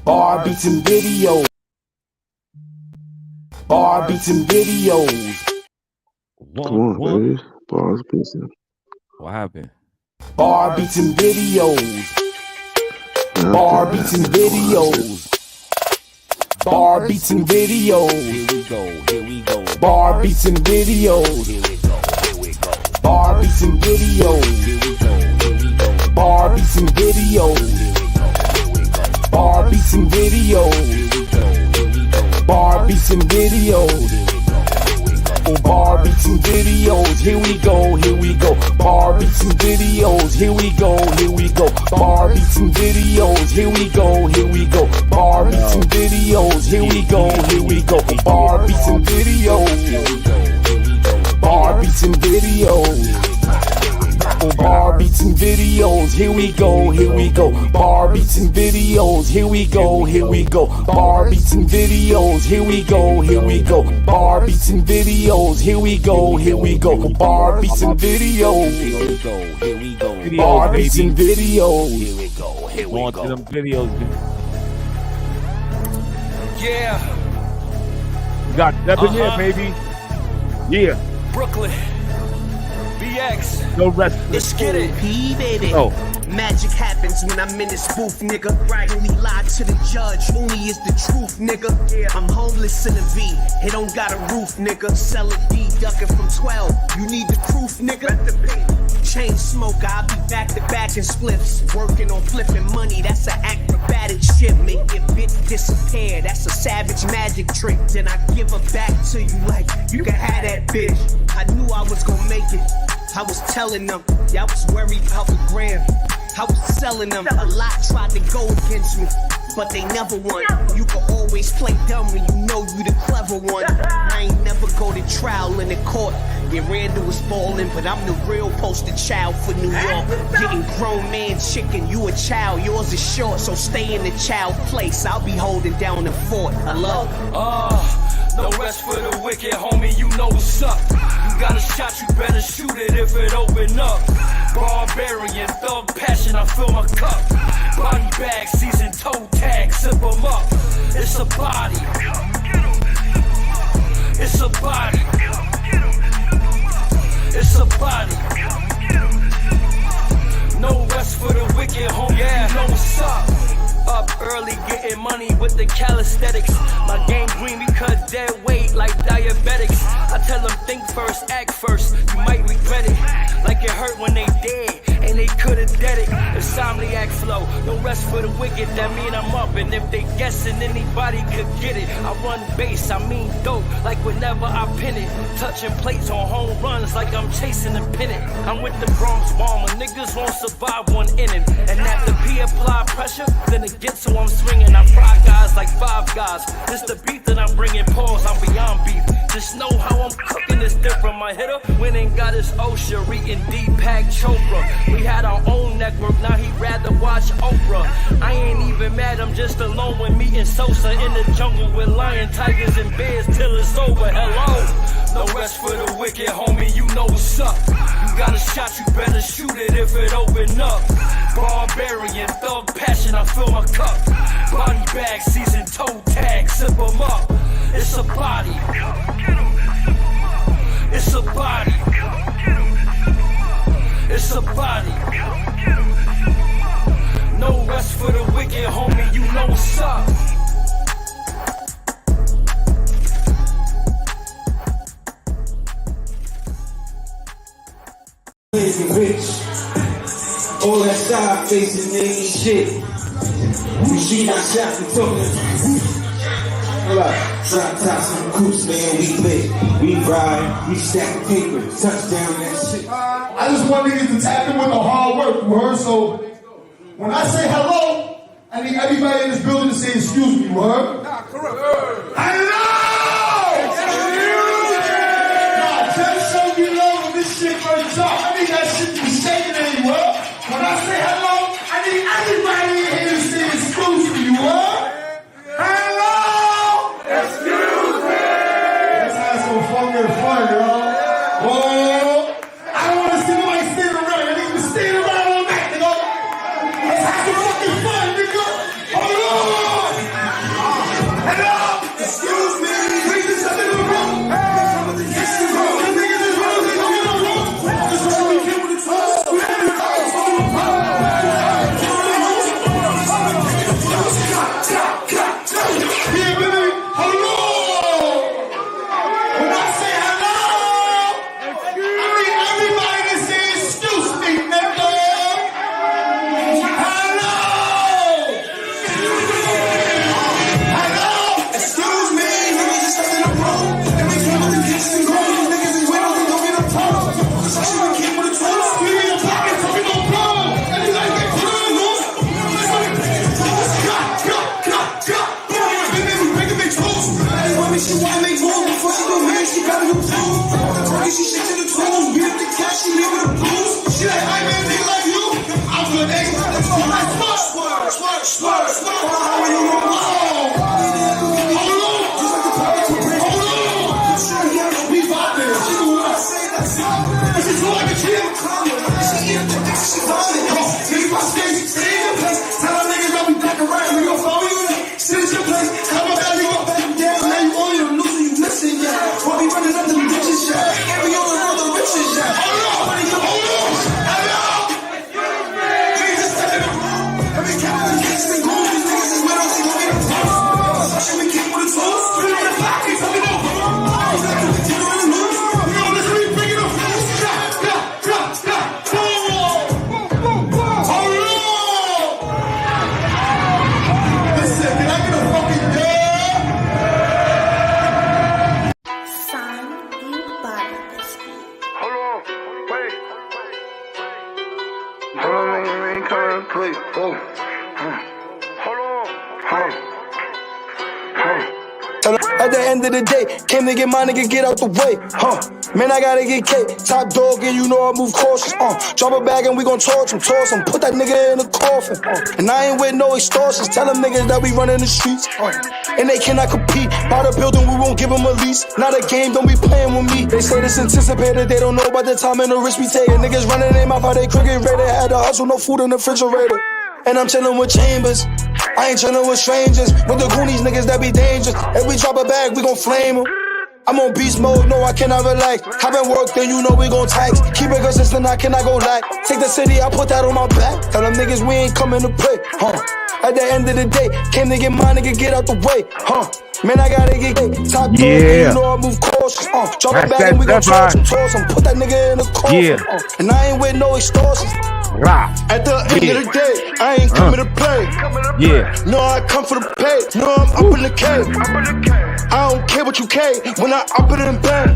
Barz Beatz Videoz. Barz Beatz Videoz. Come on, baby. Barz Beatz. What happened? Barz Beatz Videoz. Barz Beatz Videoz. Barz Beatz Videoz. Here we go. Barz Beatz Videoz. Here we go. Barz Beatz Videoz. Here we go. Barz Beatz Videoz. Barz Beatz Videoz. Barz Beatz Videoz. Barz Beatz Videoz. Here we go. Here we go. Barz Beatz Videoz. Here we go. Here we go. Barz Beatz Videoz. Here we go. Here we go. Barz Beatz Videoz. Here we go. Here we go. Barz Beatz Videoz. Barz Beatz Videoz. Barz Beatz Videoz. Here we go. Here we go. Barz Beatz Videoz. Here we go. Here we go. Barz Beatz Videoz. Here we go. Here we go. Barz Beatz Videoz. Here we go. Here we go. Barz Beatz Videoz. Here we go. Barz Beatz Videoz. Here we go. Here we Going to them videos, dude. Yeah, You got step in there, baby. Yeah. Brooklyn, BX, No rest. let's get it. P, baby. Oh. Magic happens when I'm in this booth, nigga. Right, only lie to the judge, only is the truth, nigga. I'm homeless in a V, it don't got a roof, nigga. Sell a D, ducking from 12, you need the proof, nigga. Chain smoker, I'll be back to back in spliffs. Working on flipping money, that's an acrobatic shit. Make your bitch disappear, that's a savage magic trick. Then I give her back to you like, you can have that bitch. I knew I was gonna make it, I was telling them. Yeah, I was worried about the gram, I was selling them. A lot tried to go against me, but they never won. You can always play dumb when you know you the clever one. I ain't never go to trial in the court. Yeah, Randall was ballin', but I'm the real poster child for New York. Getting grown man chicken, you a child, yours is short, so stay in the child place. I'll be holding down the fort. Hello? No rest for the wicked, homie, you know what's up. You got a shot, you better shoot it if it open up. Barbarian, thug passion, I fill my cup. Body bag, season toe tag, sip 'em up. It's a body. It's a body. It's a body. No rest for the wicked, homie, you know what's up. Up early, getting money with the calisthenics. My game green because dead weight like diabetics. I tell them think first, act first, you might regret it. Like it hurt when they dead, and they could've dead it. Insomniac flow, no rest for the wicked, that mean I'm up. And if they guessing anybody could get it, I run base, I mean dope, like whenever I pin it. Touching plates on home runs like I'm chasing a pennant. I'm with the Bronx bomber, niggas won't survive one inning. And after P apply pressure, then it gets so I'm swinging. I fry guys like five guys. This the beat that I'm bringing, pause, I'm beyond beef. Just know how I'm cooking is different. My hitter went and got his OSHA, eating Deepak Chopra. We had our own network, now he'd rather watch Oprah. I ain't even mad, I'm just alone with me and Sosa in the jungle with lion, tigers, and bears till it's over. Hello? No rest for the wicked, homie, you know what's up. You got a shot, you better shoot it if it open up. Barbarian, thug passion, I fill my cup. Body bag, season toe tag, sip 'em up. It's a body. It's a body. It's a body. No rest for the wicked, homie, you know what's up. Rich. All that side facing ain't shit. We shoot our shots and talking. Drop tops on the coops, man, we lit. We ride, we stack the paper, touchdown that shit. I just want niggas to tap in with the hard work, you heard? So when I say hello, I need everybody in this building to say excuse me, you heard? Hello! Nah, just so you know when this shit first drop, I need that shit to be shaking anywhere. When I say hello, I need everybody in here to say excuse me, you heard? Hello! Excuse me! That's how it's gonna fucking fun, y'all. Whoa! I don't wanna see nobody standing around. I need you to stand around all night, nigga. Let's have some fucking fun, nigga. Hold on! At the end of the day, came to get my nigga, get out the way, Man, I gotta get cake, top dog, and you know I move cautious, Drop a bag and we gon' torch him, toss him, put that nigga in the coffin, And I ain't with no extortions, tell them niggas that we running the streets, And they cannot compete, by the building we won't give them a lease, not a game, don't be playing with me. They say this anticipated, they don't know about the time and the risk we take. Niggas running their mouth how they cricket rated, had to hustle, no food in the refrigerator. And I'm chillin' with chambers, I ain't chillin' with strangers, with the Goonies niggas that be dangerous. If we drop a bag, we gon' flame them. I'm on beast mode, no I cannot relax. Haven't worked, then you know we gon' tax. Keep it consistent, I cannot go lag. Take the city, I put that on my back. Tell them niggas we ain't coming to play, At the end of the day, came to get my nigga, get out the way, Man, I gotta get top dog, you know I move cautious, Drop a bag and we gon' toss him, put that nigga in the coffin, And I ain't with no extortions. At the end of the day, I ain't coming to play. No, I come for the pay. No, I'm up in the cave. I don't care what you care when I up it in bed.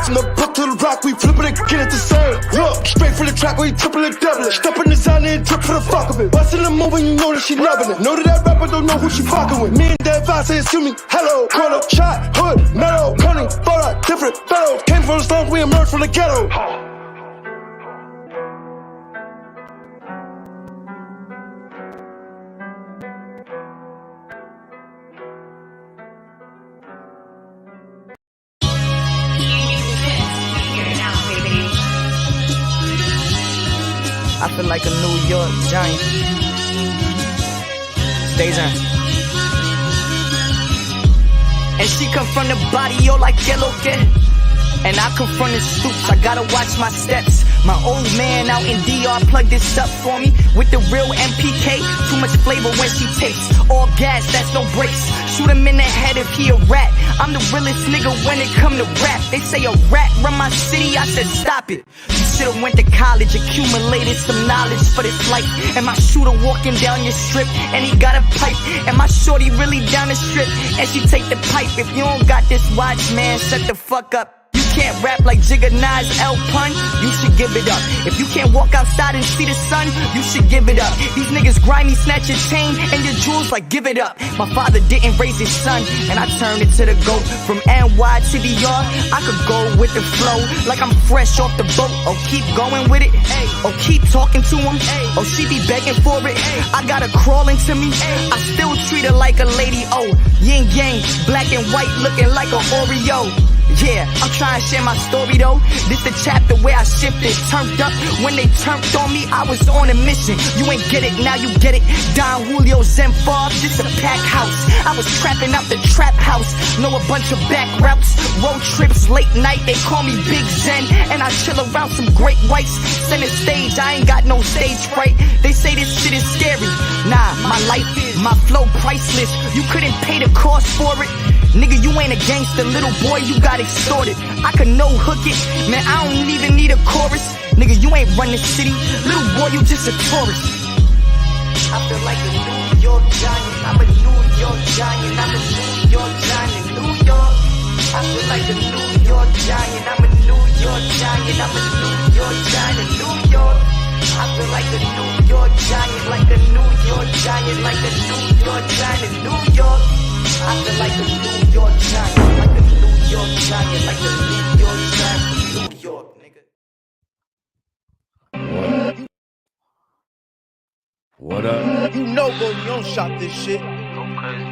From the book to the rock, we flip it and get it the same. Look, straight from the track, we triple it, double it. Step in the zone and drip for the fuck of it. Bustin' the move and you know that she loving it. Know that rapper don't know who she fucking with. Me and that vibe say it's to me. Hello, corner, shot, hood, metal, money, photo, different fellows. Came from the stones, we emerged from the ghetto. I feel like a New York Giant. Dejan. And she come from the barrio like yellow kid. And I come from the stoops, I gotta watch my steps. My old man out in DR plugged this up for me with the real MPK. Too much flavor when she tastes. All gas, that's no brakes. Shoot him in the head if he a rat. I'm the realest nigga when it come to rap. They say a rat run my city, I said stop it. You should've went to college, accumulated some knowledge for this life. And my shooter walking down your strip, and he got a pipe. And my shorty really down the strip, and she take the pipe. If you don't got this watch, man, shut the fuck up. You can't rap like Jigga Nas L Pun, you should give it up. If you can't walk outside and see the sun, you should give it up. These niggas grimy, snatch your chain and your jewels like give it up. My father didn't raise his son, and I turned it to the GOAT. From NY to DR, I could go with the flow like I'm fresh off the boat. Oh, keep going with it, oh, keep talking to him. Oh, she be begging for it, I got her crawling to me. I still treat her like a lady, oh, yin yang, black and white looking like a Oreo. Yeah, I'm trying to share my story though. This the chapter where I shifted, turned up. When they turned on me, I was on a mission. You ain't get it, now you get it. Don Julio, Zen Bob, this a pack house. I was trapping out the trap house. Know a bunch of back routes, road trips, late night. They call me Big Zen, and I chill around some great whites. Center stage, I ain't got no stage fright. They say this shit is scary. Nah, my life is, my flow priceless. You couldn't pay the cost for it. Nigga, you ain't a gangster, little boy, you got extorted. I could no hook it, man, I don't even need a chorus. Nigga, you ain't run this city, little boy, you just a tourist. I feel like a New York Giant, I'm a New York Giant, I'm a New York Giant in New York. I feel like a New York Giant, I'm a New York Giant, I'm a New York Giant in New York. I feel like a New York Giant, like a New York Giant, like a New York Giant in New York. I feel like a New York Giant, like a New York Giant, like a New York Giant, New York, nigga. What up? You know, bro, you don't shop this shit. Go crazy.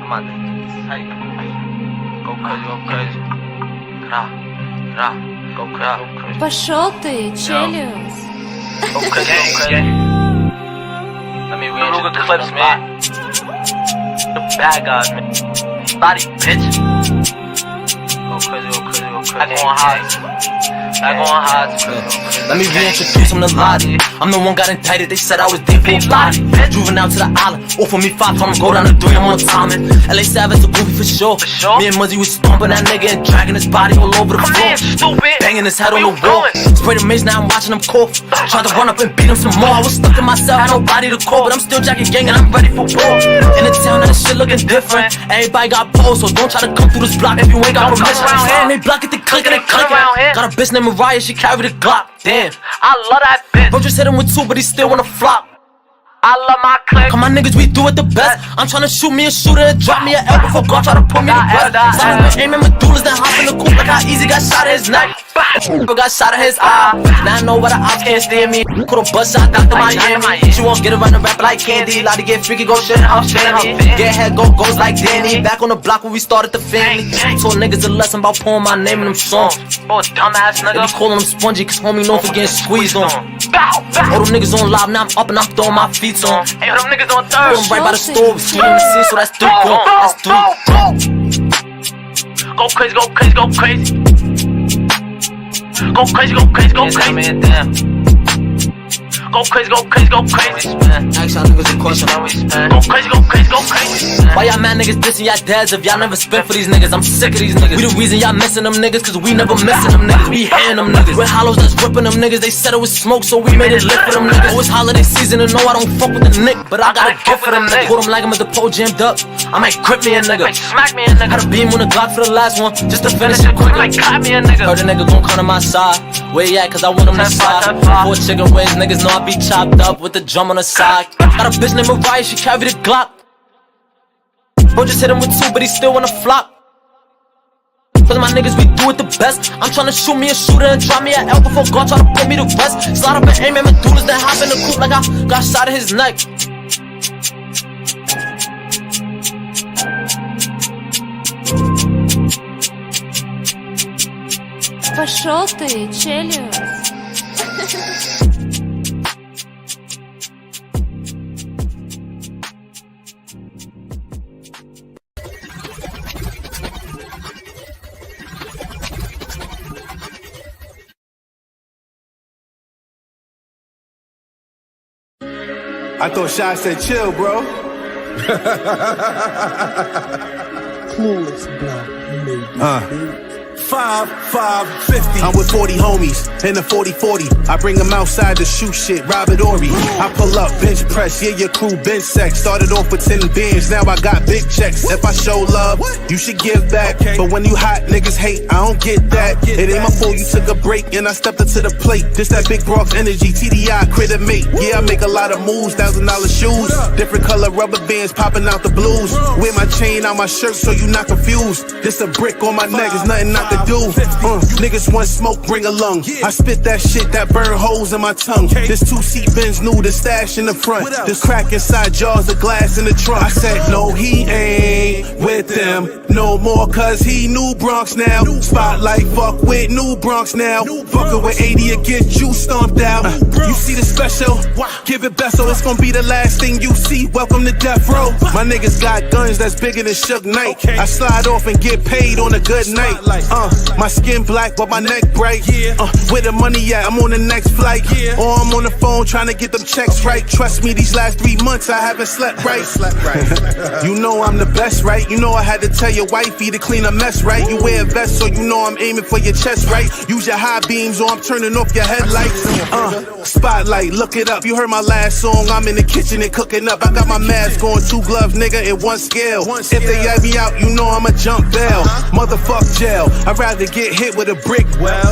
I'm out there. Go crazy, go crazy. Go crazy. Пошел ты, Челюс. Go crazy, go crazy. Let me read the clips, man. The bad guys, man. Body, bitch. Go crazy, go crazy, go crazy. Back on highs. Let me reintroduce him to Lottie. I'm the one got indicted, they said I was deep for a body. Juvenile to the island, offer me 5, told him go down to 3, I'm on timing. LA Savage, a movie for sure. Me and Muzzy was stomping that nigga and dragging his body all over the floor. Banging his head on the wall. Spray the maze, now I'm watching him cough. Tried to run up and beat him some more. I was stuck in myself, had nobody to call, but I'm still jacking gang and I'm ready for war. In the town, that shit looking different. Everybody got poles, so don't try to come through this block if you ain't got permission. And they block it, they click it, they click it. Got a bitch named Mariah, she carry the Glock. Damn, I love that bitch. Bro just hit him with 2, but he still wanna flop. I love my clique. Come on, niggas, we do it the best. I'm tryna shoot me a shooter and drop me an L before God try to put me to rest. Solomon aiming Medulla's, then hop in the coupe like how easy got shot at his neck. But got shot at his eye. Now I know why the ops can't steer me. Could've bust shot Dr. Miami. She won't get around the rap like Candy. Lot to get freaky, go shit I'm family. Get head, go goes like Danny. Back on the block where we started the family. Told niggas a lesson about pouring my name in them songs. Oh, dumbass nigga. They be calling him spongy, cause homie known for getting squeezed on. All them niggas on live, now I'm up and I'm throwing my feet on. Hey, them niggas on third. Put them right by the store, we swing the scene, so that's 3 go. That's 3 go. Go crazy, go crazy, go crazy. Go crazy, go crazy, go crazy. Go crazy, go crazy, go crazy. Ask y'all niggas a question. Go crazy, go crazy, go crazy. Why y'all mad niggas dissing y'all dads if y'all never spent for these niggas? I'm sick of these niggas. We the reason y'all missing them niggas, cause we never missing them niggas. We hitting them niggas. Red hollows that's ripping them niggas. They said it was smoke, so we made it lit for them niggas. Oh, it's holiday season and no, I don't fuck with the Nick, but I got a gift for them niggas. Hold them like I'm at the pole jammed up. I might grip me a nigga. Smack me a nigga. Had a beam on the Glock for the last one, just to finish it quick like clap me a nigga. Heard a nigga gon' come to my side. Where you at? Cause I want him to slide. 4 chicken wings, niggas know I be chopped up with the drum on the side. Got a bitch named Mariah, she carry the Glock. Bro just hit him with 2, but he still wanna flop. Cause my niggas, we do it the best. I'm tryna shoot me a shooter and drop me an L before God try to put me to rest. Slide up and aim at Medulla's, then hop in the coupe like I got shot at his neck. Пошел ты, Челюс. I thought Shy said chill, bro. Clueless blood, you made 5-5-50. I'm with 40 homies in the 40-40. I bring them outside to shoot shit, Robert Ory. I pull up, bench press, yeah, your crew bench sex. Started off with 10 bands, now I got big checks. If I show love, you should give back. But when you hot, niggas hate, I don't get that. It ain't my fault you took a break and I stepped up to the plate. This that big Bronx energy, TDI, critter mate. Yeah, I make a lot of moves, $1,000 shoes. Different color rubber bands popping out the blues. Wear my chain on my shirt so you not confused. This a brick on my neck, there's nothing I can do. Niggas want smoke, bring a lung. I spit that shit that burn holes in my tongue. This 2-seat Benz new, the stash in the front. This crack inside jars of glass in the trunk. I said no, he ain't with them no more, cause he New Bronx now. Spotlight, fuck with New Bronx now. Fuckin' with 80 or get you stomped out. You see the special? Give it best so it's gonna be the last thing you see. Welcome to death row. My niggas got guns that's bigger than Suge Knight. I slide off and get paid on a good night. My skin black but my neck bright. Where the money at? I'm on the next flight. Or I'm on the phone trying to get them checks right. Trust me, these last 3 months I haven't slept right. You know I'm the best, right? You know I had to tell your wifey to clean a mess, right? You wear a vest so you know I'm aiming for your chest, right? Use your high beams or I'm turning off your headlights. Spotlight, look it up. You heard my last song, I'm in the kitchen and cooking up. I got my mask on, 2 gloves, nigga, in 1 scale. If they let me out, you know I'ma jump bail. Motherfuck jail. I'd rather get hit with a brick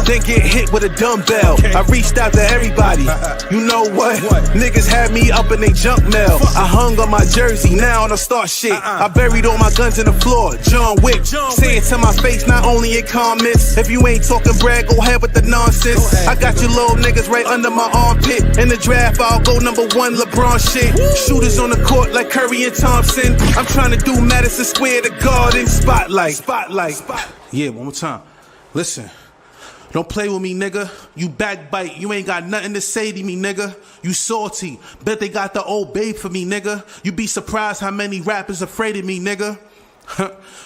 than get hit with a dumbbell. I reached out to everybody. You know what? Niggas had me up in they junk mail. I hung on my jersey, now I don't start shit. I buried all my guns in the floor. Jump John Wick. Say it to my face, not only in comments. If you ain't talking brag, go ahead with the nonsense. I got you little niggas right under my armpit. In the draft, I'll go number 1, LeBron shit. Shooters on the court like Curry and Thompson. I'm trying to do Madison Square Garden. Spotlight. Yeah, one more time. Listen. Don't play with me, nigga. You backbite. You ain't got nothing to say to me, nigga. You salty. Bet they got the old babe for me, nigga. You be surprised how many rappers afraid of me, nigga.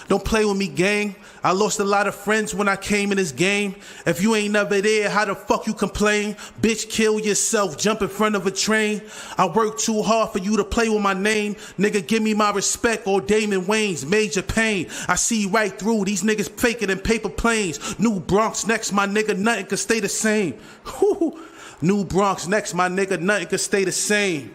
Don't play with me, gang. I lost a lot of friends when I came in this game. If you ain't never there, how the fuck you complain? Bitch, kill yourself, jump in front of a train. I work too hard for you to play with my name. Nigga, give me my respect or Damon Wayans, Major Pain. I see right through these niggas faking in paper planes. New Bronx next, my nigga, nothing could stay the same. New Bronx next, my nigga, nothing could stay the same.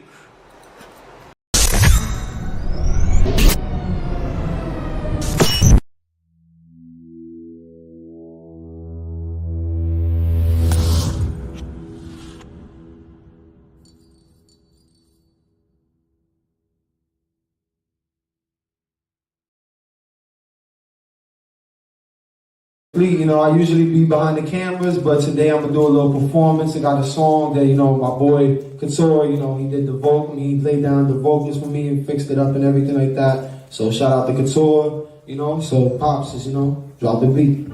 You know, I usually be behind the cameras, but today I'm gonna do a little performance. I got a song that, you know, my boy Couture, you know, he did the vocal, he laid down the vocals for me and fixed it up and everything like that. So shout out to Couture, you know, so Pops is, you know, drop the beat.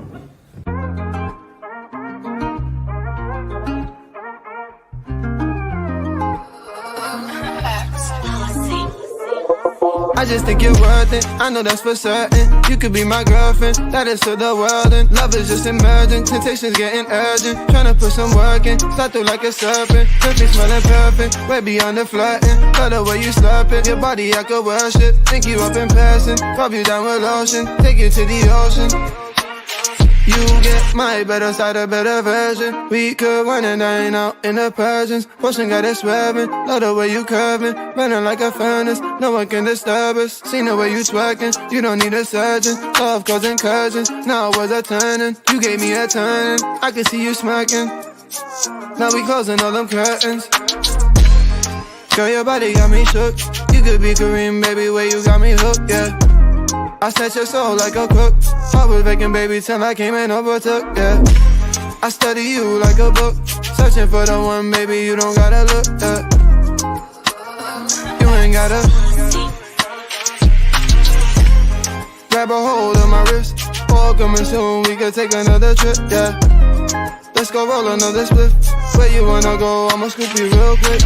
I just think you're worth it, I know that's for certain. You could be my girlfriend, that is to the world. And love is just emerging, temptation's getting urgent. Tryna put some work in, slide through like a serpent. Perfect, smelling perfect, way beyond the flirting. Love the way you slurp it, your body I could worship. Think you up in person, rub you down with lotion. Take you to the ocean. You get my better side, a better version. We could run and dine out in the Persians. Potion got us swerving, love the way you curving. Burning like a furnace, no one can disturb us. Seen the way you twerking, you don't need a surgeon. Love cause incursions, now it was a turning. You gave me a turning, I can see you smirking. Now we closing all them curtains. Girl, your body got me shook. You could be Kareem, baby, where you got me hooked, yeah. I set your soul like a cook. I was vacant, baby, till I came and overtook, yeah. I study you like a book. Searching for the one, baby, you don't gotta look, yeah. You ain't gotta grab a hold of my wrist. Fall coming soon, we could take another trip, yeah. Let's go roll another split. Where you wanna go, I'ma scoop you real quick.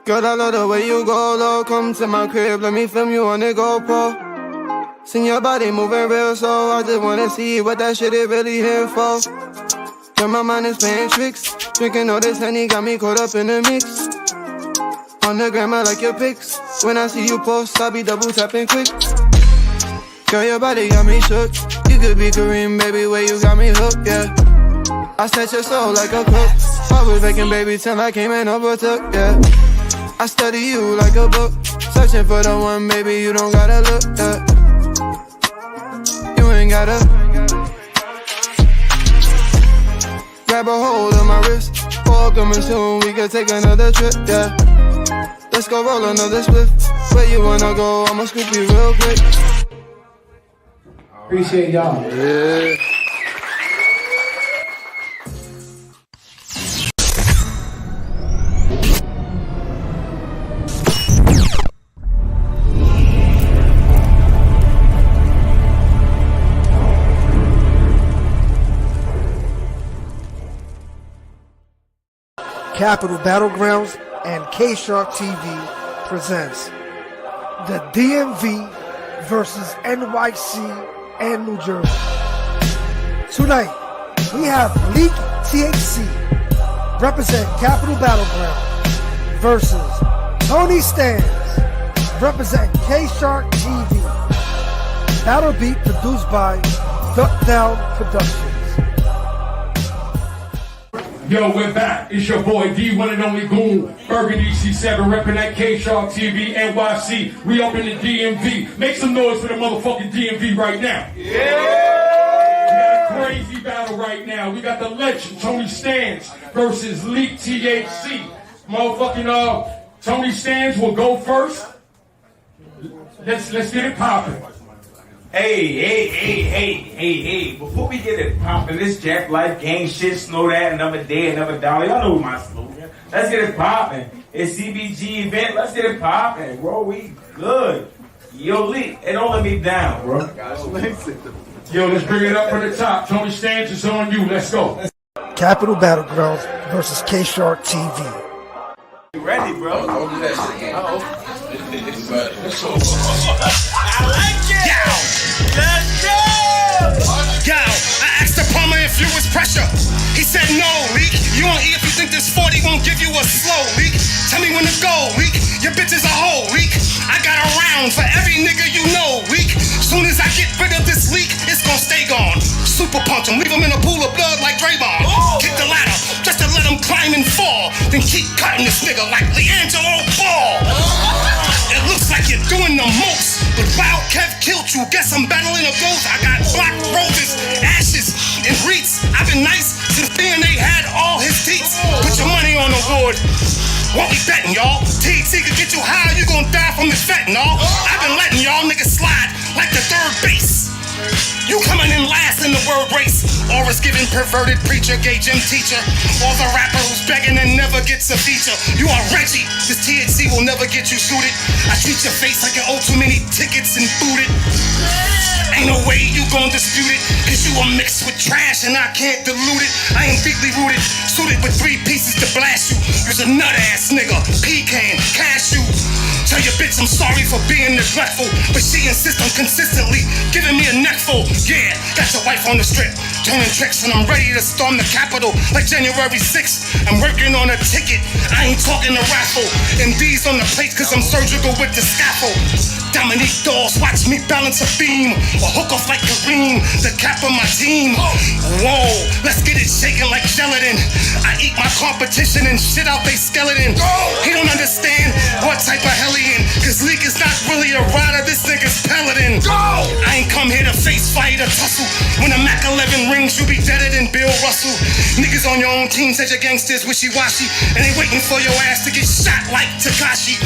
Girl, I love the way you go low. Come to my crib, let me film you on the GoPro. Seen your body moving real slow. I just wanna see what that shit is really here for. Girl, my mind is playing tricks. Drinking all this honey got me caught up in the mix. On the gram, I like your pics. When I see you post, I be double tapping quick. Girl, your body got me shook. You could be Kareem, baby, where you got me hooked, yeah. I set your soul like a cook. I was vacant, baby, till I came and overtook, yeah. I study you like a book. Searching for the one, baby, you don't gotta look, yeah. You ain't gotta grab a hold of my wrist. Fall coming soon, we could take another trip, yeah. Let's go roll another split. Where you wanna go, I'ma scoop you real quick. Appreciate y'all. Yeah. Capital Battlegrounds and K-Shark TV presents the DMV versus NYC and New Jersey. Tonight, we have Leak THC represent Capital Battleground versus Tony Stans represent K-Shark TV. Battle Beat produced by Duck Down Productions. Yo, we're back. It's your boy D, one and only Goon, Burgundy C7, repping that K-Shark TV, NYC. We up in the DMV. Make some noise for the motherfucking DMV right now. Yeah! We got a crazy battle right now. We got the legend, Tony Stans versus Leak THC. Motherfucking, Tony Stans will go first. Let's get it popping. Hey. Before we get it poppin', this Jack Life gang shit, snow that, another day, another dollar. Y'all know my slogan. Let's get it poppin'. It's CBG event. Let's get it poppin', bro. We good. Yo, Lee, and don't let me down, bro. Yo, let's bring it up from the top. Tony Stans is on you. Let's go. Capital Battlegrounds versus K-Shark TV. You ready, bro? Don't do that shit again. I like it. Yo, let's go. Yo, I asked the plumber if you was pressure. He said no, leak. You won't eat if you think this 40 won't give you a slow leak. Tell me when to go, leak. Your bitch is a hoe, leak. I got a round for every nigga you know, leak. Soon as I get rid of this leak, it's gonna stay gone. Super punch him, leave him in a pool of blood like Draymond. Kick the ladder, just to let him climb and fall. Then keep cutting this nigga like LeAngelo Ball. It looks like you're doing the most, but Wild Kev killed you. Guess I'm battling a ghost. I got black roses, ashes, and wreaths. I've been nice since DNA had all his teeth. Put your money on the wood. What we betting, y'all? TT could get you high, you gon' die from this fentanyl. I've been letting y'all niggas slide like the third base. You coming in last in the word race. Auras giving perverted preacher, gay gym teacher. Or the rapper who's begging and never gets a feature. You are Reggie, this THC will never get you suited. I treat your face like you owe too many tickets and booted. Ain't no way you gon' dispute it, cause you a mixed with trash and I can't dilute it. I ain't deeply rooted, suited with 3 pieces to blast you. You's a nut ass nigga, pecan, cashew. Tell your bitch I'm sorry for being neglectful, but she insists on consistently giving me a neckful. Yeah, got your wife on the strip, turning tricks, and I'm ready to storm the Capitol like January 6th. I'm working on a ticket, I ain't talking a raffle. MD's on the plate cause I'm surgical with the scaffold. Dominique Dawes, watch me balance a beam or hook off like Kareem, the cap of my team. Whoa, let's get it shaking like gelatin. I eat my competition and shit out they skeleton. He don't understand what type of hell he in, cause Leak is not really a rider, this nigga's Paladin. I ain't come here to face fight or tussle. When a Mac 11 rings, you be deader than Bill Russell. Niggas on your own team said your gangsters wishy-washy, and they waiting for your ass to get shot like Takashi.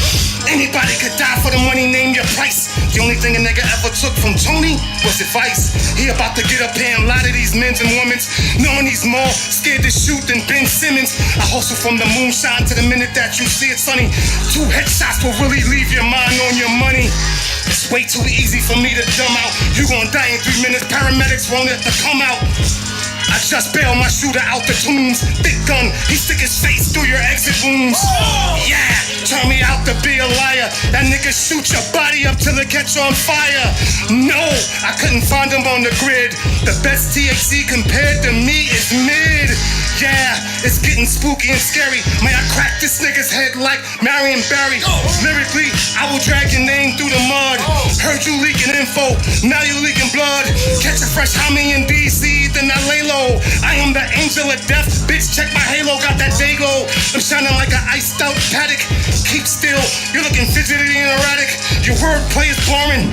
Anybody could die for the money, name your price. The only thing a nigga ever took from Tony was advice. He about to get up here and lie to these men's and women's, knowing he's more scared to shoot than Ben Simmons. I hustle from the moonshine to the minute that you see it sunny. 2 headshots will really leave your mind on your money. It's way too easy for me to dumb out. You gon' die in 3 minutes, paramedics won't have to come out. I just bailed my shooter out the tombs. Big gun, he stick his face through your exit wounds. Yeah, turn me out to be a liar. That nigga shoot your body up till it catch on fire. No, I couldn't find him on the grid. The best THC compared to me is mid. Yeah, it's getting spooky and scary. May I crack this nigga's head like Marion Barry. Lyrically, I will drag your name through the mud. Heard you leaking info, now you leaking blood. Catch a fresh homie in DC, then I lay low. I am the angel of death, bitch, check my halo, got that day glow. I'm shining like an iced out paddock. Keep still, you're looking fidgety and erratic. Your wordplay is boring,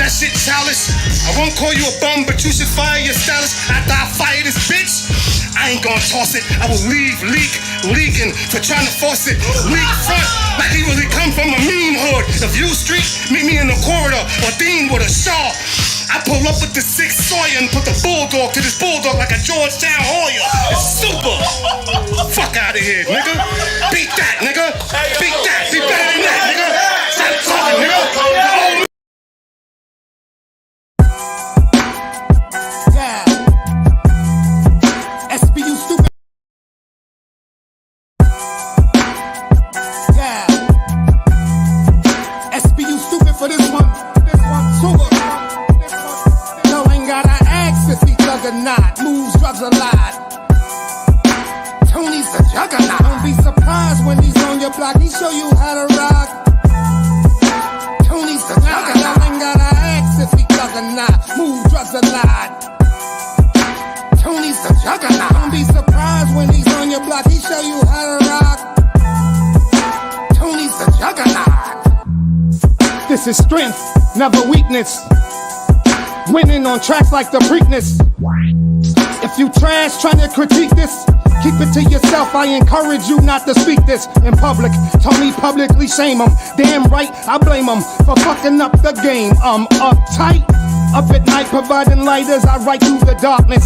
that shit childish. I won't call you a bum, but you should fire your stylist. After I fire this bitch, I ain't gonna toss it. I will leave leaking for trying to force it. Leak front, like he really come from a mean hood. If you street, meet me in the corridor, or Dean with a shaw. I pull up with the 6 Sawyer and put the bulldog to this bulldog like a Georgetown Hoya. It's super. Fuck out of here, nigga. Beat that, nigga. Beat that. Be better than that, nigga. Stop talking, nigga. Not moves, drugs a lot. Tony's the juggernaut. Don't be surprised when he's on your block. He show you how to rock. Tony's the juggernaut. Ain't gotta ask if he does or not. Move, drugs a lot. Tony's the juggernaut. Don't be surprised when he's on your block. He show you how to rock. Tony's the juggernaut. This is strength, never weakness. Winning on tracks like the Preakness. If you trash trying to critique this, keep it to yourself. I encourage you not to speak this in public. Tony publicly shame him. Damn right, I blame him for fucking up the game. I'm uptight. Up at night providing light as I write through the darkness.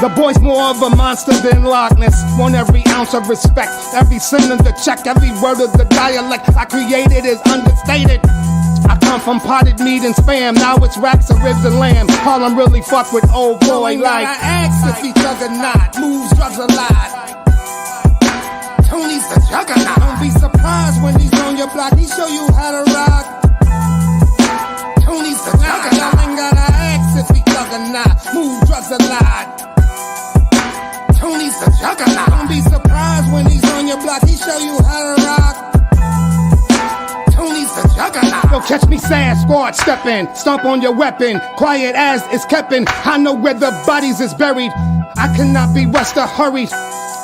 The boy's more of a monster than Loch Ness. Want every ounce of respect, every sin of the check, every word of the dialect I created is understated. I come from potted meat and spam, now it's racks of ribs and lamb. Harlem really fuck with old boy like. I ask if he juggernaut, moves drugs a lot. Tony's the juggernaut. Don't be surprised when he's on your block, he show you how to rock. Tony's the juggernaut. I ain't gotta ask if he juggernaut, move drugs a lot. Tony's the juggernaut. Don't be surprised when he's on your block, he show you how to rock. Tony's the juggernaut. Yo, catch me sad, squad steppin', stomp on your weapon, quiet as it's keepin'. I know where the bodies is buried. I cannot be rushed or hurried.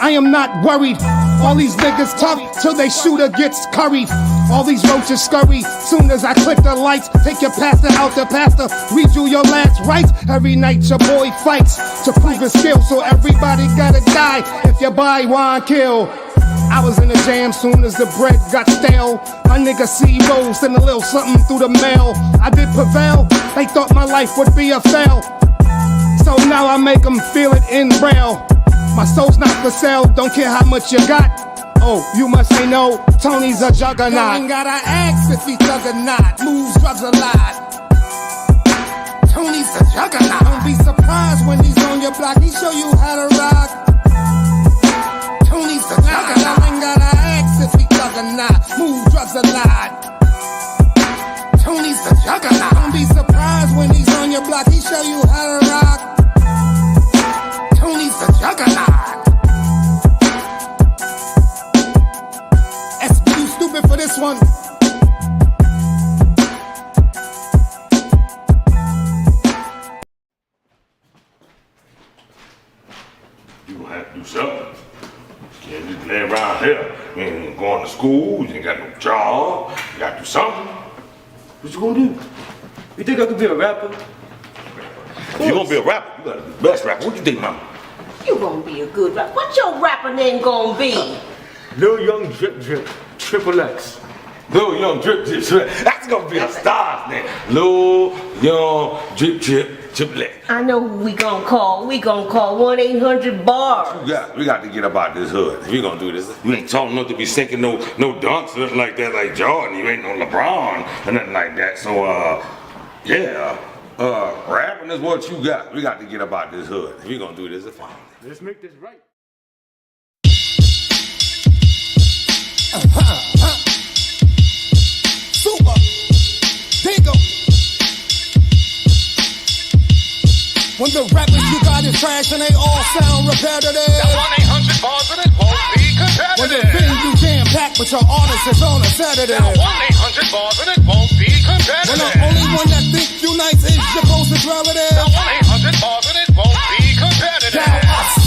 I am not worried. All these niggas tough till they shooter gets curried. All these roaches scurry. Soon as I click the lights, take your pastor out the pastor. Read you your last rites. Every night your boy fights to prove his skill. So everybody gotta die if you buy wine kill. I was in the jam soon as the bread got stale. My nigga C Rose sent a little something through the mail. I did prevail. They thought my life would be a fail. So now I make them feel it in braille. My soul's not for sale, don't care how much you got. Oh, you must say no, Tony's a juggernaut. I ain't gotta ask if he juggernaut, moves drugs a lot. Tony's a juggernaut. Don't be surprised when he's on your block, he show you how to rock. Tony's a juggernaut. I ain't gotta ask if he juggernaut, move drugs a lot. Tony's a juggernaut. Don't be surprised when he's on your block, he show you how to rock. Tony's the juggernaut. SB, you stupid for this one. You gonna have to do something. You can't just lay around here. You ain't going to school, you ain't got no job. You gotta do something. What you gonna do? You think I could be a rapper? If you gonna be a rapper, you gotta be the best rapper. What you think, mama? You gonna be a good rapper. What's your rapper name gonna be? Lil Young Drip Drip, Triple X. Lil Young Drip Drip Drip. That's gonna be a star's name. Lil Young Drip Drip Triple X. I know who we gonna call. We gonna call 1-800-BARZ. We got to get up out this hood. If you gonna do this, you ain't tall enough to be sinking no dunks or nothing like that, like Jordan. You ain't no LeBron or nothing like that. So yeah. Rapping is what you got. We got to get up out this hood. If you gonna do this, it's fine. Let's make this right. Super. Dingo. When the rappers you got is trash and they all sound repetitive. That 1-800-BARZ and it won't be competitive. When the venue jam packed but your artist is on a Saturday. That 1-800-BARZ and it won't be competitive. When the only one that thinks you nice is your closest relative. That 1-800-BARZ and it won't be competitive. Dial us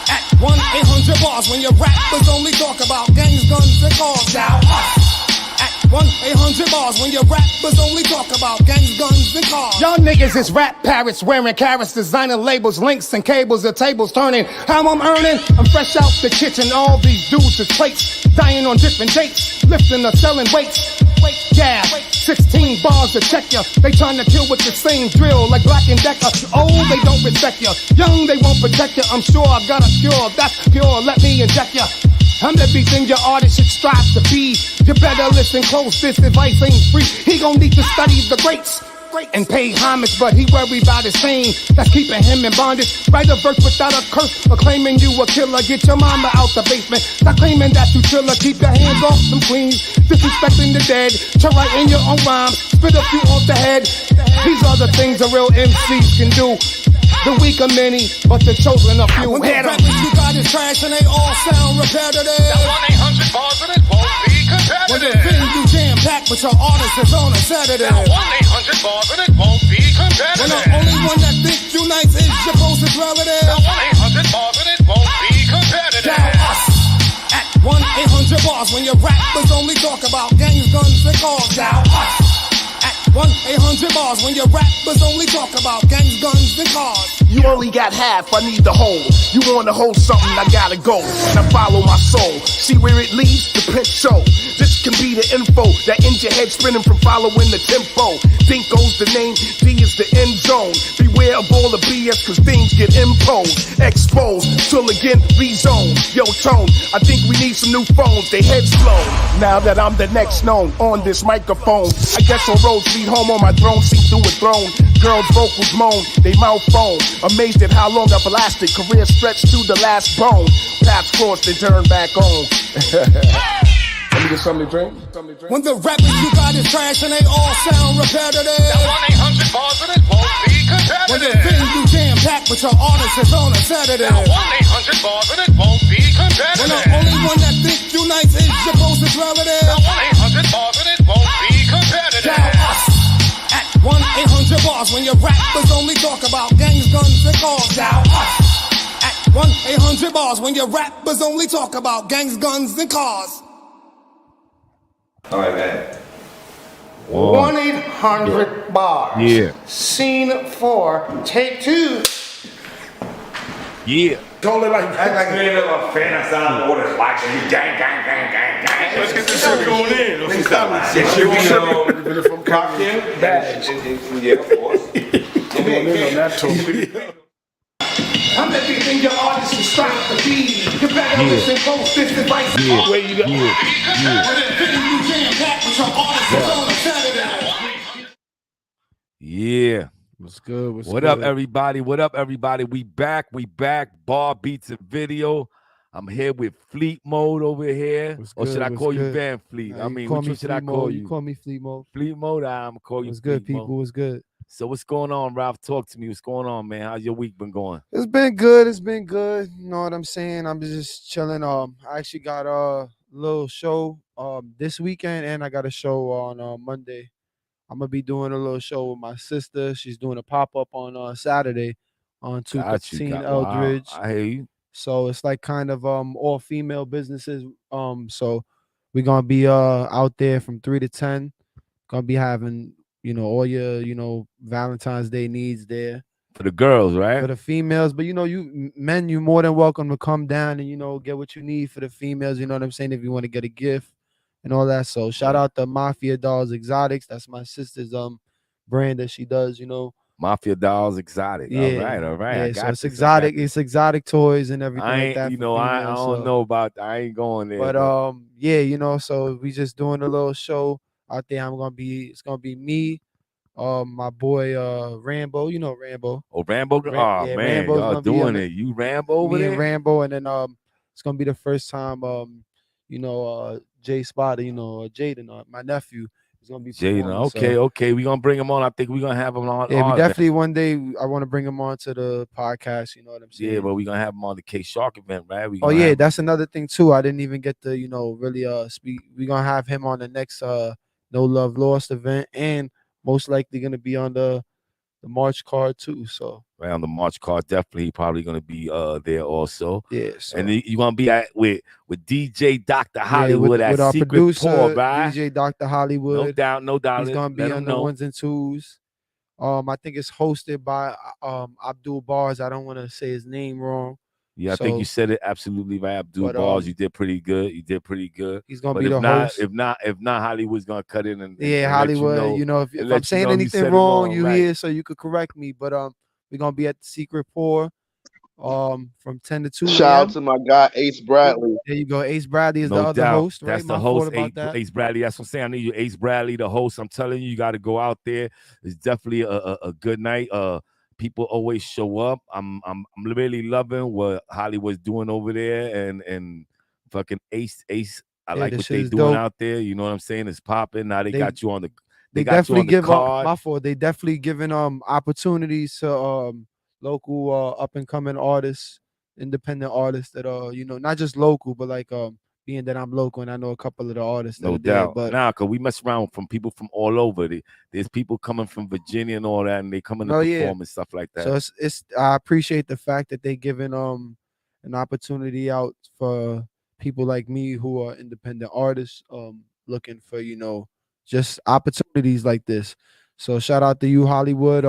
at 1-800-BARZ when your rappers only talk about gangs, guns, and cars. Dial us at 1-800-BARZ when your rappers only talk about gangs, guns, and cars. Y'all niggas is rap parrots wearing carrots, designer labels, links, and cables. The tables turning. How I'm earning? I'm fresh out the kitchen. All these dudes is plates, dying on different dates, lifting or selling weights. Yeah, 16 bars to check ya. They tryna kill with the same drill like Black and Decker. Old, they don't respect ya. Young, they won't protect ya. I'm sure I've got a cure. That's pure. Let me inject ya. I'm everything your artist should strive to be. You better listen close. This advice ain't free. He gon' need to study the greats and pay homage, but he worried about his fame. That's keeping him in bondage. Write a verse without a curse or claiming you a killer. Get your mama out the basement. Stop claiming that you chiller. Keep your hands off them queens. Disrespecting the dead. Try writing your own rhymes. Spit a few off the head. These are the things a real MCs can do. The weak are many, but the chosen are few. When the rappers you got is trash and they all sound repetitive. That 1-800-BARZ and it won't be competitive. When the venue jam packed but your artist is on a Saturday. That 1-800-BARZ and it won't be competitive. When the only one that thinks you nice is your closest relative. That 1-800-BARZ and it won't be competitive. Dial us at 1-800-BARZ when your rappers only talk about gangs, guns, and cars. Dial us at 1-800-BARZ when your rappers only talk about gangs, guns, and cars. You only got half, I need the whole. You wanna hold something, I gotta go. Now follow my soul. See where it leads? The pinch show. This can be the info that ends your head spinning from following the tempo. Think goes the name, D is the end zone. Beware of all the BS, cause things get imposed. Exposed, till again, rezone. Yo, tone, I think we need some new phones. They heads blown. Now that I'm the next known on this microphone, I guess on roads lead home on my throne, see through a throne. Girls' vocals moan, they mouth foam. Amazed at how long I've lasted, career stretched to the last bone. Paths crossed, they turn back on. Let me get something to drink. When the rappers you got is trash and they all sound repetitive. Now 1-800 bars and it won't be competitive. When the thing you jam packed but your artist is on a sedative. Now 1-800 bars and it won't be competitive. When the only one that think you nice is your closest relative. Now 1-800 bars and it won't be competitive. Dial us at 1-800 bars when your rappers only talk about gangs, guns, and cars. Dial us at 1-800 bars when your rappers only talk about gangs, guns, and cars. All right, man. 1-800 bars. Yeah. Scene 4, take 2. Yeah. Don't let act like you ain't never fantasized over this life and you gang. Let's get this shit going in. Let's stop. Shit, you from cocktail bags. Yeah, of course. Come on in on that topic. I'm everything your artist is trying to be. You better listen, both this advice. Where you go? Yeah. What's good? What's What good? up, everybody? What up, everybody? We back. Barz Beatz Videoz. I'm here with Fleet Mode over here. Or should I call you Van Fleet? I mean, which one should I call you? You call me Fleet Mode. Fleet Mode? I'm call you. What's good, Fleet people? Mode. What's good? So what's going on, Ralph? Talk to me. What's going on, man? How's your week been going? It's been good. It's been good. You know what I'm saying? I'm just chilling. I actually got a little show this weekend, and I got a show on Monday. I'm gonna be doing a little show with my sister. She's doing a pop-up on Saturday on 215 Eldridge. Wow. I hear you. So it's like kind of all female businesses. So we're gonna be out there from 3 to 10. Gonna be having, you know, all your, you know, Valentine's Day needs there. For the girls, right? For the females. But you know, you men, you're more than welcome to come down and, you know, get what you need for the females. You know what I'm saying? If you want to get a gift and all that. So shout out to Mafia Dolls Exotics. That's my sister's brand that she does, you know. Mafia Dolls Exotic. Yeah. All right. Yeah, I got so it's this. exotic. It's exotic toys and everything I like ain't, that. you for know, I females, don't so. know about. I ain't going there. But yeah, you know, so we just doing a little show out there. It's gonna be me, my boy Rambo. You know Rambo. Oh, Rambo. Yeah, man, Rambo's y'all gonna be doing on it. You Rambo over me there? and Rambo, and then it's gonna be the first time you know Jay Spotter, you know Jaden, my nephew, is gonna be Jaden. performing, Okay. We gonna bring him on. I think we gonna have him on. Yeah, we our definitely event. one day I want to bring him on to the podcast. You know what I'm saying? Yeah, but we gonna have him on the K Shark event, right? Oh yeah, that's another thing too. I didn't even get to, you know, really speak. We're gonna have him on the next No Love Lost event, and most likely gonna be on the March card too. So right on the March card, definitely probably gonna be there also. Yeah, so. And then you gonna be at with DJ Dr. Hollywood with at our Secret producer Pour, right? DJ Dr. Hollywood. No doubt. He's gonna be Let on him the know. 1s and 2s. I think it's hosted by Abdul Barz. I don't want to say his name wrong. Yeah, I think you said it absolutely right. Abdul but, Barz, you did pretty good. He's gonna But be the host. If not, Hollywood's gonna cut in and Yeah, and Hollywood. Let You know, if and I'm let you saying know you anything said it wrong, you right. hear, so you could correct me. But we're gonna be at the Secret Pour from 10 to 2. Shout out to my guy Ace Bradley. There you go. Ace Bradley is No the other doubt. host, right? That's the My fault host, about that. Ace Bradley. That's what I'm saying. I need you, Ace Bradley, the host. I'm telling you, you got to go out there. It's definitely a good night. People always show up. I'm really loving what Hollywood's doing over there, and fucking Ace. I like this what shit they is doing dope. out there. You know what I'm saying? It's popping. Now they got you on the. They got you definitely on the give card. my fault. They definitely giving opportunities to local up and coming artists, independent artists that are, you know, not just local, but like being that I'm local and I know a couple of the artists that No are there, doubt. but Nah, cause we mess around from people from all over. There's people coming from Virginia and all that, and they coming to perform and stuff like that. So it's I appreciate the fact that they giving an opportunity out for people like me who are independent artists looking for, you know, just opportunities like this. So shout out to you, Hollywood.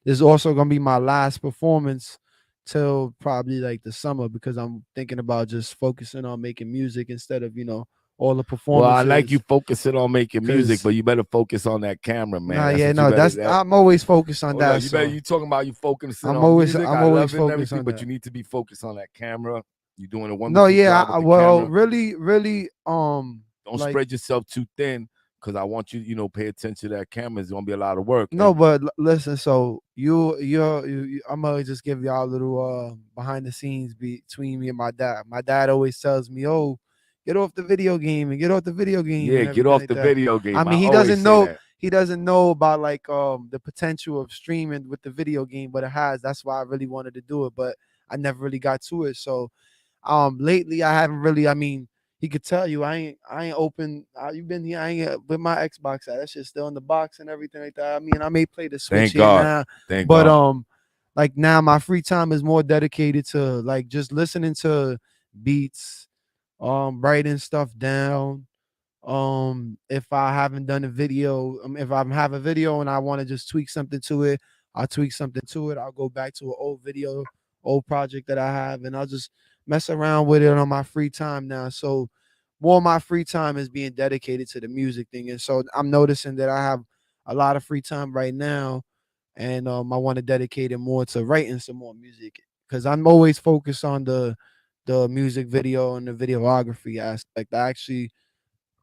this is also gonna be my last performance till probably like the summer, because I'm thinking about just focusing on making music instead of, you know, all the Well, performances. I like you focusing on making music, 'Cause- but you better focus on that camera, man. Nah, That's yeah, what you no, better. that's I'm always focused on Hold on, that. you better. So You talking about you focusing I'm on always music? I'm I always love it and focused everything, on but that. you need to be focused on that camera. You're doing a No, wonderful yeah, job with the well, camera. really, Don't like, spread yourself too thin, because I want you, you know, pay attention to that camera. It's gonna be a lot of work. no, And but listen, so I'm gonna just give y'all a little behind the scenes between me and my dad. My dad always tells me, "Oh, get off the video game and get off the video game yeah, and get everything off like the that." video game. I mean, he always doesn't say know that. he doesn't know about like the potential of streaming with the video game, but it has. That's why I really wanted to do it, but I never really got to it. So lately I haven't really, I mean, he could tell you I ain't open. You've been here. I ain't with my Xbox. That shit's still in the box and everything like that. I mean, I may play the Switch Thank here God. now, Thank but God. like now my free time is more dedicated to like just listening to beats, writing stuff down. If I haven't done a video, if I have a video and I want to just tweak something to it, I'll tweak something to it. I'll go back to an old video, old project that I have, and I'll just mess around with it on my free time now. So more of my free time is being dedicated to the music thing. And so I'm noticing that I have a lot of free time right now. And I want to dedicate it more to writing some more music, because I'm always focused on the music video and the videography aspect. I actually,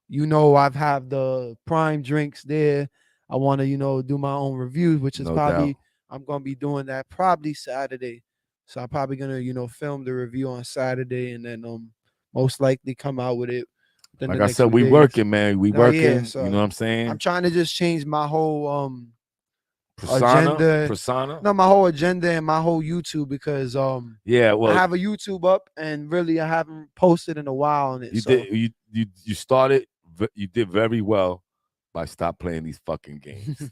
you know, I've had the prime drinks there. I want to, you know, do my own reviews, which is No probably doubt. I'm gonna be doing that probably Saturday. So I'm probably gonna, you know, film the review on Saturday and then most likely come out with it within Like the I next said, few we days. working, man. We No, yeah. working. So You know what I'm saying? I'm trying to just change my whole Persona. agenda. Persona. No, my whole agenda and my whole YouTube, because Yeah. I Well, have a YouTube up and really I haven't posted in a while on it. you So did. You started. You did very well by stop playing these fucking games.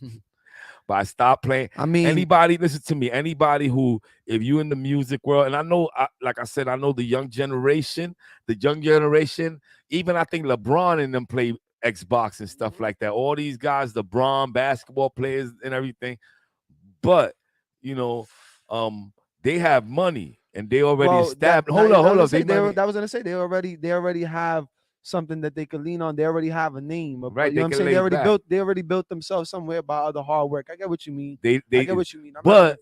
But I stopped playing. I mean, Anybody, listen to me. Anybody who, if you in the music world, and I know, like I said, I know the young generation. Even I think LeBron and them play Xbox and stuff like that. All these guys, LeBron, basketball players and everything. But you know, they have money and they already established. Hold up. That was gonna say they already have something that they could lean on. They already have a name, Right, you know they what I'm can saying? lay They back. already built themselves somewhere by other hard work. I get what you mean. They I get what you mean. but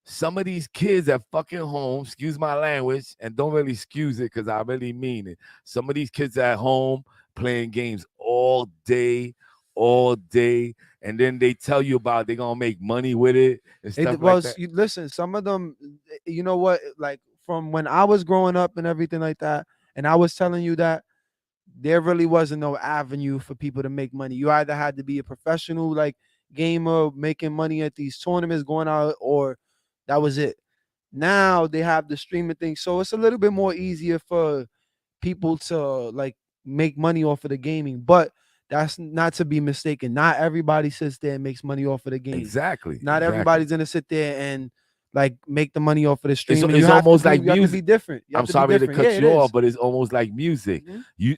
some of these kids at fucking home, excuse my language, and don't really excuse it because I really mean it. Some of these kids at home playing games all day, and then they tell you about they're gonna make money with it and stuff like that. Listen, some of them, you know what? Like from when I was growing up and everything like that, and I was telling you that there really wasn't no avenue for people to make money. You either had to be a professional like gamer making money at these tournaments going out, or that was it. Now they have the streaming thing, so it's a little bit more easier for people to like make money off of the gaming. But that's not to be mistaken. Not everybody sits there and makes money off of the game. Exactly. Not everybody's gonna sit there and like make the money off of the It's, streaming. it's almost like you have to music. be different. You have I'm to be sorry to different. cut Yeah, it you is. off, but it's almost like music.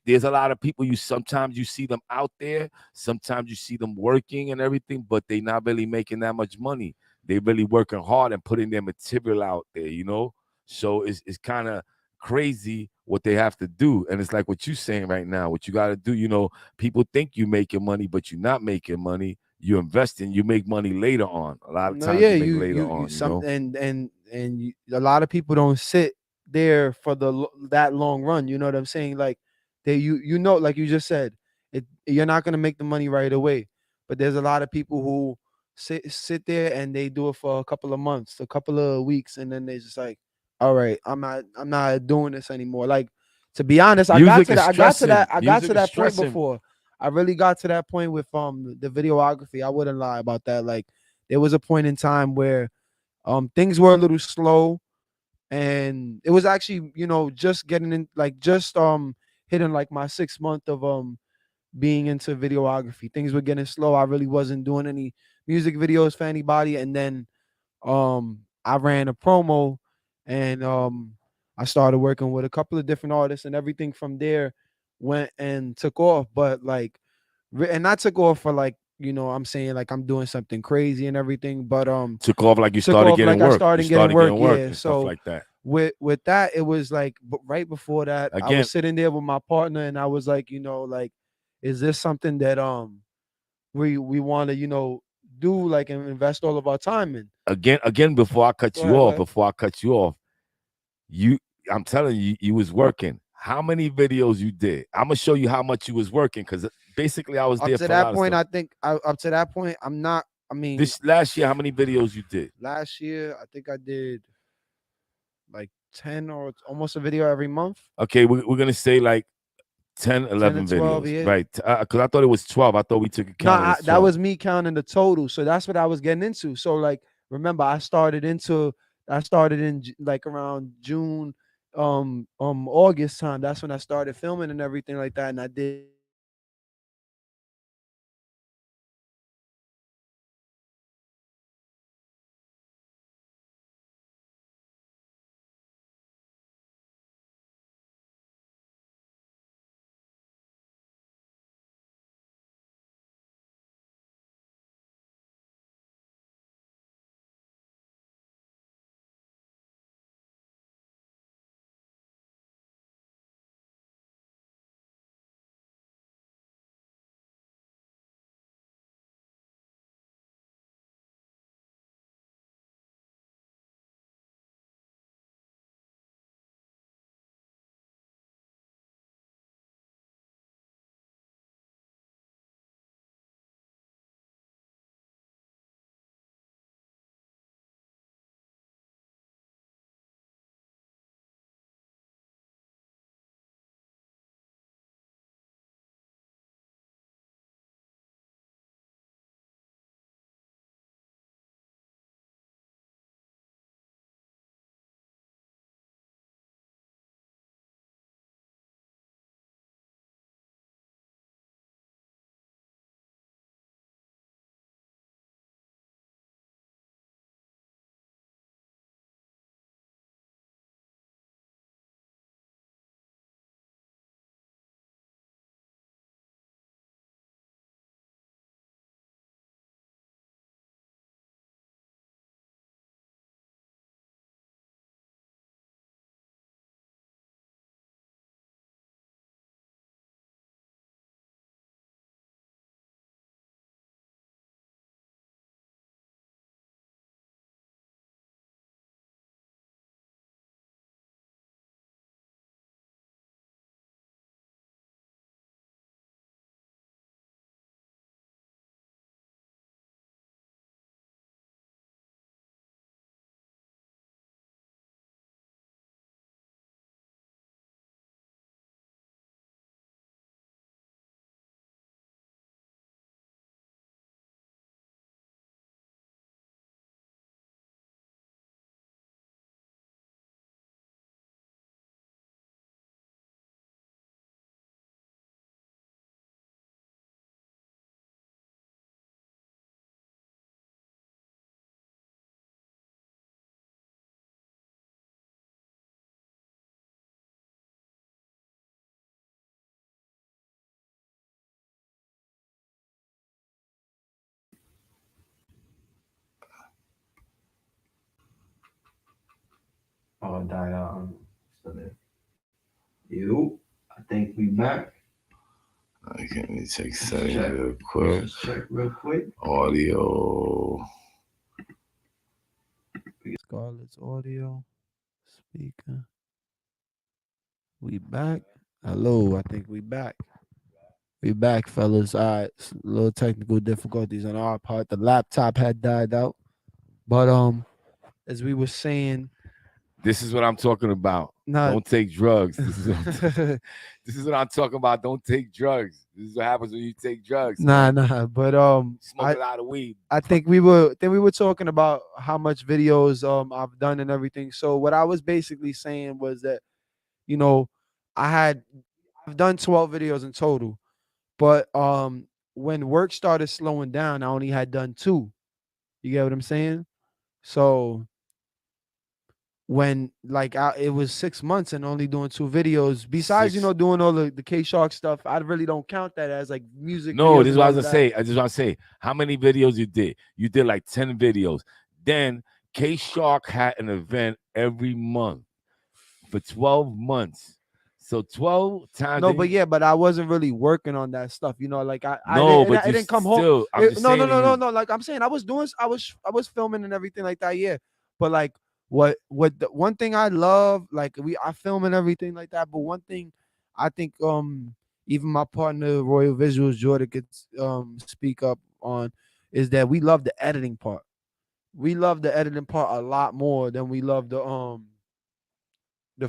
There's a lot of people you sometimes you see them out there, sometimes you see them working and everything, but they not really making that much money. They really working hard and putting their material out there, you know. So it's kind of crazy what they have to do, and it's like what you're saying right now. What you got to do, you know, people think you making money, but you're not making money. You investing, you make money later on. A lot of times Yeah, you make later on. some You know? and a lot of people don't sit there for that long run. You know what I'm saying? Like you know, like you just said, you're not gonna make the money right away. But there's a lot of people who sit there and they do it for a couple of months, a couple of weeks, and then they just like, all right, I'm not doing this anymore. Like to be honest, I got to that point before. I really got to that point with the videography. I wouldn't lie about that. Like there was a point in time where things were a little slow, and it was actually, you know, just getting in, like just hitting like my 6th month of being into videography. Things were getting slow. I really wasn't doing any music videos for anybody, and then I ran a promo, and I started working with a couple of different artists, and everything from there went and took off. But like, and I took off for like you know, I'm saying like I'm doing something crazy and everything, but Took off like you took started off getting like I work. started You getting started work, getting work yeah. and stuff So like that. with that, it was like right before that, I Again, was sitting there with my partner, and I was like, you know, like, is this something that we want to, you know, do, like, and invest all of our time in? again, before I cut Go you ahead, go off, ahead. before I cut you off, I'm telling you, you was working. How many videos you did? I'm gonna show you how much you was working, because basically I was Up there to for a lot that of point, stuff. I think up to that point, I'm not. I mean, This last year, how many videos you did? last year, I think I did like 10 or almost a video every month. Okay, we're gonna say like 10, 10 to 11 12, videos, yeah. right? Because I thought it was 12. I thought we took a No, count as that 12. was me counting the total. So that's what I was getting into. So like, remember, I started in like around June, August time. That's when I started filming and everything like that. And I did. Oh, it died out. I'm still there. You, I think we back. Okay, let me check Let's settings check. real quick. Let's check real quick. Audio. Scarlett's audio speaker. We back. Hello, I think we back. We back, fellas. All right, little technical difficulties on our part. The laptop had died out, but as we were saying, This is what I'm talking about. Nah. Don't take drugs. This is this is what I'm talking about. Don't take drugs. This is what happens when you take drugs. nah, man. but Smoke a lot of weed. I think we were talking about how much videos I've done and everything. So what I was basically saying was that, you know, I've done 12 videos in total, but when work started slowing down, I only had done 2. You get what I'm saying? So when like it was 6 months and only doing 2 videos. Besides, 6. doing all the K Shark stuff, I really don't count that as like music No, videos this is and what I all was of gonna that. say. I just want to say how many videos you did. You did like 10 videos. Then K Shark had an event every month for 12 months. So 12 times. No, but I wasn't really working on that stuff. Like I No, didn't, but it you didn't come home. still. I'm just No, saying no, to no, no, you. no. Like I'm saying, I was filming and everything like that. Yeah, but like what the one thing I love, like I film and everything like that. But one thing I think even my partner Royal Visuals Jordan could speak up on is that we love the editing part. We love the editing part a lot more than we love the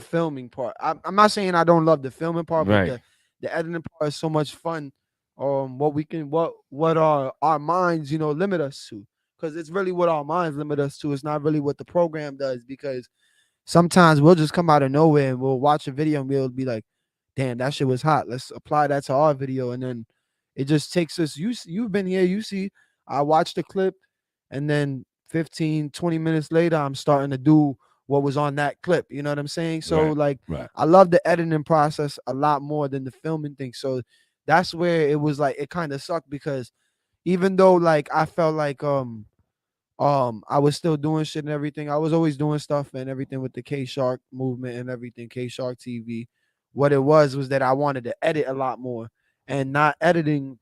filming part. I'm not saying I don't love the filming part, but Right. the editing part is so much fun. What our minds, limit us to, because it's really what our minds limit us to. It's not really what the program does, because sometimes we'll just come out of nowhere and we'll watch a video and we'll be like, "Damn, that shit was hot. Let's apply that to our video." And then it just takes us. You've been here. You see, I watched the clip, and then 15, 20 minutes later, I'm starting to do what was on that clip. You know what I'm saying? So Right. like, Right. I love the editing process a lot more than the filming thing. So that's where it was like it kind of sucked, because even though like I felt like I was still doing shit and everything. I was always doing stuff and everything with the K Shark movement and everything, K Shark TV. What it was that I wanted to edit a lot more, and not editing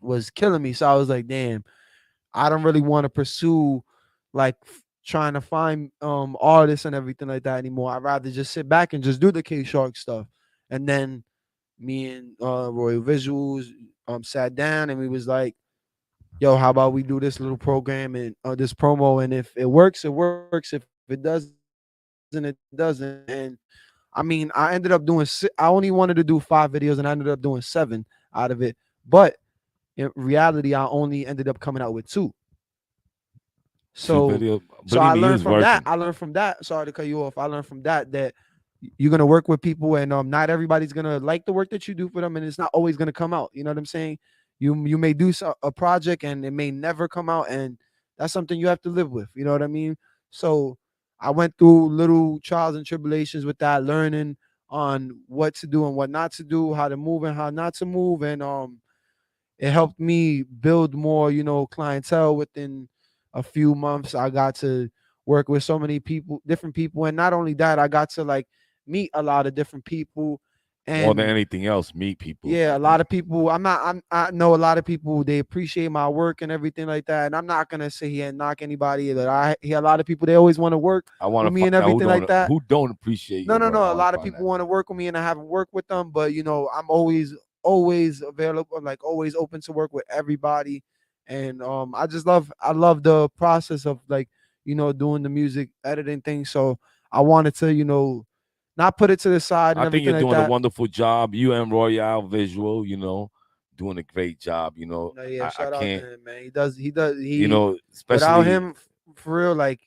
was killing me. So I was like, damn, I don't really want to pursue like trying to find artists and everything like that anymore. I'd rather just sit back and just do the K Shark stuff. And then me and Royal Visuals sat down and we was like, yo, how about we do this little program and this promo, and if it works, it works. If it doesn't, it doesn't. And I mean, I ended up doing. I only wanted to do 5 videos, and I ended up doing 7 out of it. But in reality, I only ended up coming out with 2. 2 So, videos. so Believe I me, he learned was from that. working. I learned from that. Sorry to cut you off. I learned from that you're gonna work with people, and not everybody's gonna like the work that you do for them, and it's not always gonna come out. You know what I'm saying? You may do a project and it may never come out, and that's something you have to live with. You know what I mean? So I went through little trials and tribulations with that, learning on what to do and what not to do, how to move and how not to move, and it helped me build more, clientele. Within a few months, I got to work with so many people, different people. And not only that, I got to like meet a lot of different people. More than And anything else, meet people. yeah, a lot of people, I know a lot of people, they appreciate my work and everything like that. And I'm not going to sit here and knock anybody, that I hear a lot of people, they always want to work I want with to me and find out everything like that. who don't appreciate No, your no, work. I no. A want lot to of find people that. want to work with me, and I haven't worked with them, but I'm always available, like always open to work with everybody. And I love the process of like, doing the music editing thing. So I wanted to, not put it to the side and I think everything you're like doing a that. wonderful job. You and Royale Visual, doing a great job. No, yeah, I shout out to can't, him, man. He without especially him, for real, like,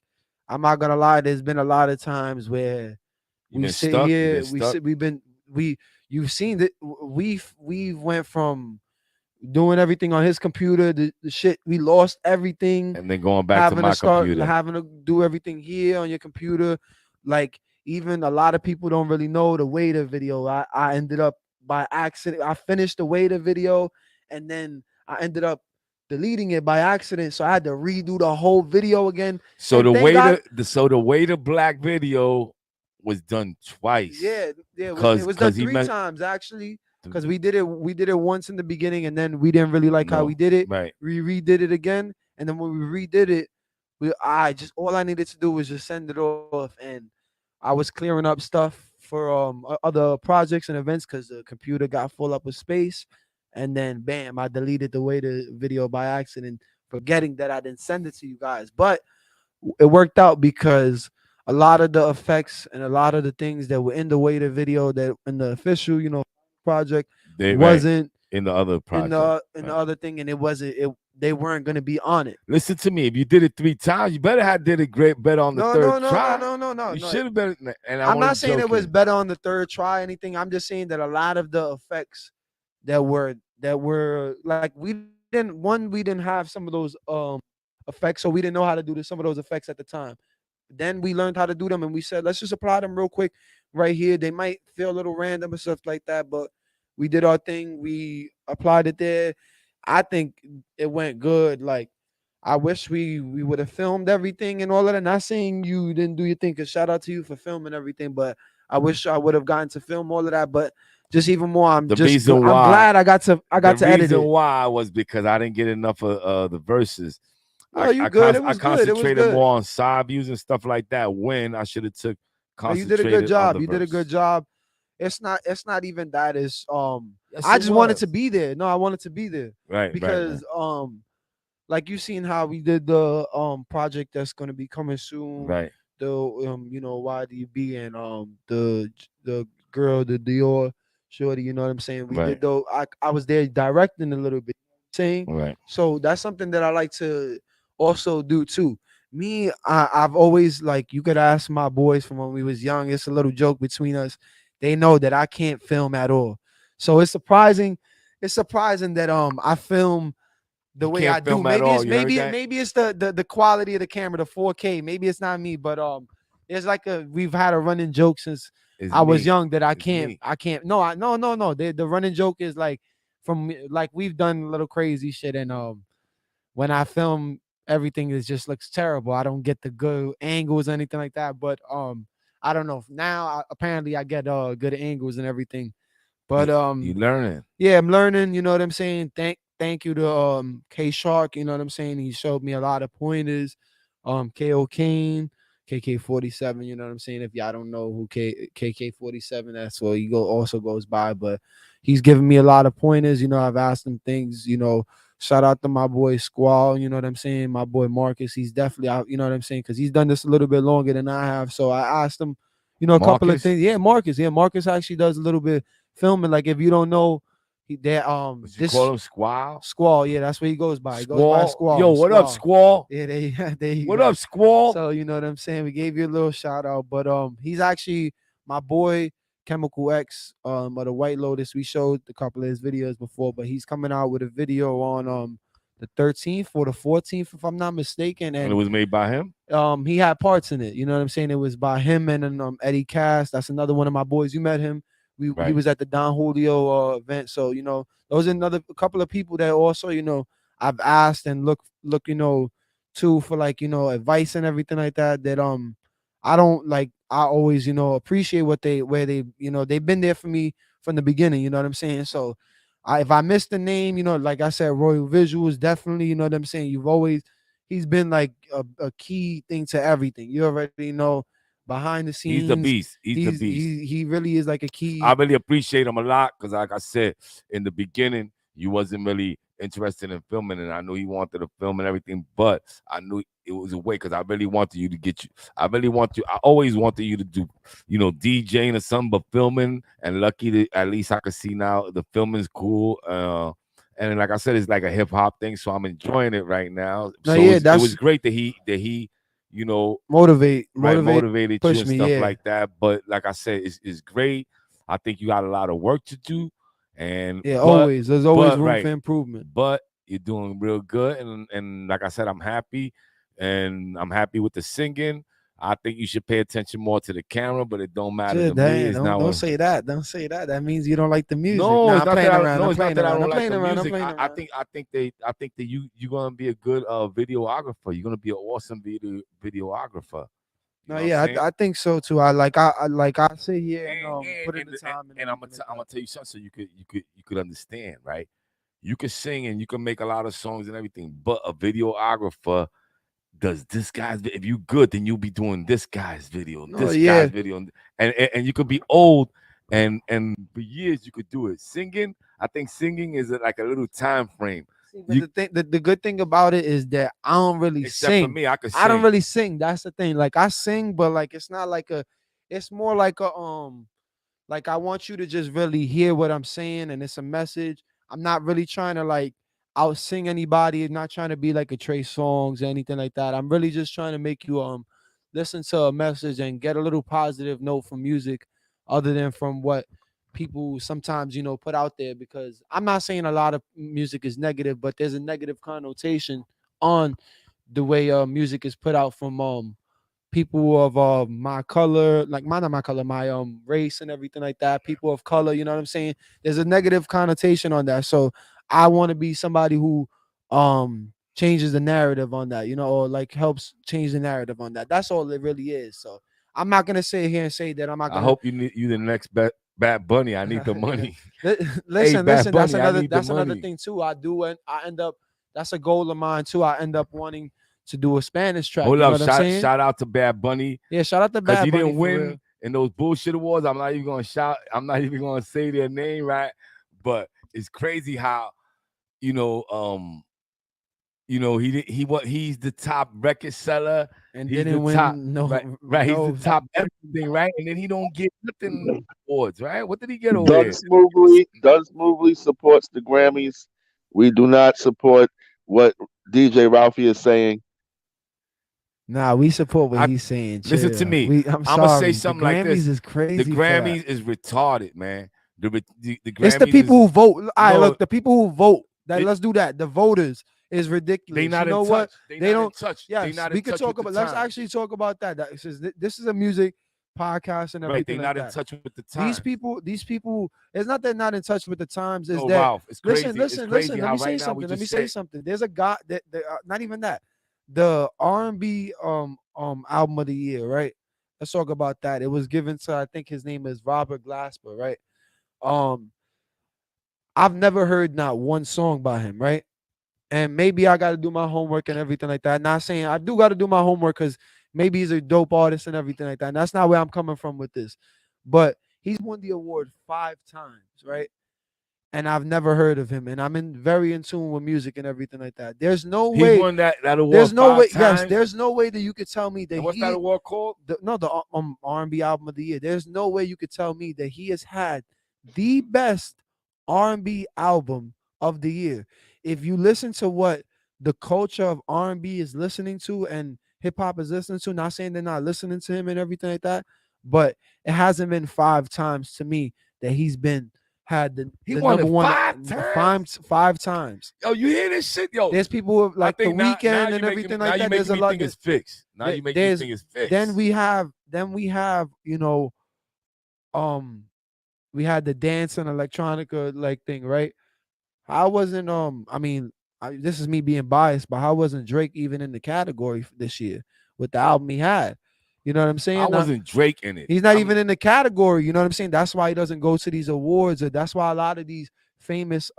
I'm not gonna lie, there's been a lot of times where you've we been sit stuck. You've been here, stuck. you've seen that we went from doing everything on his computer, the shit, we lost everything, And then going back to my computer. having to do everything here on your computer. Like, even a lot of people don't really know the Waiter video. I ended up by accident, I finished the Waiter video, and then I ended up deleting it by accident, so I had to redo the whole video again. So And thank God, the Waiter Black video was done twice. yeah, it was done Because he 3 meant times actually, because we did it once in the beginning, and then we didn't really like how we no did it. right. We redid it again, and then when we redid it, all I needed to do was just send it off, and I was clearing up stuff for other projects and events, because the computer got full up with space, and then bam, I deleted the Waiter video by accident, forgetting that I didn't send it to you guys. But it worked out, because a lot of the effects and a lot of the things that were in the Waiter video, that in the official, project, Right wasn't in the other in project. the other thing, and they weren't going to be on it. Listen to me. If you did it 3 times, you better have did it great better on the No, third no, no, try. no, no, no, You no. should have been. And I'm only not saying it was joking. better on the third try, anything. I'm just saying that a lot of the effects that were like, we didn't have some of those effects, so we didn't know how to do some of those effects at the time. then we learned how to do them, and we said, let's just apply them real quick right here. They might feel a little random and stuff like that, but we did our thing. We applied it there. I think it went good. Like, I wish we would have filmed everything and all of that. Not saying you didn't do your thing, because shout out to you for filming everything, but I wish I would have gotten to film all of that. But just even more, I'm glad I got to edit The reason it. why was because I didn't get enough of the verses. No, you good. It was I good. It was concentrated good. more on side views and stuff like that when I should have took No, you concentrated did a good job. on the You did a verse. good job. It's not even that. It's Yes, I it just wanted was. to be there. No, I wanted to be there. Right, Because like you seen how we did the project that's gonna be coming soon. Right. The YDB and the girl, the Dior shorty, you know what I'm saying? We Right. did though. I was there directing a little bit, saying. Right. So that's something that I like to also do too. Me, I've always, like, you could ask my boys from when we was young. It's a little joke between us. They know that I can't film at all. So it's surprising. It's surprising that I film the way can't I do. film at Maybe all, it's you heard that? maybe it's the quality of the camera, the 4K. Maybe it's not me, but it's like we've had a running joke since It's I was me. young that I It's can't me. no. The running joke is like, from like, we've done a little crazy shit, and when I film, everything just looks terrible. I don't get the good angles or anything like that. But I don't know. Now apparently I get good angles and everything. But You learning. yeah, I'm learning, you know what I'm saying? Thank you to K Shark, you know what I'm saying? He showed me a lot of pointers. KO Kane, KK47, you know what I'm saying? If y'all don't know who KK47, that's what he also goes by, but he's giving me a lot of pointers. You know, I've asked him things, you know. Shout out to my boy Squall, you know what I'm saying? My boy Marcus, he's definitely out, you know what I'm saying? Because he's done this a little bit longer than I have. So I asked him, you know, a couple of Marcus? things. Yeah, Marcus. Yeah, Marcus actually does a little bit filming. Like, if you don't know, You call him Squall? Squall, yeah, that's what he goes by. He goes by Squall? Squall. Yo, what up, Squall? Yeah, there you What go. up, Squall? So you know what I'm saying? We gave you a little shout out, but he's actually my boy Chemical X of the White Lotus. We showed a couple of his videos before, but he's coming out with a video on the 13th or the 14th, if I'm not mistaken. And it was made by him? He had parts in it. You know what I'm saying? It was by him and then Eddie Cass. That's another one of my boys. You met him. He Right. was at the Don Julio event. So, you know, those are a couple of people that also, you know, I've asked and look, you know, to for, like, you know, advice and everything like that. That I don't, like, I always, you know, appreciate where they, you know, they've been there for me from the beginning. You know what I'm saying? So if I missed the name, you know, like I said, Royal Visuals, definitely, you know what I'm saying? He's been like a key thing to everything. You already know, behind the scenes. He's the beast. He's the beast. He really is like a key. I really appreciate him a lot because, like I said, in the beginning, you wasn't really interested in filming, and I knew he wanted to film and everything, but I knew it was a way because I really wanted you to get you. I always wanted you to do, you know, DJing or something, but filming. And lucky that at least I could see now the filming's cool. And like I said, it's like a hip hop thing, so I'm enjoying it right now. No, So yeah, it was great that he you know, motivated you push and me, stuff yeah. like that. But like I said, it's great. I think you got a lot of work to do, and Yeah, there's always room for improvement. But you're doing real good, and like I said, I'm happy, and I'm happy with the singing. I think you should pay attention more to the camera, but it don't matter to me. It's not Don't say that. Don't say that. That means you don't like the music. No, Nah, it's I'm not playing that. around. No, I'm it's not playing that I around. don't I'm like playing the around. I'm music. playing I around. think that you're gonna be a good videographer. You're gonna be an awesome videographer. You know what I'm saying? I think so too. I sit here and put in the time. And I'm gonna tell you something so you could understand, right? You can sing and you can make a lot of songs and everything, but a videographer does this guy's. If you good, then you'll be doing this guy's video, guy's video, and you could be old and for years you could do it. Singing, I think singing is like a little time frame. But the good thing about it is that I don't really Except sing. for me, I could I don't sing. really sing. That's the thing. Like, I sing, but like it's not like it's more like like I want you to just really hear what I'm saying, and it's a message. I'm not really trying to like out sing anybody. I'm not trying to be like a Trey Songz or anything like that. I'm really just trying to make you listen to a message and get a little positive note from music, other than from what people sometimes, you know, put out there. Because I'm not saying a lot of music is negative, but there's a negative connotation on the way music is put out from people of my color, like not my color, my race and everything like that, people of color, you know what I'm saying? There's a negative connotation on that. So I want to be somebody who changes the narrative on that, you know, or like helps change the narrative on that. That's all it really is. So I'm not gonna sit here and say that I'm not gonna I hope you the next Bad Bunny. I need the money. listen, Bad that's Bunny, I another need the money. thing too. I end up, that's a goal of mine too. I end up wanting to do a Spanish track. Hold you know up, what I'm saying? shout out to Bad Bunny. Yeah, shout out to Bad He Bunny. didn't for win real. in those bullshit awards. I'm not even gonna shout. I'm not even gonna say their name, right? But it's crazy how, he's the top record seller and he's didn't the win. top, No, right? no. He's the top everything, right? And then he don't get nothing awards, right? What did he get over Done there? Smoothly supports the Grammys. We do not support what DJ Ralphie is saying. Nah, we support what he's saying. Listen to Chill. me. I'm gonna sorry. say something the like this. Grammys is crazy. The for that. Grammys is retarded, man. The Grammys It's the people who vote. All right, No, look, the people who vote. They- Let's do that. The voters is ridiculous. They not you know in what? touch. They They not in don't touch. They Yes, not we in could touch talk with the about. Let's times. actually talk about that. This is a music podcast and Right, everything they like not in that. touch with the times. These people. It's not they're not in touch with the times. Is No, that Ralph, it's crazy. listen? It's crazy Let how me say right now something. we Let me just say said- something. There's a guy that not even that. The R&B album of the year, right? Let's talk about that. It was given to, I think his name is Robert Glasper, right? I've never heard not one song by him, right? And maybe I got to do my homework and everything like that. Not saying I do got to do my homework because maybe he's a dope artist and everything like that. And that's not where I'm coming from with this. But he's won the award 5 times, right? And I've never heard of him. And I'm very in tune with music and everything like that. There's no He way. won that award. There's no 5 way. times. Yes, there's no way that you could tell me that And what's that award called? the R&B album of the year. There's no way you could tell me that he has had the best R&B album of the year. If you listen to what the culture of R&B is listening to and hip hop is listening to, not saying they're not listening to him and everything like that, but it hasn't been 5 times to me that he's had the won number it one 5 times? 5 times. Yo, you hear this shit, yo? There's people like The think now- Weeknd now and you making- everything now like you that. There's making a me lot. think it's fixed. Now you make me there's- think it's fixed. Then we have we had the dance and electronica like thing, right? How wasn't this is me being biased, but how wasn't Drake even in the category this year with the album he had? You know what I'm saying? I wasn't Drake in it. He's not even in the category. You know what I'm saying? That's why he doesn't go to these awards, or that's why a lot of these famous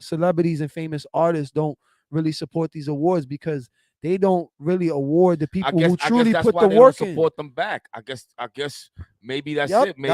celebrities and famous artists don't really support these awards, because they don't really award the people who truly that's put why the they don't work in. support them back. I guess maybe that's Yep, it. Maybe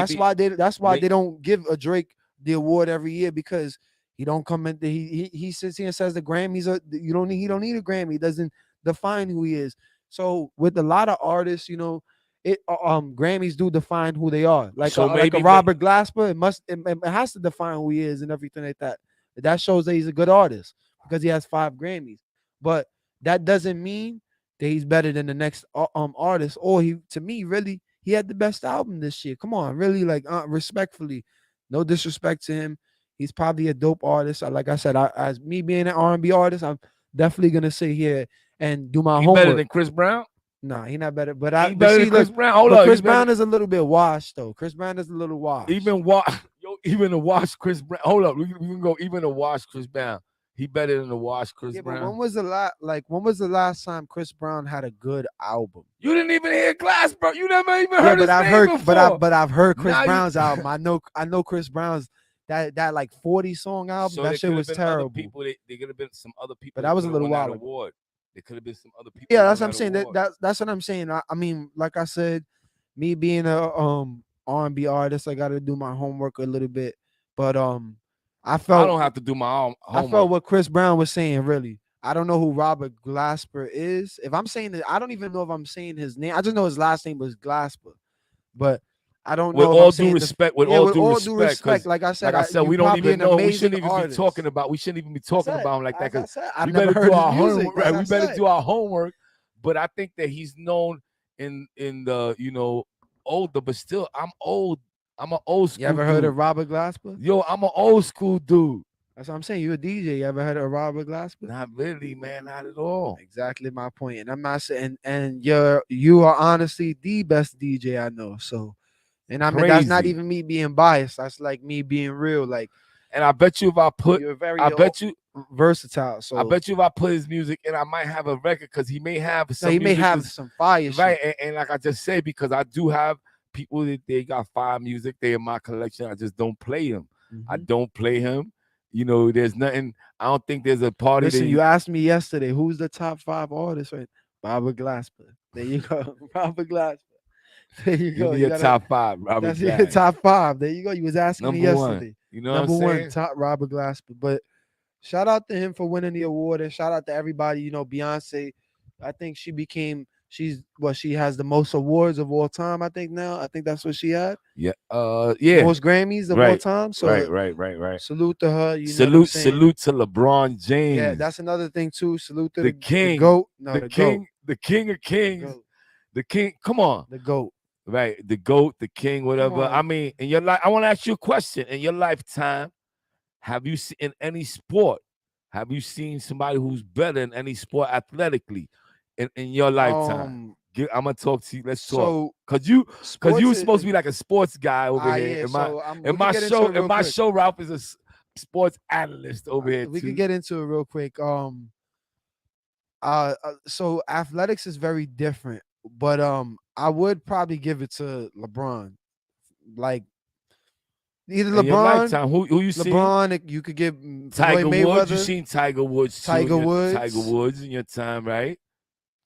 that's why they don't give a Drake the award every year, because he don't come in. He sits here and says the Grammys he don't need a Grammy. He doesn't define who he is. So with a lot of artists, Grammys do define who they are. Like So like a maybe Robert Glasper, it has to define who he is and everything like that. That shows that he's a good artist because he has 5 Grammys. But that doesn't mean that he's better than the next artist. Or to me, really, he had the best album this year. Come on, really, respectfully, no disrespect to him. He's probably a dope artist. Like I said, as me being an R&B artist, I'm definitely gonna sit here and do my He homework. better than Chris Brown? Nah, he not better. But He better than Chris Brown. Hold but up, Chris he better- Brown is a little bit washed, though. Chris Brown is a little washed. even to wash Chris Brown. Hold up, we can go even to wash Chris Brown. He better than to wash Chris Yeah, but Brown. when was the last time Chris Brown had a good album? You didn't even hear Glass, bro. You never even Yeah, heard but his I've name heard, before. but I've heard Chris Now you- Brown's album. I know Chris Brown's that like 40 song album. So that there shit could was have been other terrible. people. There could have been some other people. But that was a could've little won while that ago. award. There could have been some other people. Yeah, that that's won what I'm saying. award. That's what I'm saying. I mean, like I said, me being a R&B artist, I got to do my homework a little bit. But I don't have to do my own I homework. felt what Chris Brown was saying. Really, I don't know who Robert Glasper is. If I'm saying it, I don't even know if I'm saying his name. I just know his last name was Glasper, but I don't With know. if all I'm due saying respect, with all all due due respect, 'cause like I said, we you don't probably even an know. We amazing shouldn't even artist. be talking about. We shouldn't even be talking about him like that. As I Because said, I've we never better heard do our his music, homework. as Right, I we better said. do our homework. But I think that he's known in the older, but still, I'm old. I'm an old school. You ever heard dude. of Robert Glasper? Yo, I'm an old school dude. That's what I'm saying. You a DJ. You ever heard of Robert Glasper? Not really, man. Not at all. Exactly my point. And I'm not saying, and you are honestly the best DJ I know. So, and I mean that's not Crazy. even me being biased. That's like me being real. Like, And I bet you if I put, you're very I bet you, versatile. So I bet you if I put his music in, I might have a record because he may have some. no, he may music have that's- some fire right. shit. And like I just said, because I do have people that they got fire music, they in my collection. I just don't play him. I don't play him. You know, there's nothing. I don't think there's a party. Listen, that you asked me yesterday who's the top 5 artists, right? Robert Glasper. There you go. Robert Glasper. There you Give go. me You your gotta- top 5, Robert. That's your Glass. top 5. There you go. You was asking me Number one. yesterday. You know Number what I'm one, saying? top Robert Glasper. But shout out to him for winning the award, and shout out to everybody. You know, Beyonce. I think she has the most awards of all time. I think now. I think that's what she had. Yeah. Yeah. Most Grammys of all Right. time. So Right. salute to her. You know what I'm saying? Salute to LeBron James. Yeah, that's another thing too. Salute to the king, the GOAT. No, the king, GOAT. the king of kings, the king. Come on, the GOAT. Right, the GOAT, the king, whatever. on. I mean, in your life, I want to ask you a question. In your lifetime, have you seen in any sport? Have you seen somebody who's better in any sport athletically in your lifetime? I'm gonna talk to you. Let's talk. So, Cause you sports supposed to be like a sports guy over here. yeah, in so, we my can get into show, it real in my quick. show, Ralph is a sports analyst over here We too. can get into it real quick. So athletics is very different, but I would probably give it to LeBron. Like either In your LeBron, lifetime, who you seen? LeBron. You could give Tiger Floyd Mayweather. Woods. You seen Tiger Woods? too in Tiger your- Woods. Tiger Woods in your time, right?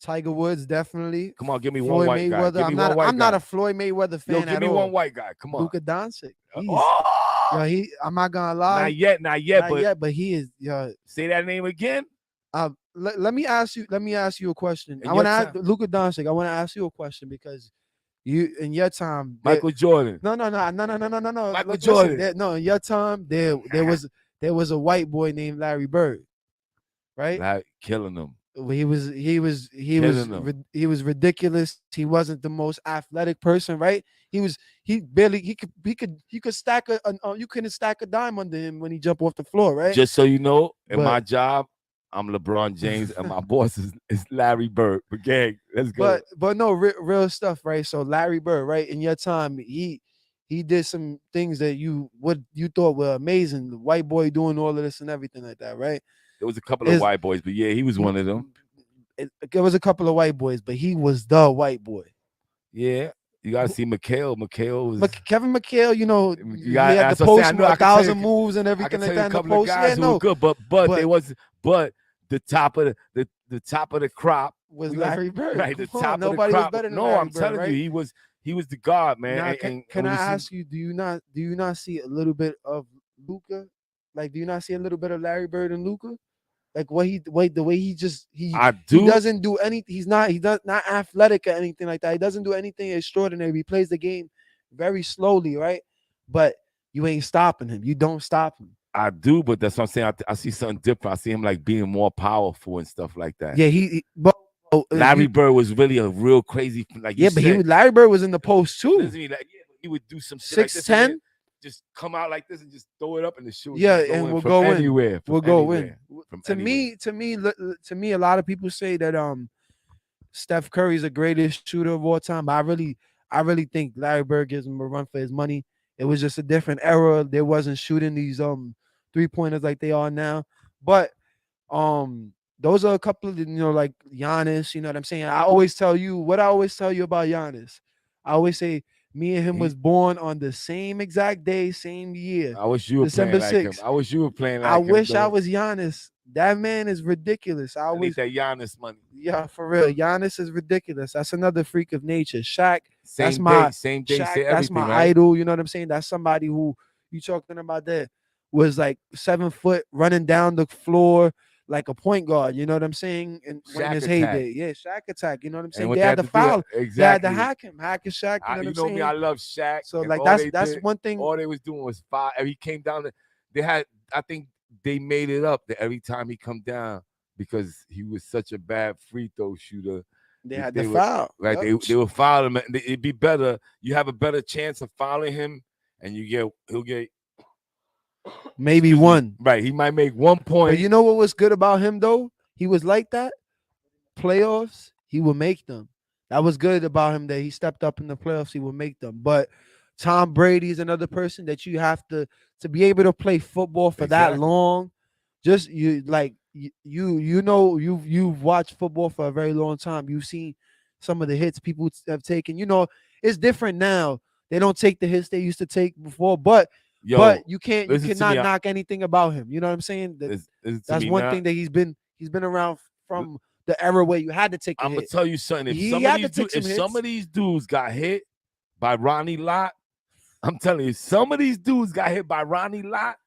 Tiger Woods definitely. Come on, give me one Floyd white guy. Mayweather. Give me I'm one not. white I'm not guy. a Floyd Mayweather fan Yo, give at me all. one white guy. Come on. Luka Doncic. Oh! Yo, I'm not gonna lie. Not yet, but he is. Say that name again. Let me ask you. Let me ask you a question. In I want to your ask time. Luka Doncic. I want to ask you a question because you in your time. Michael Jordan. No. Michael Listen, Jordan. no, in your time there was a white boy named Larry Bird, right? Like killing them. He was Killing them. he was ridiculous. He wasn't the most athletic person, right? He could stack you couldn't stack a dime under him when he jumped off the floor, right? Just so you know, in But- my job, I'm LeBron James, and my boss is Larry Bird. But gang, let's go. But no, real stuff, right? So Larry Bird, right? In your time, he did some things that you thought were amazing. The white boy doing all of this and everything like that, right? There was a couple of white boys, but yeah, he was one of them. There was a couple of white boys, but he was the white boy. Yeah, you gotta see McHale. McHale was Kevin McHale, you know, you he got had the post 1,000 moves and everything like that in the post. Yeah, no, good, but the top of the top of the crop was Larry Bird. Right, the Come on, top of the nobody was crop. better than No, Larry I'm Bird, telling right? you, he was the god, man. Now, And can when I you see- ask you, do you not see a little bit of Luka? Like, do you not see a little bit of Larry Bird and Luka? Like the way he I do. he doesn't do anything. He does not athletic or anything like that. He doesn't do anything extraordinary. He plays the game very slowly, right? But you ain't stopping him. You don't stop him. I do, but that's what I'm saying. I see something different. I see him like being more powerful and stuff like that. Yeah, Larry Bird was really a real crazy. Like you Yeah, but said. Larry Bird was in the post too. Listen to me, like, yeah, but he would do some shit like this 6'10". and then just come out like this and just throw it up in the shoe. Yeah, and we'll go anywhere. in. From We'll go anywhere, in. from To me, a lot of people say that Steph Curry's the greatest shooter of all time. But I really think Larry Bird gives him a run for his money. It was just a different era. They wasn't shooting these 3-pointers like they are now. But those are a couple of, like Giannis, you know what I'm saying? I always tell you about Giannis. I always say me and him was born on the same exact day, same year. I wish you were December playing like 6th. him. I wish you were playing like I him. wish I though. was Giannis. That man is ridiculous. I I need always that Giannis money. Yeah, for real. Giannis is ridiculous. That's another freak of nature. Shaq, that's Same my day, same day, Shaq, say that's my everything, right? idol. You know what I'm saying? That's somebody who you talking about that was like 7 foot running down the floor like a point guard. You know what I'm saying? And when in Shaq his attack. heyday, yeah, Shaq attack. You know what I'm And saying? what They they had had to to do- foul. They had exactly. to hack him. Hack and Shaq. You know what I'm saying? Me, I love Shaq. So and like all that's they did- one thing. All they was doing was foul. He came down. They had. I think they made it up that every time he come down because he was such a bad free throw shooter. They had to would- foul. Right. Yep. They would foul him. And it'd be better. You have a better chance of fouling him, and he'll get. maybe one. Right, he might make 1 point. But you know what was good about him though? He was like that. Playoffs, he would make them. That was good about him that he stepped up in the playoffs. He would make them. But Tom Brady is another person that you have to be able to play football for that long. Just you like you know you've watched football for a very long time. You've seen some of the hits people have taken. You know it's different now. They don't take the hits they used to take before, but you cannot knock anything about him. You know what I'm saying? That's one thing that he's been around from the era where you had to take. I'm gonna tell you something. If some of these dudes got hit by Ronnie Lott, I'm telling you, some of these dudes got hit by Ronnie Lott,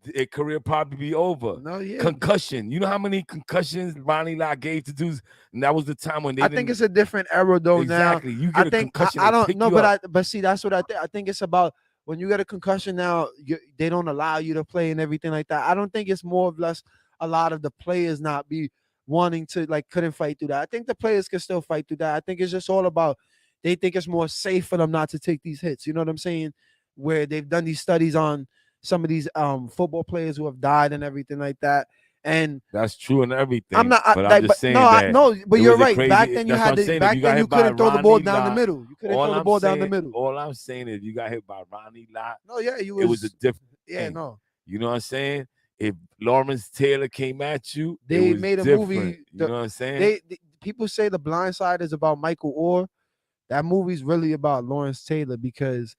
their career probably be over. No, yeah. Concussion. You know how many concussions Ronnie Lott gave to dudes, and that was the time when they. I think it's a different era though. Exactly. Now You get a concussion. I don't know, but see, that's what I think. I think it's about when you get a concussion now. They don't allow you to play and everything like that. I don't think it's more or less a lot of the players not be wanting to couldn't fight through that. I think the players can still fight through that. I think it's just all about they think it's more safe for them not to take these hits. You know what I'm saying? Where they've done these studies on some of these football players who have died and everything like that. And that's true and everything. I'm not, I'm just saying that. No, but you're right. Back then you had to. Back then you couldn't throw the ball down the middle. You couldn't throw the ball down the middle. All I'm saying is you got hit by Ronnie Lott. No, yeah, it was a different. Yeah, no. You know what I'm saying? If Lawrence Taylor came at you, they it made a different. movie. You know what I'm saying? People say The Blind Side is about Michael Orr. That movie's really about Lawrence Taylor because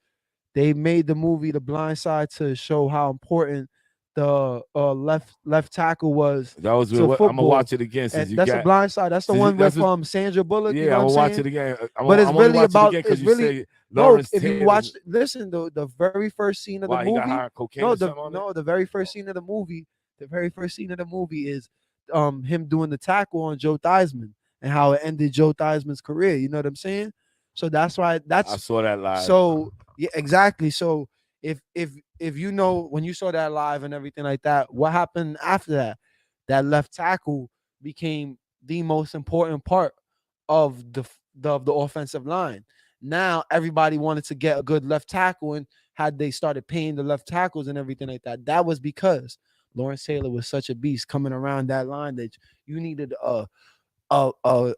they made the movie The Blind Side to show how important the left tackle was. That was I'm gonna watch it again. Since that's The Blind Side. That's the one with Sandra Bullock. Yeah, you know I'm what gonna I'm watch saying? it again. But it's really about. It's really. Lawrence if you watch, listen, the very first scene of the movie. He got high cocaine The very first scene of the movie. The very first scene of the movie is him doing the tackle on Joe Theismann and how it ended Joe Theismann's career. You know what I'm saying? So that's why I saw that live. So yeah, exactly. So if you know when you saw that live and everything like that, what happened after that? That left tackle became the most important part of the offensive line. Now everybody wanted to get a good left tackle, and had they started paying the left tackles and everything like that, that was because Lawrence Taylor was such a beast coming around that line that you needed a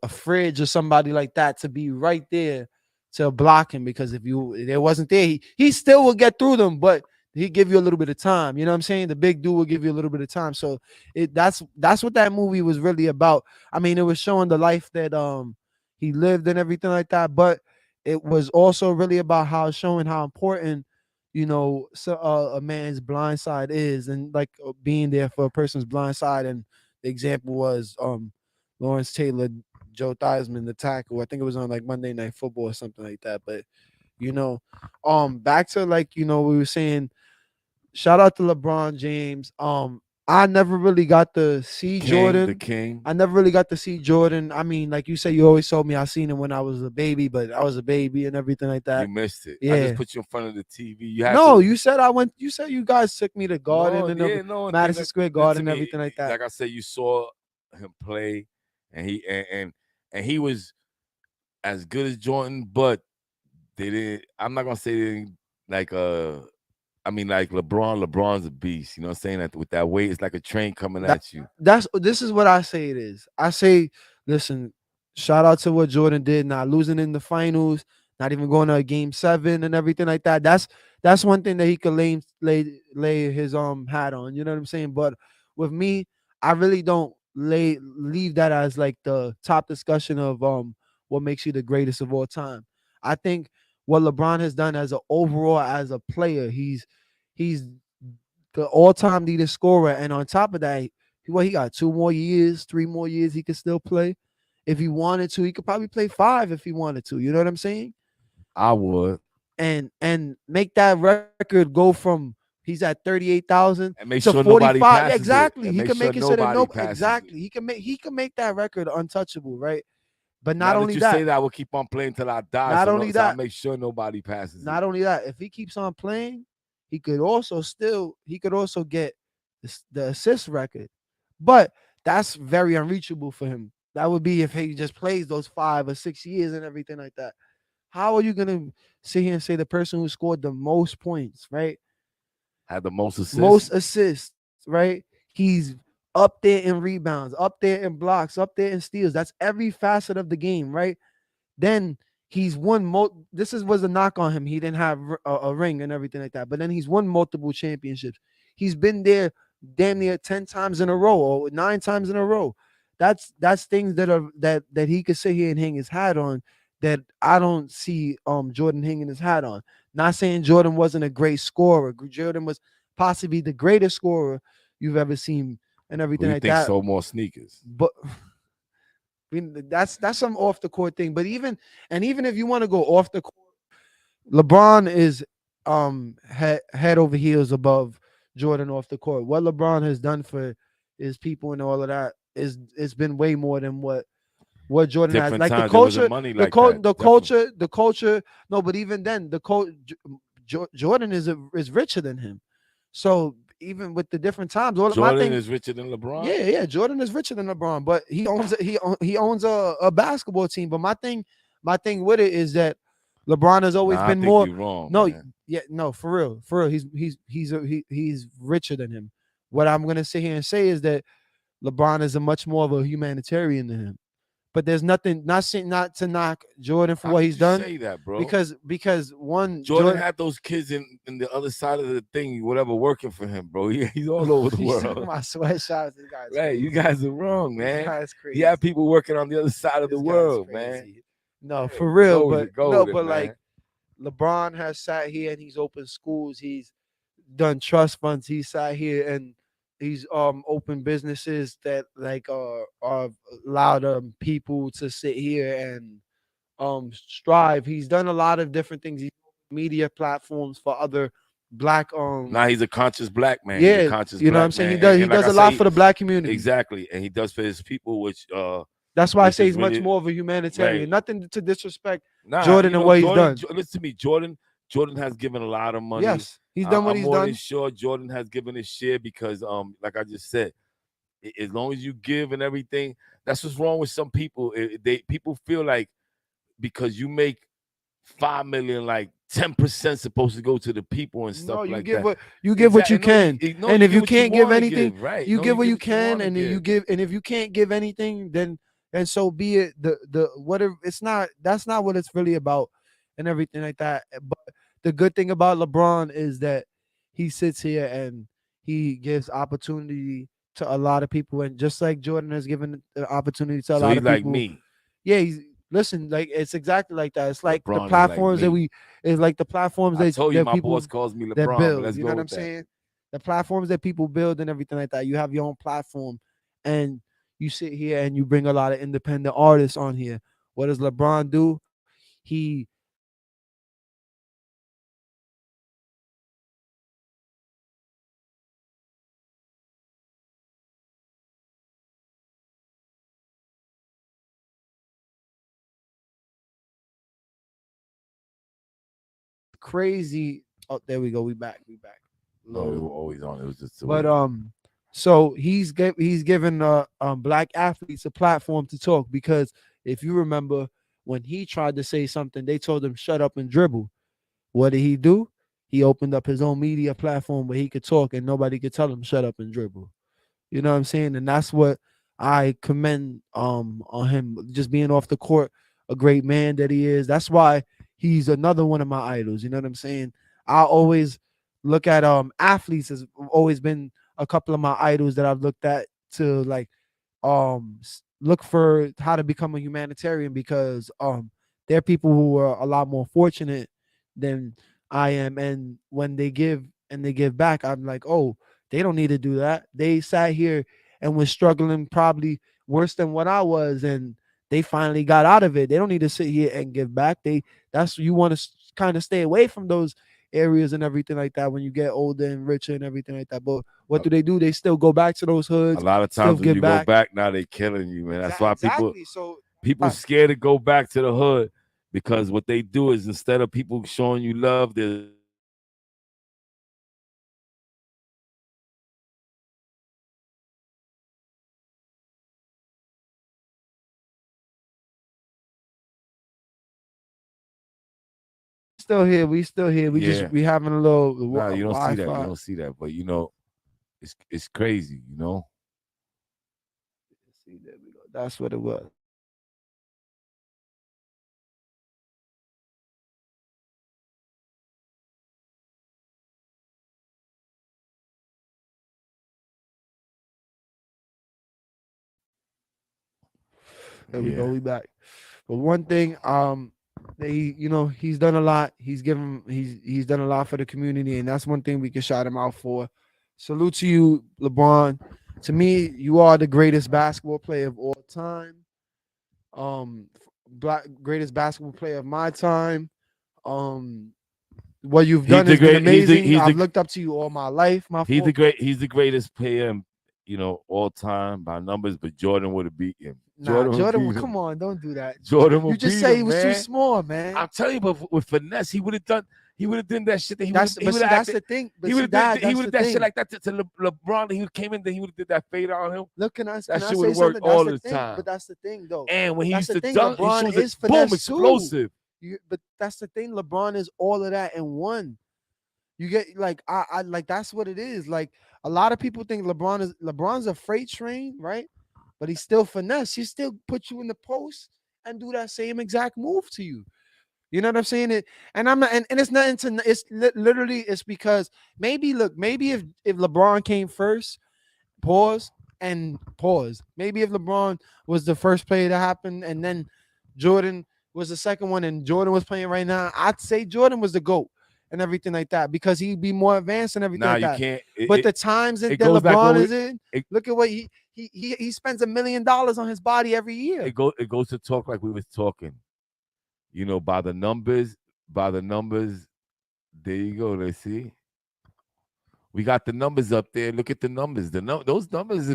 fridge or somebody like that to be right there to block him, because if there wasn't there, he still would get through them, but he'd give you a little bit of time. You know what I'm saying? The big dude will give you a little bit of time. So that's what that movie was really about. I mean, it was showing the life that he lived and everything like that, but it was also really about showing how important a man's blind side is, and being there for a person's blind side. And the example was Lawrence Taylor, Joe Theismann, the tackle. I think it was on Monday Night Football or something like that. But back to we were saying, shout out to LeBron James. I never really got to see Jordan. The king. I never really got to see Jordan. I mean, like you said, you always told me I seen him when I was a baby, but I was a baby and everything like that. You missed it. Yeah. I just put you in front of the TV. You said I went. You said you guys took me to Garden Madison Square Garden and everything like that. Like I said, you saw him play, and he was as good as Jordan, but they didn't. I'm not gonna say they didn't like LeBron. LeBron's a beast. You know what I'm saying? That with that weight, it's like a train coming at you. This is what I say it is. I say, listen, shout out to what Jordan did, not losing in the finals, not even going to a game 7 and everything like that. That's one thing that he could lay his hat on. You know what I'm saying? But with me, I really don't leave that as the top discussion of what makes you the greatest of all time. I think what LeBron has done as a player, he's the all-time leading scorer, and on top of that, he got 2 more years, 3 more years he could still play. If he wanted to, he could probably play 5 if he wanted to. You know what I'm saying? I would. And make that record go from he's at 38,000 and make to sure 45. Nobody passes Exactly. It. He can make it so that nobody exactly. He can make that record untouchable, right? But not only that that, say that I will keep on playing till I die. Not only that, I make sure nobody passes. Not only that, if he keeps on playing, he could also get the assist record. But that's very unreachable for him. That would be if he just plays those 5 or 6 years and everything like that. How are you gonna sit here and say the person who scored the most points, right? Had the most assists. Most assists, right? He's up there in rebounds, up there in blocks, up there in steals. That's every facet of the game, right? Then he's won. This was a knock on him. He didn't have a ring and everything like that. But then he's won multiple championships. He's been there damn near 10 times in a row or 9 times in a row. That's things that he could sit here and hang his hat on that I don't see Jordan hanging his hat on. Not saying Jordan wasn't a great scorer. Jordan was possibly the greatest scorer you've ever seen and everything We like think that. sold more sneakers. But I mean, that's some off the court thing. But even if you want to go off the court, LeBron is head over heels above Jordan off the court. What LeBron has done for his people and all of that is it's been way more than what Jordan has. Different Like the times, there wasn't culture, money the like that, the culture. No, but even then, Jordan is richer than him. So even with the different times, my Jordan thing is richer than LeBron. yeah, Jordan is richer than LeBron, but he owns a basketball team. But my thing with it is that LeBron has always Nah, I been think more. you wrong, no, man. no, for real. He's richer than him. What I'm gonna sit here and say is that LeBron is a much more of a humanitarian than him. But there's nothing, not to knock Jordan for How what could he's you done. say that, bro? Because one Jordan had those kids in the other side of the thing, whatever, working for him, bro. He's all over the he's talking world. about sweatshops. This guy's Right, you crazy. guys are wrong, This man. guy's He crazy. had people working on the other side of the This guy's world, crazy. man. No, for real, but golden, like LeBron has sat here and he's opened schools. He's done trust funds. He sat here and he's opened businesses that like are allowed people to sit here and strive. He's done a lot of different things. He's media platforms for other black Now he's a conscious black man. yeah, He's a conscious you know what black I'm saying? man. He And like does I a lot say, for the black community. Exactly, and he does for his people, which That's why I which say is he's much really- more of a humanitarian. right. Nothing to disrespect Nah, Jordan you and know, what he's Jordan, done. Listen to me, Jordan has given a lot of money. Yes, he's done what I'm he's more done. than sure Jordan has given his share because, like I just said, as long as you give and everything, that's what's wrong with some people. People feel like because you make 5 million, like 10% supposed to go to the people and stuff No, you like give that. you give what you can, No, and you if give you what can't give wanna anything, right? you No, give what you what can, wanna and then you give, and if you can't give anything, then and so be it. The whatever, it's not, that's not what it's really about, and everything like that. But the good thing about LeBron is that he sits here and he gives opportunity to a lot of people, and just like Jordan has given the opportunity to a So lot he's of like people. me. Yeah, he's listen, like it's exactly like that. It's like the LeBron is like platforms that me. it's like the platforms I that told you my people boss calls me that LeBron, but build. let's You go know what with I'm that. saying? The platforms that people build and everything like that. You have your own platform, and you sit here and you bring a lot of independent artists on here. What does LeBron do? He crazy. Oh, there we go. We back. No, we were always on. It was just the But way. so he's given black athletes a platform to talk, because if you remember when he tried to say something, they told him shut up and dribble. What did he do? He opened up his own media platform where he could talk and nobody could tell him shut up and dribble. You know what I'm saying? And that's what I commend on him, just being off the court, a great man that he is. That's why he's another one of my idols. You know what I'm saying? I always look at athletes as always been a couple of my idols that I've looked at to like look for how to become a humanitarian, because they're people who are a lot more fortunate than I am, and when they give and they give back, I'm like, oh, they don't need to do that. They sat here and was struggling probably worse than what I was, and they finally got out of it. They don't need to sit here and give back. That's you want to kind of stay away from those areas and everything like that when you get older and richer and everything like that. But what do? They still go back to those hoods. A lot of still times when give you back. go back, now they killing you, man. That's why Exactly. So people scared to go back to the hood, because what they do is instead of people showing you love, they're Still here. We still here. We having a little Nah, you don't see that. You Wi-Fi. don't see that. But you know, it's crazy. You know. See, there we go. That's what it was. There we go. We back. But one thing, he's done a lot. He's done a lot for the community, and that's one thing we can shout him out for. Salute to you, LeBron. To me, you are the greatest basketball player of all time. Greatest basketball player of my time. What you've done has been amazing. I've looked up to you all my life. He's the greatest player, all time by numbers. But Jordan would have beat him. Jordan, come on, don't do that. Jordan, you just say he was too small, man. I'm telling you, but with finesse, he would have done that shit. That's the thing. He would have done that shit like that to LeBron. He came in, then he would have did that fade on him. Look, that shit would have worked all the time. But that's the thing, though. And when he used to dunk, LeBron is boom, explosive. But that's the thing. LeBron is all of that in one. You get I like that's what it is. Like a lot of people think LeBron's a freight train, right? But he's still finesse. He still put you in the post and do that same exact move to you. You know what I'm saying? And it's nothing to. It's literally it's because maybe if LeBron came first, pause. Maybe if LeBron was the first player to happen, and then Jordan was the second one, and Jordan was playing right now, I'd say Jordan was the GOAT and everything like that because he'd be more advanced and everything like that. Can't. But the times that LeBron is in, look at what he spends $1 million on his body every year. It goes to talk like we was talking. By the numbers. There you go. Let's see. We got the numbers up there. Look at the numbers. Those numbers.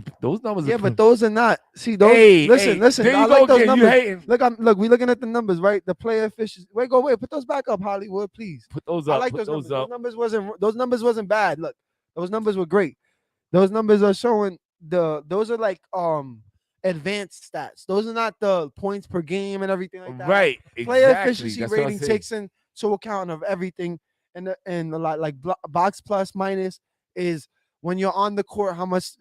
Yeah, but those are not. See, those. Listen. There I you like go those again. numbers. Look. We looking at the numbers, right? The player efficiency. Wait. Put those back up, Hollywood, please. Put those up. I like those numbers. Those numbers wasn't bad. Look, those numbers were great. Those numbers are showing those are like advanced stats. Those are not the points per game and everything like that. Right. Player exactly. efficiency That's rating takes into account of everything, and a lot like box plus minus is when you're on the court, how much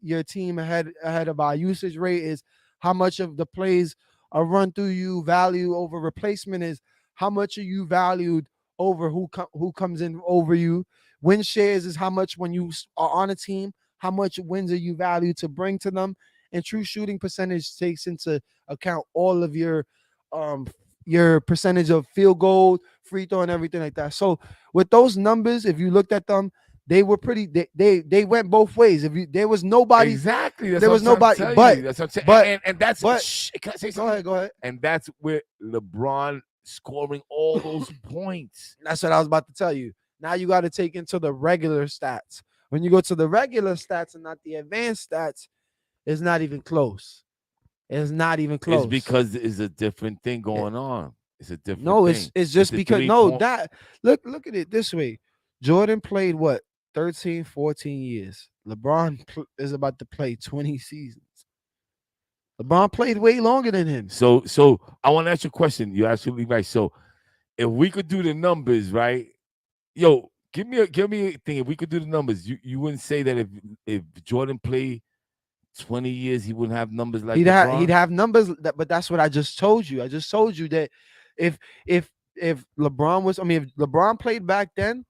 your team ahead of our usage rate is, how much of the plays are run through you, value over replacement is how much are you valued over who comes in over you. Win shares is how much when you are on a team, how much wins are you valued to bring to them. And true shooting percentage takes into account all of your percentage of field goal, free throw, and everything like that. So with those numbers, if you looked at them, they were pretty. They went both ways. There was nobody. Exactly. There was nobody. But that's what I'm saying. And that's. Can I say something? Go ahead. And that's where LeBron scoring all those points. That's what I was about to tell you. Now you got to take into the regular stats. When you go to the regular stats and not the advanced stats, it's not even close. It's not even close. It's because it's a different thing going on. It's a different thing. It's just because that look at it this way. Jordan played what 13, 14 years. LeBron is about to play 20 seasons. LeBron played way longer than him. So I want to ask you a question. You're absolutely right. So if we could do the numbers, right? Yo, give me a thing. If we could do the numbers, you wouldn't say that if Jordan played 20 years, he wouldn't have numbers like LeBron? He'd have numbers, but that's what I just told you. I just told you that if LeBron was, if LeBron played back then,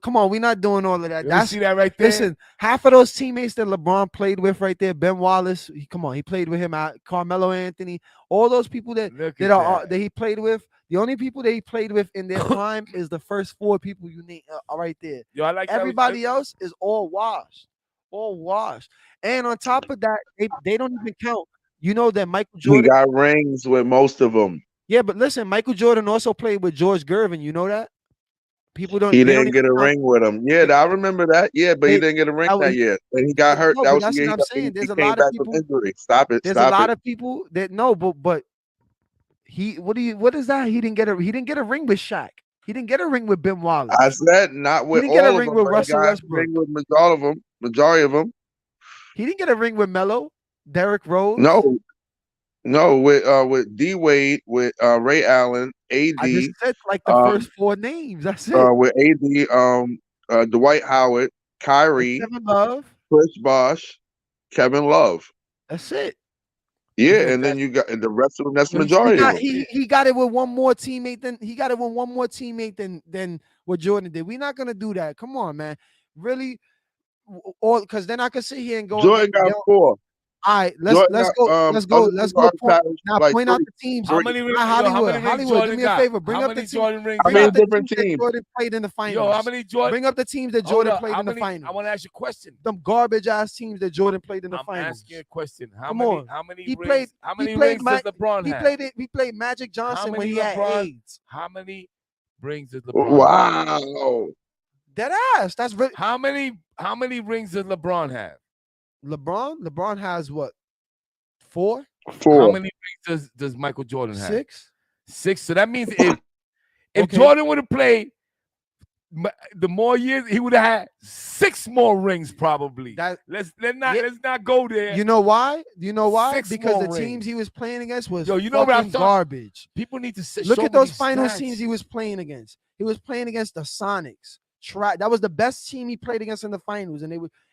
come on, we're not doing all of that. See that right there? Listen, half of those teammates that LeBron played with right there, Ben Wallace, he played with him at Carmelo Anthony, all those people that he played with. The only people that he played with in their prime is the first four people you name right there. Yo, I like everybody else is all washed. And on top of that, they don't even count. You know that Michael Jordan. He got rings with most of them. Yeah, but listen, Michael Jordan also played with George Gervin. You know that? People don't. He didn't get a ring with him. Yeah, I remember that. Yeah, but he didn't get a ring that year. And he got hurt. That was that's what I'm saying. There's a lot of people. Stop it. There's a lot of people that know, but what is that? He didn't get a ring with Shaq. He didn't get a ring with Ben Wallace. I said not with he didn't all get a ring of with them. Russell Westbrook. Ring with majority of them. He didn't get a ring with Melo, Derrick Rose. No, with D Wade, with Ray Allen, AD. I just said like the first 4 names. That's it. With AD, Dwight Howard, Kyrie, Kevin Love, Chris Bosh, Kevin Love. That's it. Yeah, and then you got the rest of them. That's the majority of them. He got it with one more teammate than what Jordan did. We're not gonna do that. Come on, man. Really, or because then I could sit here and go. Jordan got 4. All right, let's go. Now point out the teams. How many rings? Hollywood, do me a favor. Bring up the Jordan rings. How many different teams? Jordan played in the finals. Yo, how many Jordan? Bring up the teams that Jordan played in the finals. I want to ask you a question. Them garbage ass teams that Jordan played in the finals. I'm asking you a question. How Come many? on. How many? He rings, played. How many he played rings does LeBron have? He played Magic Johnson when he had AIDS. How many rings does LeBron? Wow. Dead ass. That's really. How many rings does LeBron have? LeBron has what? 4. How many rings does Michael Jordan have? 6. 6. So that means if Jordan would have played the more years, he would have had 6 more rings probably. Let's not go there. You know why? Because the more teams he was playing against was fucking garbage. People need to look at those finals teams he was playing against. He was playing against the Sonics. That was the best team he played against in the finals,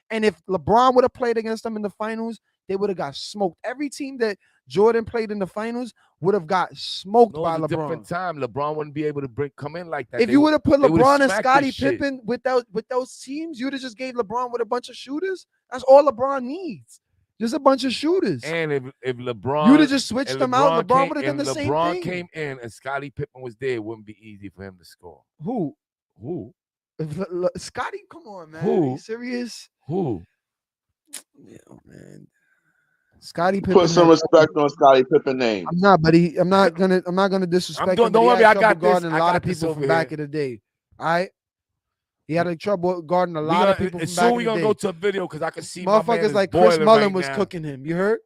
and if LeBron would have played against them in the finals, they would have got smoked. Every team that Jordan played in the finals would have got smoked by LeBron. Different time, LeBron wouldn't be able to come in like that. If you would have put LeBron and Scottie Pippen with those teams, you would have just gave LeBron with a bunch of shooters. That's all LeBron needs. Just a bunch of shooters. And if LeBron, you would have just switched them out. LeBron would have done the same thing. LeBron came in and Scottie Pippen was there, it wouldn't be easy for him to score. Who? Scottie, come on, man. Who? Are you serious? Who? Yeah, man. Scottie Pippen. Put some respect on Scottie Pippen name. I'm not gonna disrespect him. Don't worry, I got this. A lot of people from back in the day. All right. He had trouble guarding a lot of people from back in the day. Soon we're gonna go to a video because I can see motherfuckers like Chris Mullin was cooking him. You heard?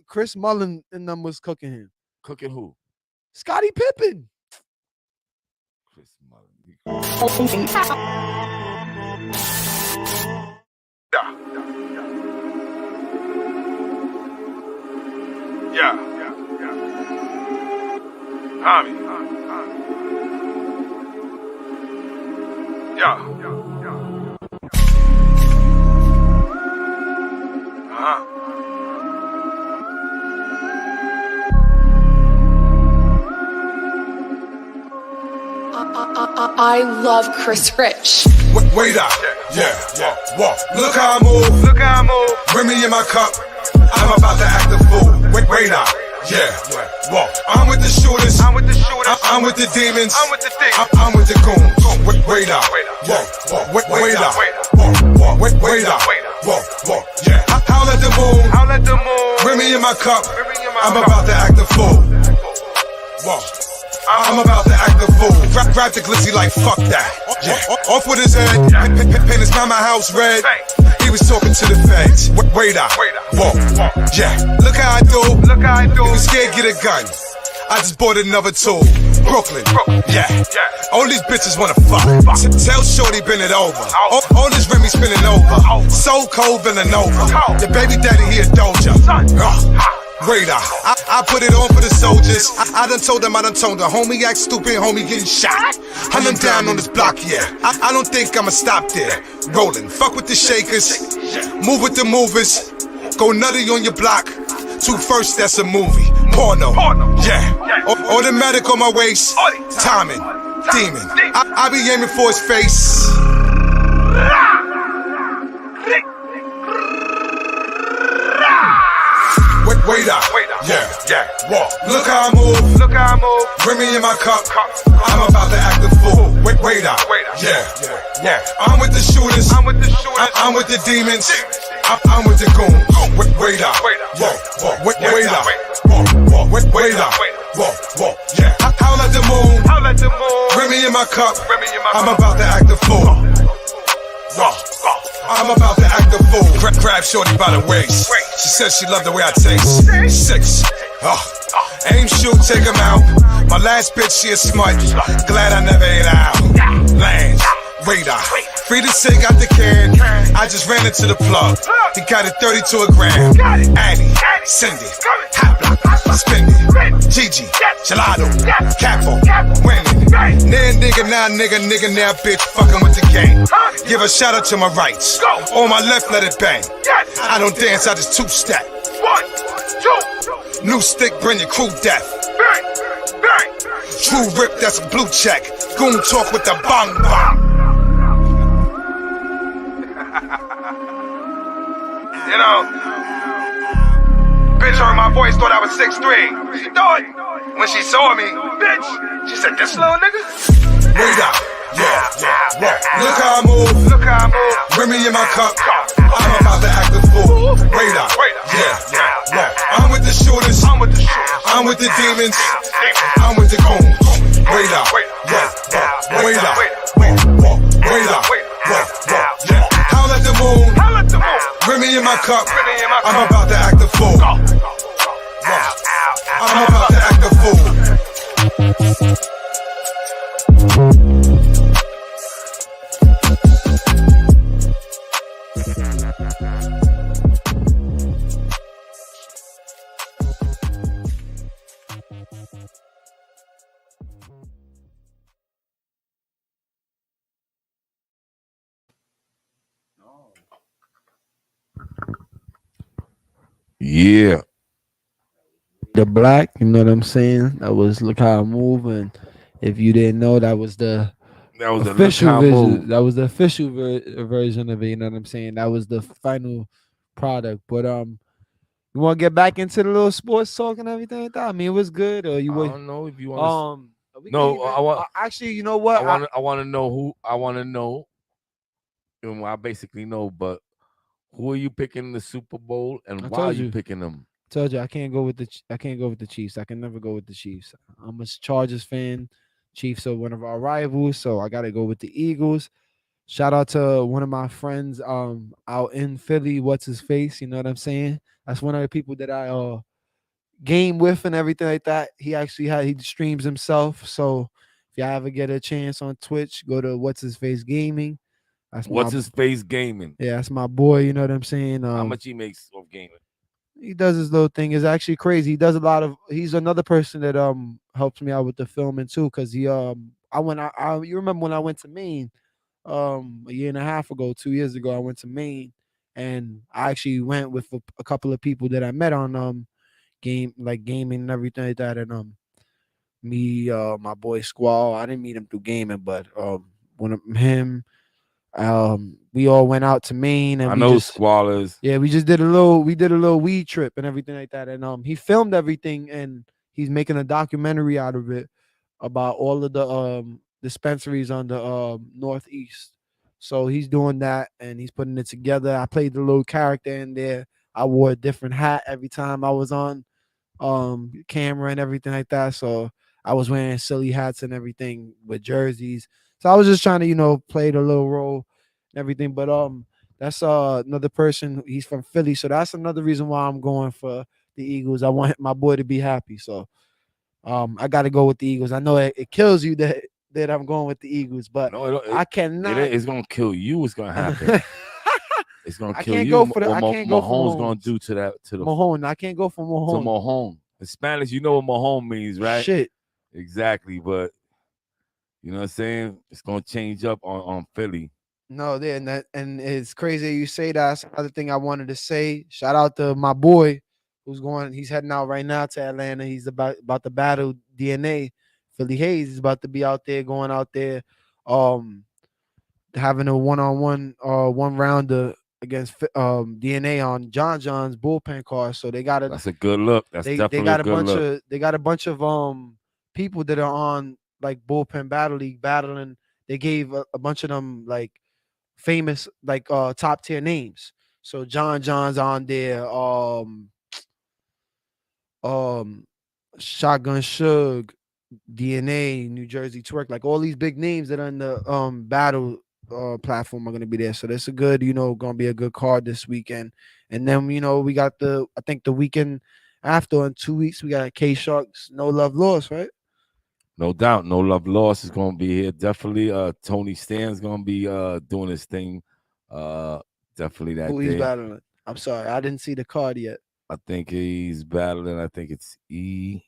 Chris Mullin and them was cooking him. Cooking who? Scottie Pippen. Chris Mullin. Yeah. Tommy. Yeah. I love Chris Rich. Wait up. Yeah. Walk. Look how I move. Bring me in my cup. I'm about to act a fool. Wait up. Yeah. Walk. I'm with the shooters. I'm with the demons. I'm with the goons. Wait up. Walk. Wait up. Walk. Wait up. Walk. Yeah. Howl at the moon. Bring me in my cup. I'm about to act a fool. Walk. I'm about to act a fool. Grab the glizzy like fuck that. Yeah. Off with his head. Paint his mama house red. He was talking to the feds. Wait up. Walk. Yeah. Look how I do. If you scared, get a gun. I just bought another tool. Brooklyn. Yeah. All these bitches wanna fuck. Tell Shorty bend it over. All this Remy spinning over. So cold, Villanova. Your baby daddy, he a doja. Radar. I put it on for the soldiers. I done told them, homie act stupid, homie getting shot. I done down on this block, yeah. I don't think I'ma stop there. Rolling, fuck with the shakers, move with the movers. Go nutty on your block. 2 first, that's a movie. Porno, yeah. Automatic on my waist. Timing, demon. I be aiming for his face. Wait up. Yeah. Walk. Look how I move. Bring me in my cup. I'm about to act a fool. Wait up. Yeah. I'm with the shooters. I'm with the demons. I'm with the goons. Wait up. Walk. Wait up. Walk. Yeah. Howl at the moon. Bring me in my cup. I'm about to act a fool. I'm about to act a fool. Grab Shorty by the waist. She says she loved the way I taste. 6. Aim, shoot, take him out. My last bitch, she a smut. Glad I never ate out. Land, radar. Free to say, got the can. I just ran into the plug. He got it 30 to a gram. Addy, send it. Hot block. spin it. Gigi, gelato, capo, winning. Nah nigga, now bitch, fucking with the game. Give a shout out to my rights. On my left, let it bang. I don't dance, I just two-step. 1, 2. New stick, bring your crew death. True rip, that's a blue check. Goon talk with the bang bang. You know, bitch heard my voice, thought I was 6'3". She thought when she saw me, bitch, she said, this little nigga? Wait up, yeah. Look how I move, Remy in my cup. I'm about to act a fool. Wait up, yeah. I'm with the shooters, I'm with the demons, I'm with the goons. Wait up, yeah. Wait up, yeah. Howl at the moon, Remy in my cup. I'm about to act a fool. I'm about to act a fool. Yeah. The Black, you know what I'm saying? That was Look How I Move, and if you didn't know, that was the official version. That was the official version of it. You know what I'm saying? That was the final product. But you want to get back into the little sports talk and everything like that? I mean, it was good. Or you? I don't know if you want. No, I want. Actually, you know what? I want to know who. I want to know. And I basically know, but who are you picking in the Super Bowl, and why are you picking them? Told you I can't go with the Chiefs. I can never go with the Chiefs. I'm a Chargers fan. Chiefs are one of our rivals, so I got to go with the Eagles. Shout out to one of my friends out in Philly. What's his face? You know what I'm saying? That's one of the people that I game with and everything like that. He streams himself. So if y'all ever get a chance on Twitch, go to What's His Face Gaming. What's His Face Gaming? Yeah, that's my boy. You know what I'm saying? How much he makes off gaming? He does his little thing. It's actually crazy. He does a lot of. He's another person that helps me out with the filming too. Because he you remember when I went to Maine a year and a half ago, 2 years ago, I went to Maine, and I actually went with a couple of people that I met on gaming and everything like that. And my boy Squall, I didn't meet him through gaming, but one of him. We all went out to Maine, and I know Squallers. Yeah, we did a little weed trip and everything like that. And he filmed everything, and he's making a documentary out of it about all of the dispensaries on the Northeast. So he's doing that, and he's putting it together. I played the little character in there. I wore a different hat every time I was on camera and everything like that. So I was wearing silly hats and everything with jerseys. So I was just trying to, play the little role and everything. But that's another person. He's from Philly. So that's another reason why I'm going for the Eagles. I want my boy to be happy. So I got to go with the Eagles. I know it kills you that I'm going with the Eagles, but I cannot. It's going to kill you. It's going to happen. It's going to kill you. Go for what Mahomes going to do to the Mahomes. I can't go for Mahomes. To Mahomes. In Spanish, you know what Mahomes means, right? Shit. Exactly, but you know what I'm saying? It's gonna change up on Philly. No, and it's crazy you say that. That's another thing I wanted to say. Shout out to my boy he's heading out right now to Atlanta. He's about to battle DNA. Philly Hayes is about to be out there, going out there, having a one-on-one one rounder against DNA on John's bullpen car. So that's a good look. That's definitely a good look. They got a bunch of people that are on like bullpen battle league battling. They gave a bunch of them like famous top tier names. So John's on there, Shotgun Suge, DNA, New Jersey Twerk, like all these big names that are in the battle platform are gonna be there. So that's a good, gonna be a good card this weekend. And then we got I think the weekend after in 2 weeks we got K Shark's No Love Lost, right? No doubt, No Love Lost is gonna be here. Definitely, Tony Stan's gonna be doing his thing. Definitely that Who day. he's battling? I'm sorry, I didn't see the card yet. I think he's battling. I think it's E.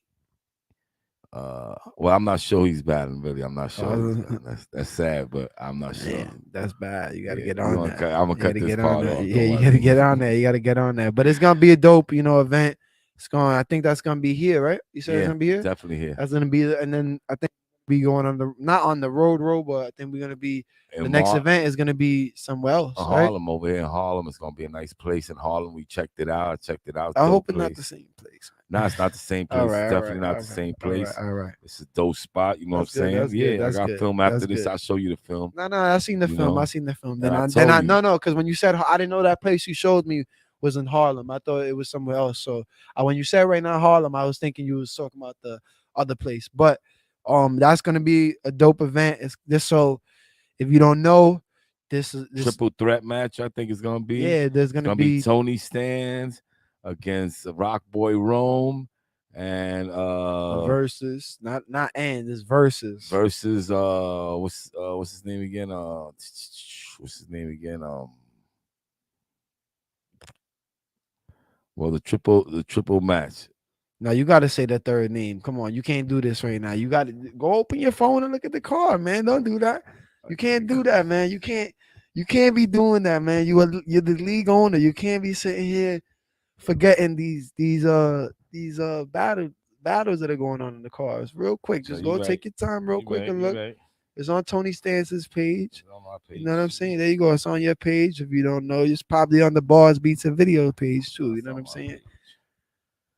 Well, I'm not sure he's battling. Really, I'm not sure. He's battling. That's sad, but I'm not sure. Yeah, that's bad. You got to get I'm on gonna that. cut You gotta this get part on that. off. Yeah, you got to get on there. You got to get on there. But it's gonna be a dope, event. It's going. I think that's gonna be here, right? You said it's gonna be here. Definitely here. That's gonna be, and then I think we going on the not on the road, but I think we're gonna be the next event is gonna be somewhere else, right? Harlem, over here in Harlem. It's gonna be a nice place in Harlem. We checked it out. I hope it's not the same place. No, it's not the same place. It's definitely not the same place. All right. It's a dope spot. You know what I'm saying? That's Yeah, good, that's I got good, film after that's this. good. I'll show you the film. No, I seen the You film. know? I seen the film. And I told you. No, because when you said I didn't know that place you showed me was in Harlem. I thought it was somewhere else. So when you said right now Harlem, I was thinking you was talking about the other place. But that's gonna be a dope event. It's this. So if you don't know, this Triple threat match. I think it's gonna be. Yeah, there's gonna be Tony Stans against Rock Boy Rome and versus not it's versus what's his name again? What's his name again? Well, the triple match. Now you got to say the third name. Come on, you can't do this right now. You got to go open your phone and look at the card, man. Don't do that. You can't do that, man. You can't be doing that, man. You're the league owner. You can't be sitting here forgetting these battles that are going on in the cars. Real quick, just go take your time, real quick, and look. It's on Tony Stance's page. On my page. You know what I'm saying? There you go. It's on your page. If you don't know, it's probably on the Barz Beatz Videoz page too. You know what I'm saying?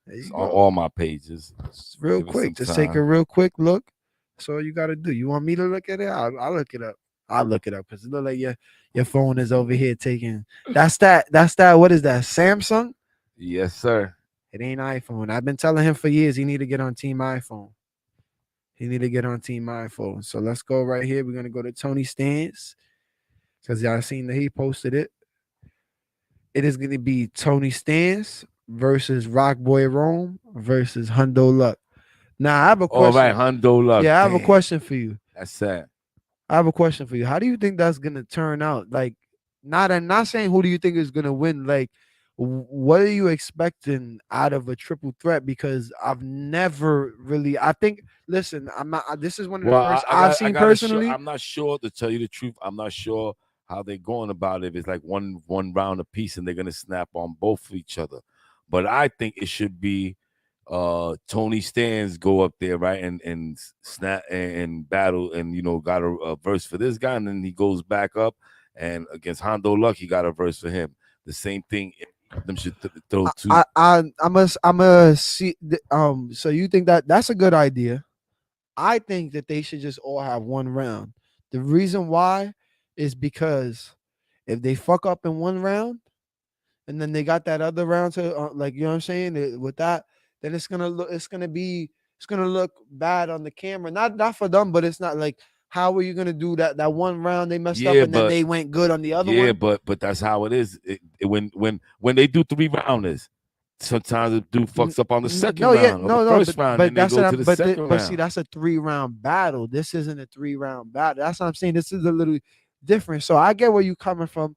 There you It's go. on all my pages. Just real quick, just take a real quick look. That's all you got to do. You want me to look at it? I'll look it up. I'll look it up because it look like your phone is over here taking. That's that. What is that? Samsung? Yes, sir. It ain't iPhone. I've been telling him for years he need to get on Team iPhone. He need to get on Team iPhone. So let's go right here. We're gonna go to Tony Stance because y'all seen that he posted it. It is gonna be Tony Stance versus Rock Boy Rome versus Hundo Luck. Now I have a question. All right, Hundo Luck. Yeah, I have a question for you. That's sad. I have a question for you. How do you think that's gonna turn out? Like, not saying who do you think is gonna win. Like, what are you expecting out of a triple threat? Because I've never really. I think. Listen, I'm not. This is one of the first I've seen personally. I'm not sure, to tell you the truth. I'm not sure how they're going about it. If it's like one round apiece and they're gonna snap on both of each other. But I think it should be Tony Stans go up there, right, and snap and battle, and got a verse for this guy, and then he goes back up and against Hondo Luck, he got a verse for him. The same thing. Them should throw two. I'm a see. So you think that's a good idea? I think that they should just all have one round. The reason why is because if they fuck up in one round, and then they got that other round to like, you know what I'm saying? With that, then it's gonna look bad on the camera. Not for them, but it's not like, how are you gonna do that one round they messed up and then they went good on the other one? Yeah, but that's how it is. When they do 3 rounders, sometimes the dude fucks up on the second round, first round, but and they go to the second round. See, that's a 3-round battle. This isn't a 3-round battle. That's what I'm saying. This is a little different. So I get where you're coming from.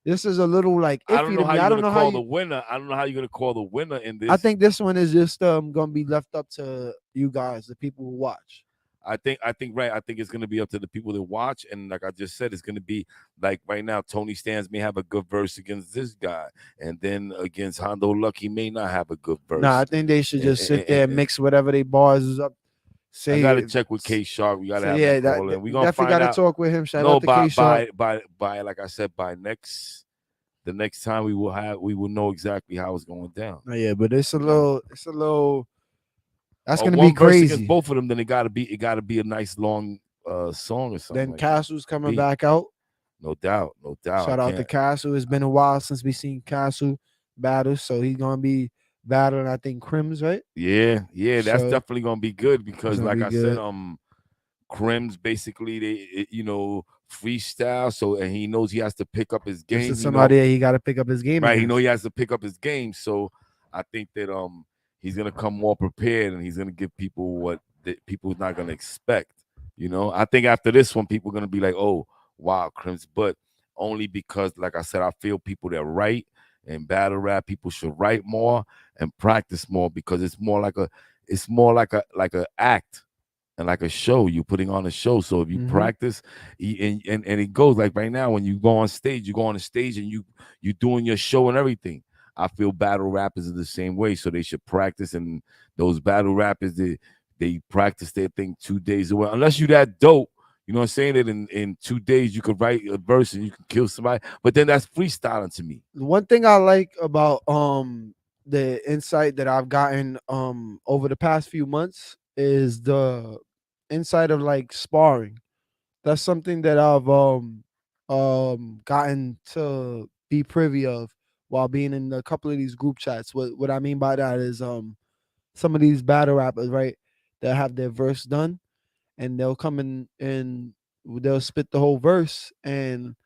This is a little like iffy. I don't know how you're gonna call the winner. I don't know how you're gonna call the winner in this. I think this one is just gonna be left up to you guys, the people who watch. I think right. I think it's gonna be up to the people that watch, and like I just said, it's gonna be like right now. Tony Stans may have a good verse against this guy, and then against Hondo Luck, he may not have a good verse. No, I think they should just sit there and mix whatever they bars is up. I gotta check with K Shark. We gotta have him call in. We gonna definitely find gotta out. talk with him. Shout out to K Shark. By like I said, by the next time we will know exactly how it's going down. Oh, yeah, but it's a little. That's gonna one be crazy. Against both of them, then it gotta be a nice long song or something. Then like Castle's coming back out. No doubt. Shout out to Castle. It's been a while since we seen Castle battle, so he's gonna be battling, I think, Crims, right? Yeah, that's So, definitely gonna be good because, like I good. said, Crims basically they freestyle, so and he knows he has to pick up his game. This is somebody that he got to pick up his game. Right, against. he know he has to pick up his game, so I think that he's gonna come more prepared and he's gonna give people what people's not gonna expect. I think after this one, people are gonna be like, "Oh, wow, Crims," but only because, like I said, I feel people that write in battle rap, people should write more and practice more because it's more like a act and like a show. You're putting on a show. So if you practice, and it goes like right now when you go on stage, and you doing your show and everything. I feel battle rappers are the same way, so they should practice. And those battle rappers, they practice their thing 2 days away. Unless you that dope, you know what I'm saying? That in 2 days you could write a verse and you can kill somebody. But then that's freestyling to me. One thing I like about the insight that I've gotten over the past few months is the insight of like sparring. That's something that I've gotten to be privy of while being in a couple of these group chats. What I mean by that is some of these battle rappers, right, that have their verse done and they'll come in and they'll spit the whole verse and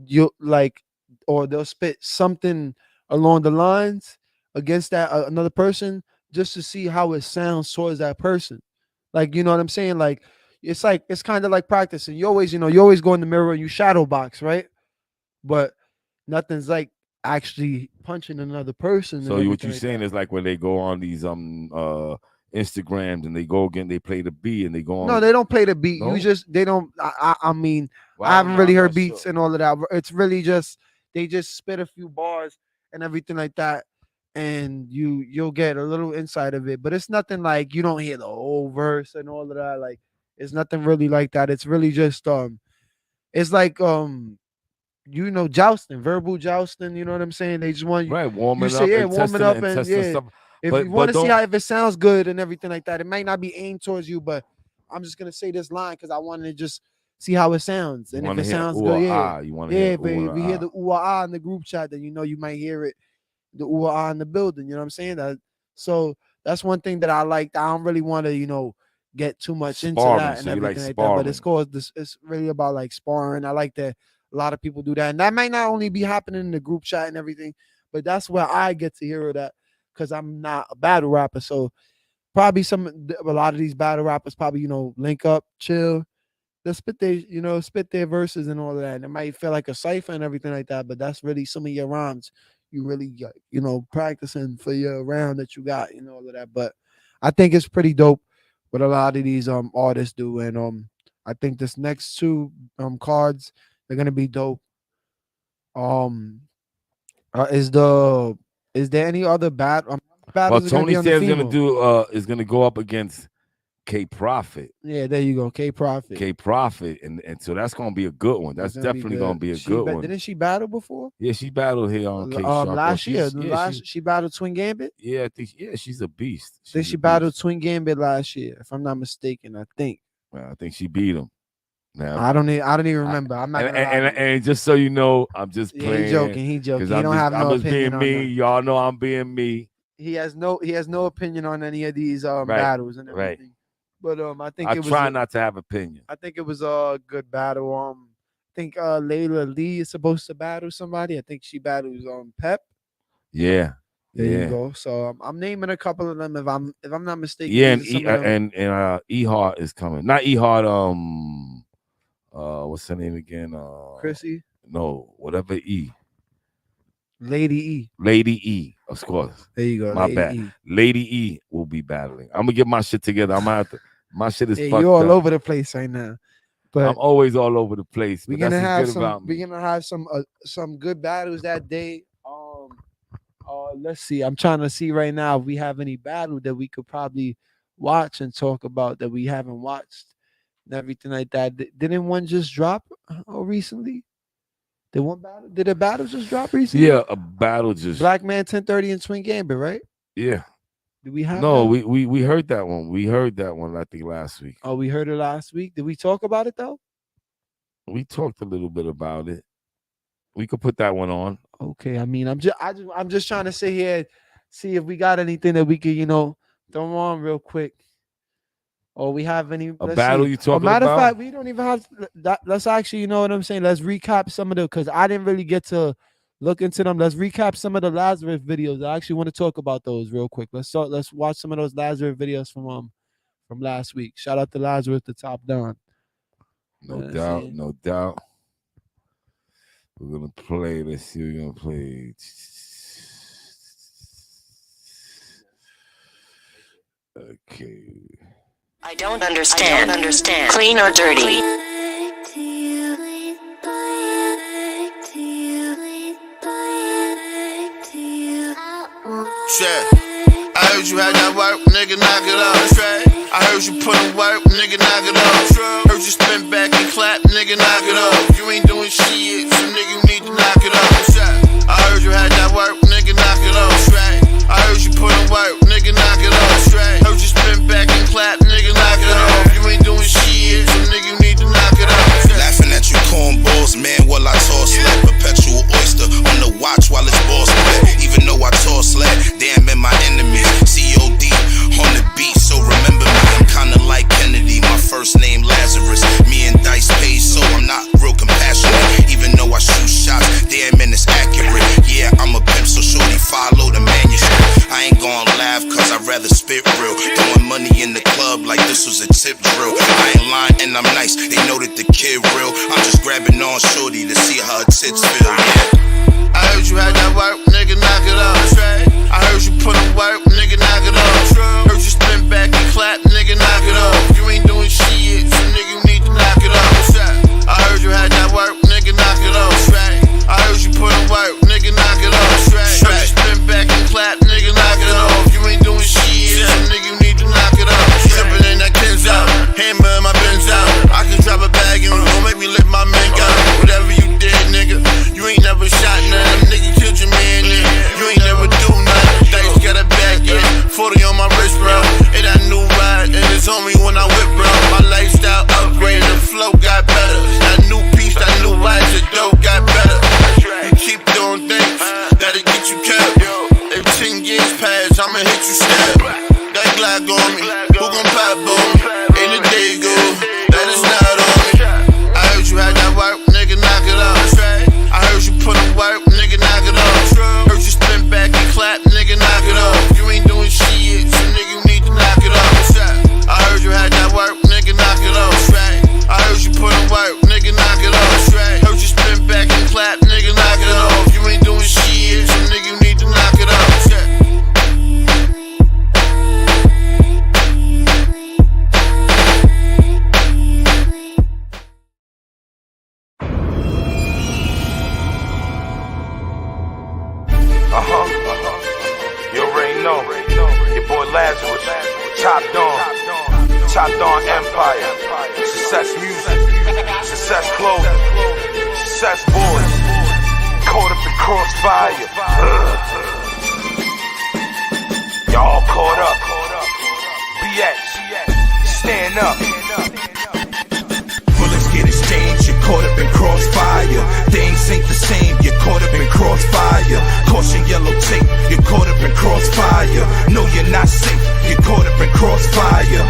you like, or they'll spit something along the lines against that another person just to see how it sounds towards that person. Like, you know what I'm saying? Like it's kind of like practicing. You always go in the mirror and you shadow box, right? But nothing's like actually punching another person. So what you're saying is like when they go on these Instagrams and they go again, they play the beat and they go on. No, they don't play the beat. No? They don't. I mean, Well, I haven't really I'm heard not beats sure. and all of that. It's really just they just spit a few bars and everything like that, and you'll get a little insight of it. But it's nothing like you don't hear the whole verse and all of that. Like it's nothing really like that. It's really just it's like jousting, verbal jousting. You know what I'm saying? They just want you warm you it say up yeah, and warm it testing up and and testing yeah. stuff. If But you want to see don't- how if it sounds good and everything like that, it might not be aimed towards you, but I'm just gonna say this line because I wanted to just see how it sounds. And if wanna it hear sounds ooh good, or yeah. ah. You wanna Yeah, hear but ooh if or you hear ah. the ooh or ah in the group chat, then you might hear it, the ooh or ah in the building. You know what I'm saying? So that's one thing that I like. I don't really want to, get too much into Sparring, that and so you like everything like that. But it's sparring. called this. It's really about like sparring. I like that a lot of people do that, and that might not only be happening in the group chat and everything, but that's where I get to hear that because I'm not a battle rapper. So probably a lot of these battle rappers probably link up, chill. They'll spit their verses and all of that. And it might feel like a cipher and everything like that, but that's really some of your rhymes you really got, practicing for your round that you got, all of that. But I think it's pretty dope what a lot of these artists do. And I think this next two cards, they're gonna be dope. Is there any other Well, battles are gonna Tony be on the says female? is gonna go up against K Profit. Yeah, there you go, K Profit. K Profit, and so that's gonna be a good one. That's It's gonna be definitely good. gonna be a good one. Didn't she battle before? Yeah, she battled here on K Sharp. Last year. She battled Twin Gambit. Yeah, I think she's a beast. Then she battled Twin Gambit last year, if I'm not mistaken. I think. Well, I think she beat him. Now I don't even remember. I'm not. And just so you know, I'm just Yeah, playing. he joking. He joking. 'cause He don't have no I'm just opinion being on me. that. Y'all know I'm being me. He has no opinion on any of these battles and everything. But I think I it was try not to have opinion. I think it was a good battle. I think Layla Lee is supposed to battle somebody. I think she battles Pep. Yeah. There yeah. you go. So I'm naming a couple of them if I'm not mistaken. Yeah, these are some of them. and E-Hart is coming. Not E-Hart, what's her name again? Chrissy? No, whatever E. Lady E. Lady E, of course. There you go. My Lady bad. E. Lady E will be battling. I'm gonna get my shit together. I'm gonna have to. My shit is Yeah, fucked you're all up. over the place right now. But I'm always all over the place. we're But that's gonna have what's good about me. we're gonna have some good battles that day. Let's see. I'm trying to see right now if we have any battle that we could probably watch and talk about that we haven't watched and everything like that. Didn't one just drop recently? Did a battle just drop recently? Yeah, a battle just. Black Man 1030 and Twin Gambit, right? Yeah. Did we have No, that? we heard that one. We heard that one, I think, last week. Oh, we heard it last week. Did we talk about it though? We talked a little bit about it. We could put that one on. Okay, I mean, I'm just trying to sit here, see if we got anything that we could, throw on real quick. Or we have any battle you talking matter of about? fact, we don't even have that. Let's actually, you know what I'm saying? Let's recap some of the because I didn't really get to look into them. Let's recap some of the Lazarus videos. I actually want to talk about those real quick. Let's watch some of those Lazarus videos from last week. Shout out to Lazarus, the top don. No doubt, no doubt. We're gonna play. Let's see what we're gonna play. Okay. I don't understand. Clean or dirty? Shit. I heard you had that work, nigga, knock it off. I heard you put in work, nigga, knock it off. Heard you spin back and clap, nigga, knock it off. You ain't doing shit, so nigga, you need to knock it off. I heard you had that work, nigga, knock it off. I heard you put in work, nigga, knock it off. Heard you spin back and clap, nigga, knock it off. You ain't doing shit, so nigga, you need to knock it off. Laughing at you cornballs, man, while I toss like perpetual oyster on the watch while it's boss wet. Even though I toss slack, damn in my enemies. COD on the beat, so remember me. I'm kinda like Kennedy, my first name Lazarus. Me and Dice Page, so I'm not real compassionate. Even though I shoot shots, damn and it's accurate. Yeah, I'm a pimp, so shorty follow the manuscript. I ain't gon' laugh, cause I'd rather spit real. Throwing money in the club like this was a tip drill. I ain't lying and I'm nice, they know that the kid real. I'm just grabbing on shorty to see how her tits feel, yeah. I heard you had that work, nigga, knock it off. I heard you put in work, nigga, knock it off. Heard you spin back and clap, nigga, knock it off. You ain't doing shit, so nigga, you need to knock it off. I heard you had that work, nigga, knock it off. I heard you put in work, nigga, knock it off. Heard you spin back and clap, nigga, knock it off. You ain't doing shit, so nigga, you need to knock it off. Jumping in that Ken's out, hammer in my Benz out. I can drop a bag and don't make me lift my mink out. Whatever you did, nigga, you ain't never shot none. Nigga killed your man, nigga. You ain't never do nothing. Dice got a bag, yeah. 40 on my wrist, bro. It that new ride, and it's on me when I whip, bro. My lifestyle upgraded, the flow got better. That new piece, that new watch, the dope got better. You keep doing things that'll get you kept. If 10 years pass, I'ma hit you step. That Glock on me, who gon' pop on me? In the day go, that is not on me. I heard you had that work, nigga, knock it off. I heard you put in work, nigga, knock it off. Heard you spin back and clap, nigga, knock it off. You ain't doing shit, so nigga, you need to knock it off. I heard you had that work, nigga, knock it off. I heard you put in work, nigga, knock it off. Heard you spin back and clap, nigga, knock it off. You ain't doing shit, so nigga, you need to knock it off. You already know. Your boy Lazarus. Top Dawn Empire. Success Music. Success Clothing. Success Boys. Caught up in crossfire. Y'all caught up. BX. Stand up. Bullets get exchanged, you're caught up in crossfire. Things ain't the same, you're caught up in crossfire. Caution yellow tape, you're caught up in crossfire. No, you're not safe, you're caught up in crossfire.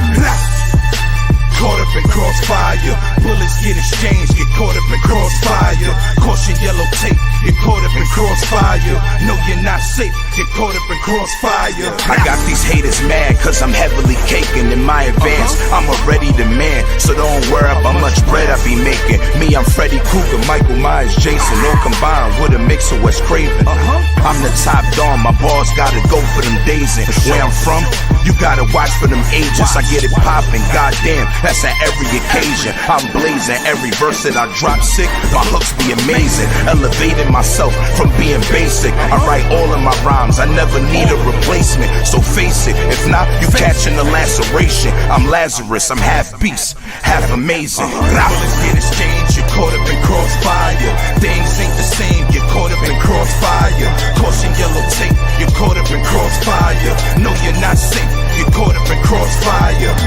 Caught up in crossfire. Bullets get exchanged, get caught up in crossfire. Caution yellow tape, you're caught up in crossfire. No, you're not safe, get caught up in crossfire. I got these haters mad cause I'm heavily caking in my advance. I'm already the man, so don't worry about much bread I be making. Me, I'm Freddy Krueger, Michael Myers, Jason, all combined with a mix of Wes Craven. I'm the top dog, my boss gotta go for them days. And where I'm from, you gotta watch for them agents. I get it poppin', goddamn, that's at every occasion. I'm blazing every verse that I drop sick. My hooks be amazing, elevating myself from being basic. I write all of my rhymes, I never need a replacement. So face it, if not, you catching a laceration. I'm Lazarus, I'm half beast, half amazing. Bullets get exchanged, you're caught up in crossfire. Things ain't the same, you're caught up in crossfire. Caution yellow tape, you're caught up in crossfire. No, you're not safe, you're caught up in crossfire.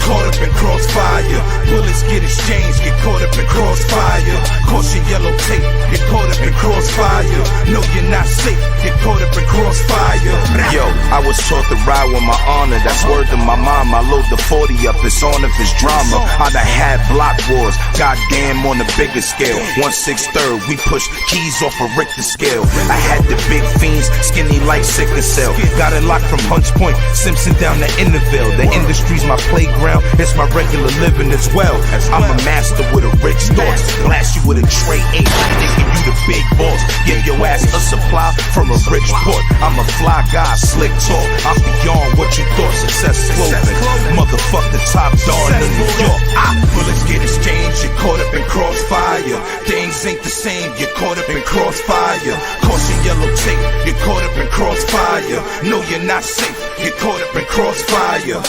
Caught up in crossfire. Bullets get exchanged, get caught up in crossfire. Caution yellow tape, get caught up in crossfire. No, you're not safe, get caught up in crossfire. Yo, I was taught to ride with my honor, that's word to my mom. I load the 40 up, it's on if it's drama. I done had block wars, goddamn on the bigger scale. 1/6 we push keys off a Richter scale. I had the big fiends, skinny like sickle cell. Got it locked from Hunts Point, Simpson down to Interville. The industry's my playground. around. It's my regular living as well. I'm a master with a rich thoughts. Blast you with a tray 8, thinking you the big boss. Give your ass a supply from a rich port. I'm a fly guy, slick talk. I'm beyond what you thought. Success clothing. Motherfuck the top dog in New York. Bullets get exchanged, you're caught up in crossfire. Things ain't the same, you're caught up in crossfire. Caution yellow tape, you're caught up in crossfire. No, you're not safe, you're caught up in crossfire.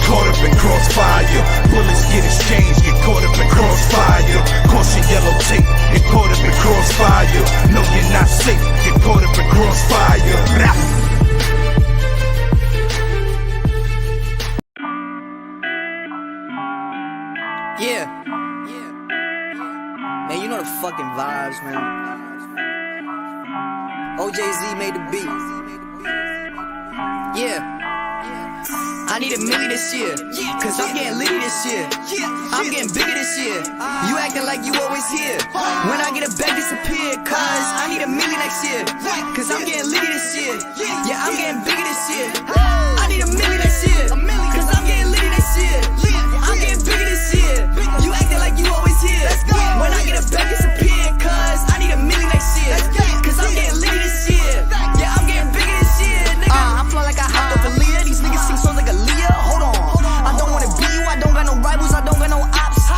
Caught up in crossfire. Bullets get exchanged, get caught up in crossfire. Caution yellow tape, get caught up in crossfire. No, you're not safe, get caught up in crossfire. Yeah. Man, you know the fucking vibes, man. OJZ made the beat. Yeah. I need $1 million this year, cause I'm getting litty this year. I'm getting bigger this year. You acting like you always here. When I get a bag, disappear, cause I need $1 million next year, cause I'm getting litty this year. Yeah, I'm getting bigger this year. I need $1 million next year, cause I'm getting litty this year. I'm getting bigger this year. You acting like you always here. When I get a bag, disappear, cause I need $1 million next year, cause I'm getting litty this year. Yeah, I'm getting bigger this year, nigga. I flow like I hopped off a Leah. These niggas sing songs like a Leah. Hold on, I don't wanna be you. I don't got no rivals. I don't got no ops.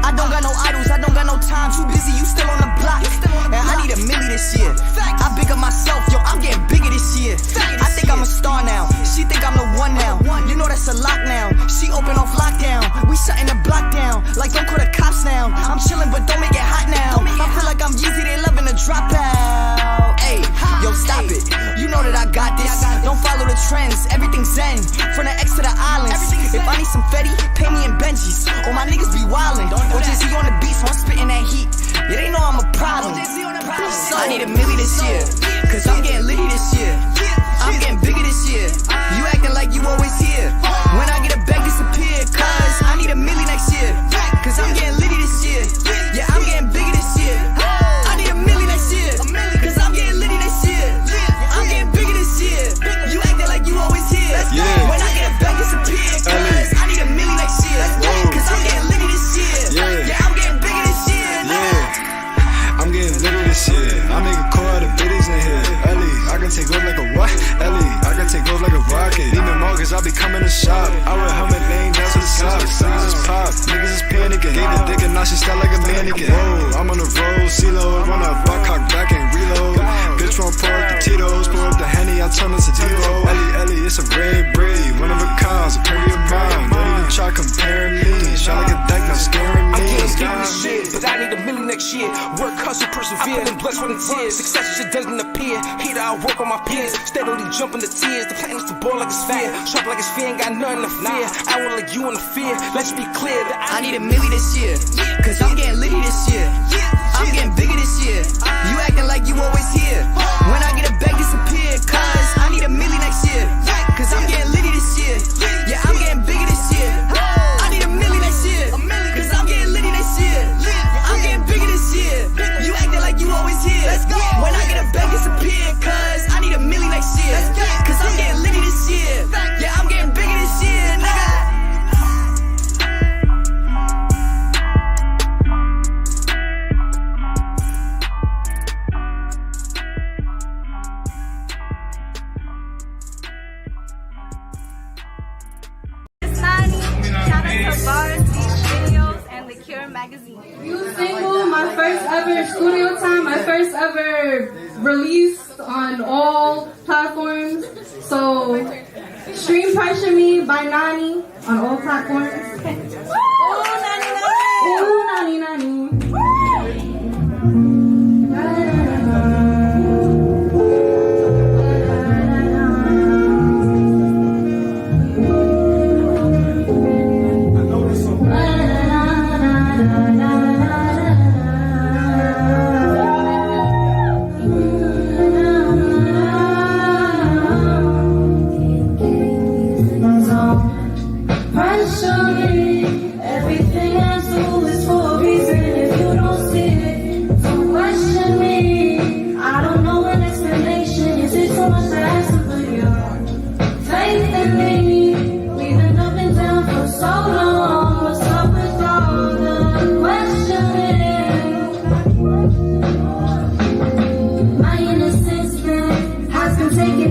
I don't got no idols. I don't got no time. Too busy. You still on the block. And I need $1 million this year. I big up myself, yo. I'm getting bigger this year. I think I'm a star now. She think I'm the one now. You know that's a lock now. She open off lockdown. We shutting the block down. Like don't call the cops now. I'm chilling, but don't make it hot now. I feel like I'm Yeezy. They loving the drop out. Hey, yo, stop it. You know that I got this. Don't follow the trends. Everything's zen. From the X to the islands. If I need some Fetty, pay me in Benjis. All my niggas be wildin'. OJZ on the beat, so I'm spitting that heat. Yeah, they know I'm a problem. So I need $1 million this year, cause I'm getting litty this year. I'm getting bigger this year. You acting like you always here. When I get a bag, disappear, cause I need $1 million next year, cause I'm getting litty this year. Yeah, I'm getting bigger this year. I need $1 million next year, cause I'm getting litty this year. I'm getting bigger this year. You acting like you always here. When I get a bag, disappear, cause I need $1 million next year, cause I'm getting litty this year. Yeah, I'm getting bigger this year. I'm getting litty this year. I make a call out of biddies in here. Ellie, I can take off like a what? Ellie, I can take off like a rocket. Demon Mortgage, I be coming to shop. I wear helmet lane down to the socks. Niggas is pop, niggas is panicking. Gave the dick and now she style like a mannequin. Whoa, I'm on the road, CeeLo, run up, rock, cock back and reload. Bitch won't pour up the Tito's, pour up the Henny, I turn into Devo. Ellie, it's a red breed, one of a kind, superior mind. Don't even try comparing me. Shot like a deck, not scaring me. I can't give this shit, but I need $1 million next year. Work, hustle, persevere, and blessed with tears. Success just doesn't appear. Here I work on my peers, steadily jumping the tears. The plan is to ball like a sphere, sharp like a sphere, ain't got nothing to fear. I want like you in the fear. Let's be clear that I need $1 million this year, cause I'm getting litty this year. I'm getting bigger this year. You acting like you always here. When I get a bag, disappear, cause I need $1 million next year, cause I'm getting litty this year. Yeah, I'm getting bigger this year. I need $1 million next year, cause I'm getting litty this year. I'm getting bigger this year. You acting like you always here. When I get a bag, disappear, cause I need $1 million next year, cause I'm getting litty this year. Yeah, I'm getting bigger this year, nigga. Barz Beatz Videoz and the Cure magazine. New single, my first ever studio time, my first ever release on all platforms. So, stream Pressure Me by Nani on all platforms. Ooh, Nani, Nani. Everything I do is for a reason.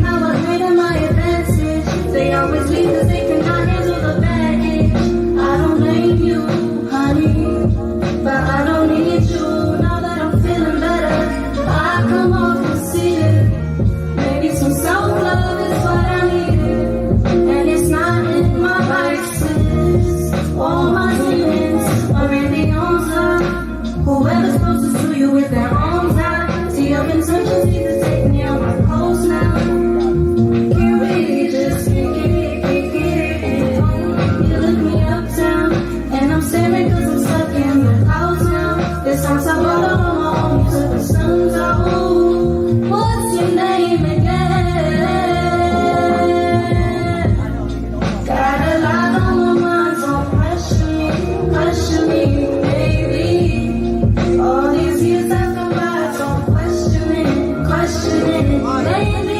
how I made them my advantage. They always leave cause they cannot handle the baggage. I don't blame you, honey, but I don't need you. Now that I'm feeling better, I come off and see it. Maybe some self-love is what I needed, and it's not in my vices. All my demons are in the arms of whoever's closest to you with their arms out. See your intentions need to take me on my clothes now. Can we just kick it? You look me uptown, and I'm staring cause I'm stuck in the clouds now. This house I bought on my own, you took the sun's out. What's your name again? Got a lot on my mind, don't question me, baby. All these years have gone by, don't question it, baby.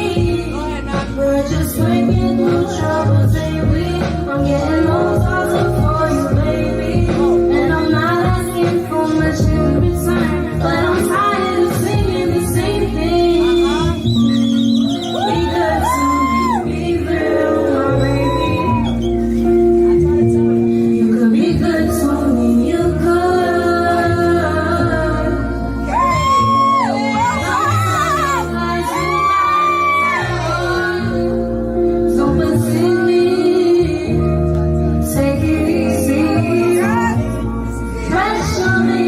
We're just breaking through troubles, ain't we? I'm getting those odds for you, baby. And I'm not asking for much in return, but I'm tired of singing the same thing. Be good to me, be real, my baby. You could be good to me, you could. So between me, take it easy. Pressure me,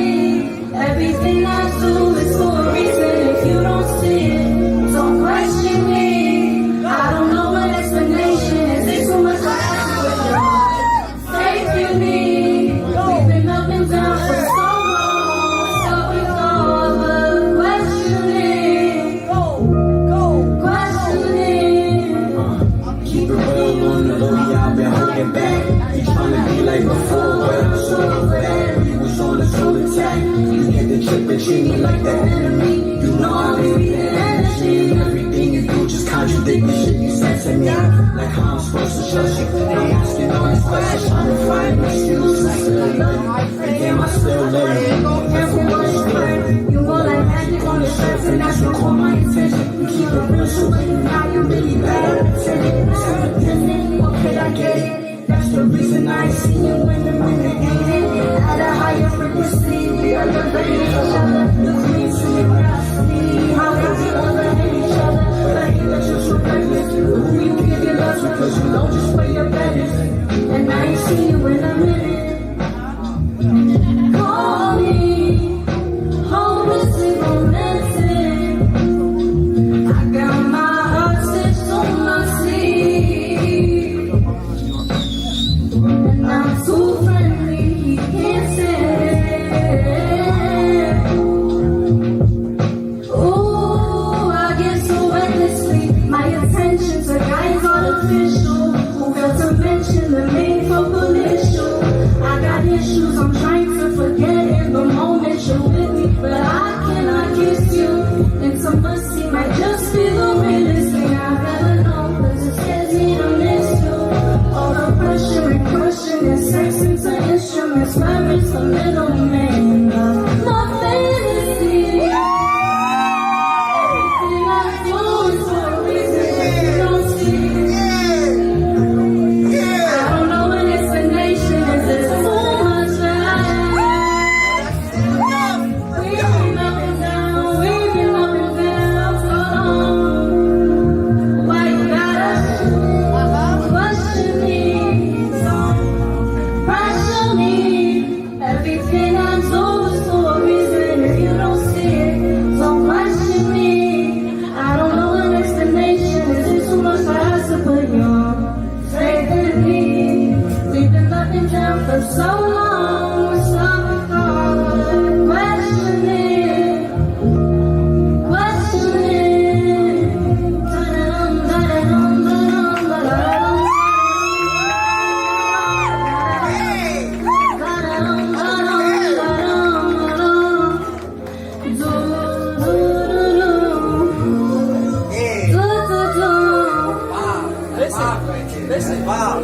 everything I do is for a reason. If you don't see it, don't question me. I don't know an explanation. Is it too much I ask for? Faith in me, we've been up and down for so long. So we go, but questioning, questioning. Keep it real on the low, yeah, I've been holding back. You tryna be like before, but I'm so bad. You was on the soul attack. You get the trip and treat me like that enemy. You know I be the energy. Everything you do just contradict the shit you said to me. Like how I'm supposed to trust you. They asking all these questions, trying to find excuses. I still love you, and damn, I still love you. Everyone's You more like magic on the surface, and that's what caught my attention. You keep it real, so when you now you really bad at pretending. Okay, I get it. That's the reason I ain't seen you in the minute. At a higher frequency, we elevate each other. Look me into your eyes, see how we elevate each other. But I hear that you're so reckless. Who you give your love to, cause you know just where your bed is. And I ain't seen you in a minute. Call me, hopelessly romantic. I got my heart stitched on my sleeve, and I'm too friendly, he can't stand. Ooh, I get so endlessly. My attention to guys artificial, who fail to mention the main focal issue. I got issues I'm trying to forget in the moment you're with me, but I cannot kiss you. Intimacy might just be the realest thing I've ever known, cause it scares me to miss you. All the pressure and crushing and sex into instruments, where is the middleman of my fantasy? Everything I do is for a reason, you don't see it. I don't know an explanation, is it too much we've been up and down, we've been up and down so long. Why you gotta question me, pressure me? Everything I do is for a reason. If you don't see it, don't question me. I don't know an explanation. Is it too much for us to put your faith in me? We've been up and down for so long, so we call questioning, questioning. Listen, wow.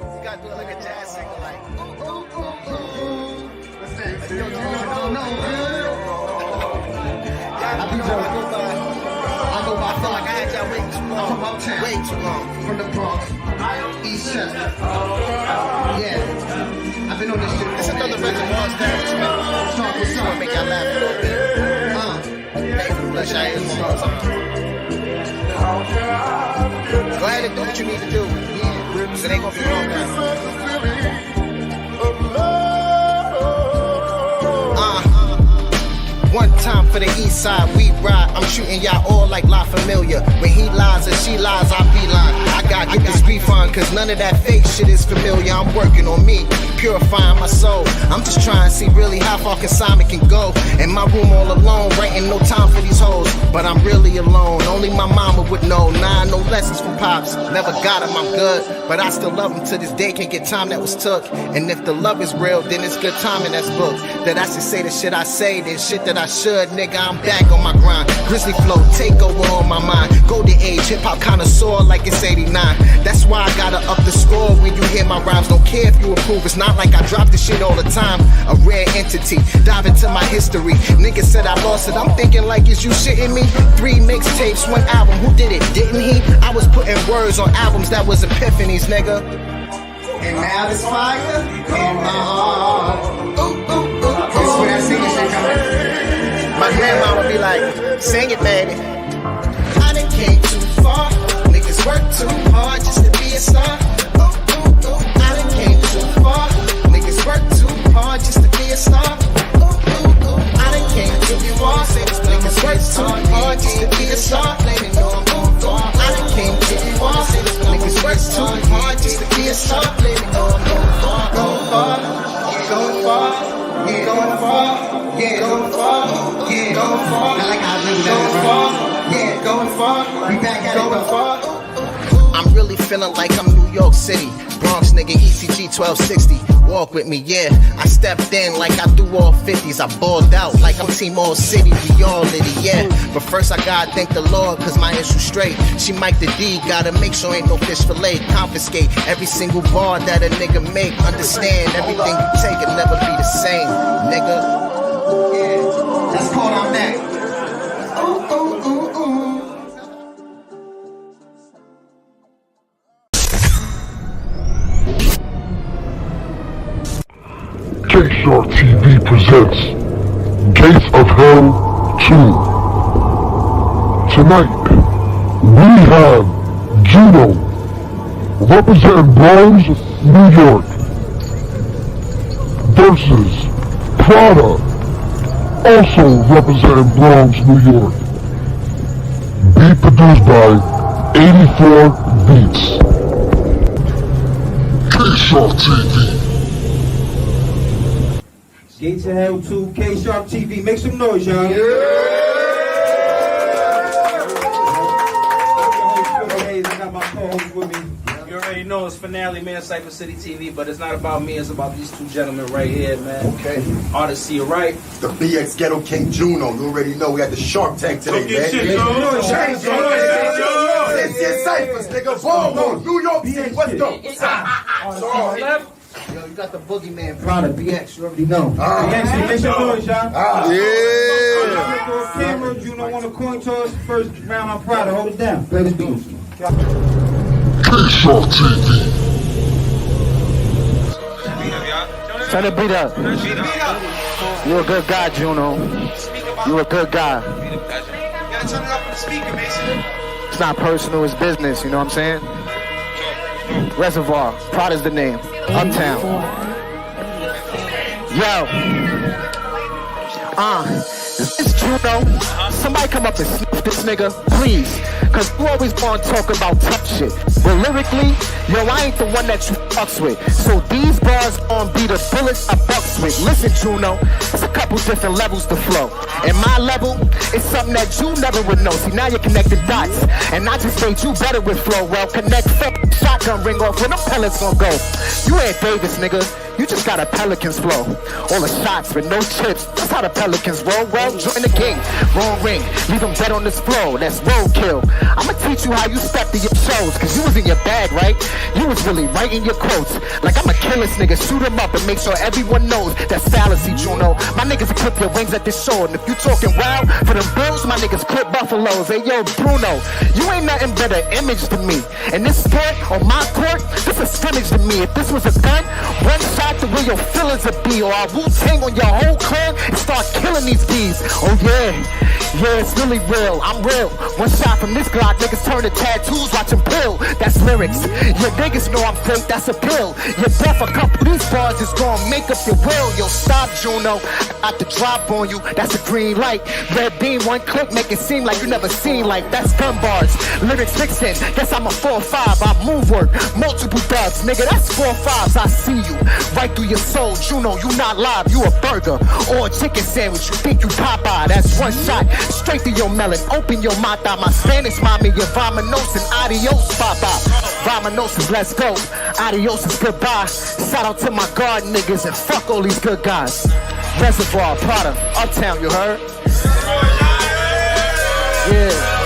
You gotta do it like a jazz singer, like ooh, ooh, ooh, ooh. I go by, I feel like I had y'all waiting too long. Way too long. From the Bronx, East Chester. Yeah, I've been on this shit. It's another reservoir dance, man. So what's up? Make y'all laugh a little bit. Thanks for the blush. I ain't one more time. Go ahead and do what you need to do. So they gonna be wrong now. One time for the east side, we ride. I'm shooting y'all all like La Familia. When he lies or she lies, I be lying. I gotta get this refund, cause none of that fake shit is familiar. I'm working on me, purifying my soul. I'm just trying to see really how far Simon can go. In my room all alone, writing no time for these hoes. But I'm really alone, only my mama would know. Nah, no lessons from pops, never got him, I'm good. But I still love him to this day, can't get time that was took. And if the love is real, then it's good timing that's booked. That I should say the shit I say, then shit that I should, nigga, I'm back on my grind. Grizzly flow, take over on my mind. Golden age, hip-hop connoisseur like it's 89. That's why I gotta up the score when you hear my rhymes. Don't care if you approve, it's not like I drop this shit all the time. A rare entity, dive into my history. Niggas said I lost it, I'm thinking like, is you shitting me? 3 mixtapes, 1 album, who did it, didn't he? I was putting words on albums that was epiphanies, nigga. And now this fire in my heart. Ooh, ooh, ooh. This is where that singing shit coming. My grandma would be like, sing it, baby. I done came too far. Niggas work too hard just to be a star. Ooh, ooh, ooh. I done came too far. Niggas work too hard just to be a star. Ooh, ooh, ooh. I done came too far. Niggas work too hard just to be a star. I done came too far. Niggas work too hard just to be a star. Go far, go far, yeah, go far, yeah, go far, yeah, go far. I like how I really go far, yeah, go far. We back at it, go far. I'm really feeling like I'm New York City. Bronx nigga, ECG 1260. Walk with me, yeah. I stepped in like I do all 50s. I balled out like I'm Team All City. We all litty, yeah. But first I gotta thank the Lord, cause my issue straight. She Mike the D, gotta make sure ain't no fish fillet. Confiscate every single bar that a nigga make. Understand everything you take will never be the same, nigga. Yeah, that's called I'm back. Ooh, ooh, ooh, ooh. K-Shark TV presents Gates of Hell 2. Tonight, we have Juno, representing Bronx, New York, versus Pradda, also representing Bronx, New York. Beat produced by 84 Beats. K-Shark TV. Gates of Hell 2, K-Shark TV. Make some noise, y'all. I got my co-host with me. You already know it's finale, man. Cypher City TV, but it's not about me. It's about these two gentlemen right here, man. Okay. Artists to your right. The BX Ghetto King Juno. You already know we had the Shark Tank today, man. It's Cyphers, nigga. Boom, New York City. Let's go. Yo, you got the boogeyman, Pradda, BX, you already know. BX, make some noise, y'all. Yeah. Camera, Juno on the coin toss. First round on Pradda, hold it down. Play this beat. K-Shark TV. Turn the beat up. You're a good guy, Juno. You're a good guy. It's not personal, it's business, you know what I'm saying? Reservoir, Pradda's the name. Uptown. Yo. Is this Juno? Somebody come up and sniff this nigga, please. Cause you always gonna talk about tough shit. But lyrically, yo, I ain't the one that you fucks with. So these bars gonna be the bullets I bucks with. Listen, Juno, it's a couple different levels to flow. And my level is something that you never would know. See, now you're connecting dots. And I just made you better with flow. Well, connect shotgun ring off when them pellets gon' go. You ain't Davis, nigga. You just got a Pelicans flow. All the shots with no chips. That's how the Pelicans roll. Well, join the king. Wrong ring. Leave them dead on this floor. That's roadkill. I'ma teach you how you step to your shows. Cause you was in your bag, right? You was really writing your quotes. Like I'ma kill this nigga. Shoot him up and make sure everyone knows that's fallacy, Juno. My niggas clip your wings at this show. And if you talking wild for them bills, my niggas clip buffaloes. Hey, yo, Bruno, you ain't nothing but an image to me. And this sport on my court, this is scrimmage to me. If this was a gun, one shot to where your feelings would be. Or I'll Wu-Tang on your whole clan and start killing these bees. Oh yeah, yeah, it's really real. I'm real. One shot from this Glock, niggas turn to tattoos, watch them pill. That's lyrics. Your niggas know I'm great, that's a pill. Your death, a couple these bars is gonna make up your will. Yo, stop, Juno. I got the drop on you, that's a green light. Red beam, one click, make it seem like you never seen like that's gun bars. Lyrics fixin', guess I'm a 4-5. I move work, multiple dubs, nigga, that's 4-5s. I see you, right through your soul, Juno, you not live, you a burger or a chicken sandwich, you think you Popeye. That's one shot, straight through your melon, open your mata. My Spanish mommy, your vamanos and adios, papa. Vamanos, let's go, adios is goodbye. Shout out to my guard niggas and fuck all these good guys. Reservoir, Pradda, Uptown, you heard? Yeah.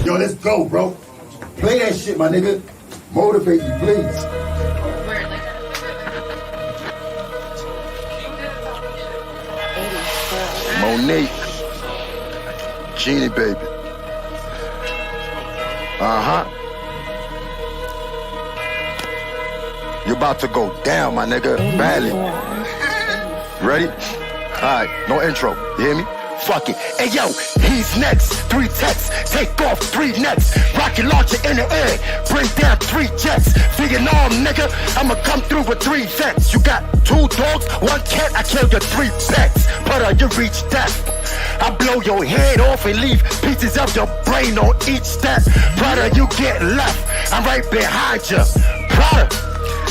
Yo, let's go, bro. Play that shit, my nigga. Motivate me, please. Monique. Genie, baby. Uh-huh. You about to go down, my nigga. Badly. Ready? Alright, no intro. You hear me? Fuck it. Hey yo, he's next. 3 texts, take off 3 nets. Rocket launcher in the air, bring down 3 jets. Vietnam, nigga, I'ma come through with 3 vets. You got 2 dogs, 1 cat, I killed your 3 pets. Pradda, you reach death. I blow your head off and leave pieces of your brain on each step. Pradda, you get left, I'm right behind you. Pradda,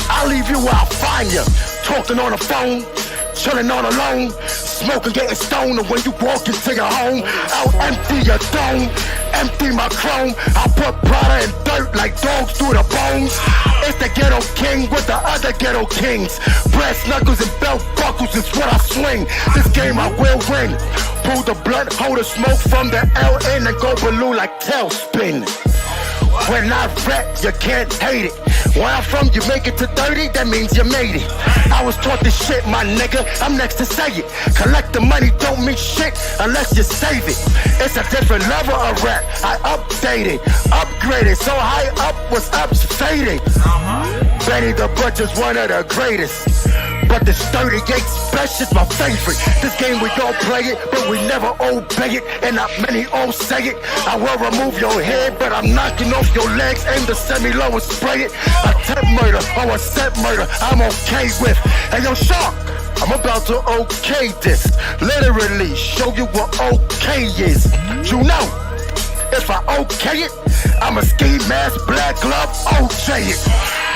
I'll leave you where I find you. Talking on the phone, chilling on alone, smoking, getting stoned. And when you walk into your home, I'll empty your dome, empty my chrome. I'll put Pradda in dirt like dogs through the bones. It's the ghetto king with the other ghetto kings. Brass knuckles and belt buckles is what I swing. This game I will win. Pull the blunt, hold the smoke from the LN and go balloon like tailspin. When I rap, you can't hate it. Where I'm from, you make it to 30, that means you made it. I was taught this shit, my nigga, I'm next to say it. Collect the money don't mean shit unless you save it. It's a different level of rap, I updated, upgraded, so high up was ups faded. Benny the Butcher's one of the greatest, but this 38 special's my favorite. This game we don't play it, but we never obey it, and not many all say it. I will remove your head, but I'm knocking off your legs. Aim the semi-low and spray it. Attempt murder or a set murder, I'm okay with. Hey yo, Shark, I'm about to okay this. Literally show you what okay is. You know, if I okay it, I'm a ski mask, black glove, OJ it.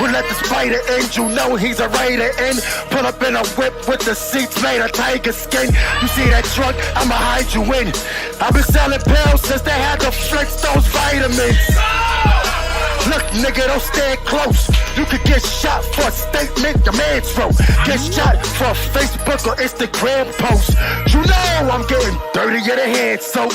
We'll let the spider in, you know he's a raider in. Pull up in a whip with the seats made of tiger skin. You see that truck, I'ma hide you in. I've been selling pills since they had the Flintstones vitamins. Look, nigga, don't stand close. You could get shot for a statement your man wrote. Get shot for a Facebook or Instagram post. You know I'm getting dirty in the hand, so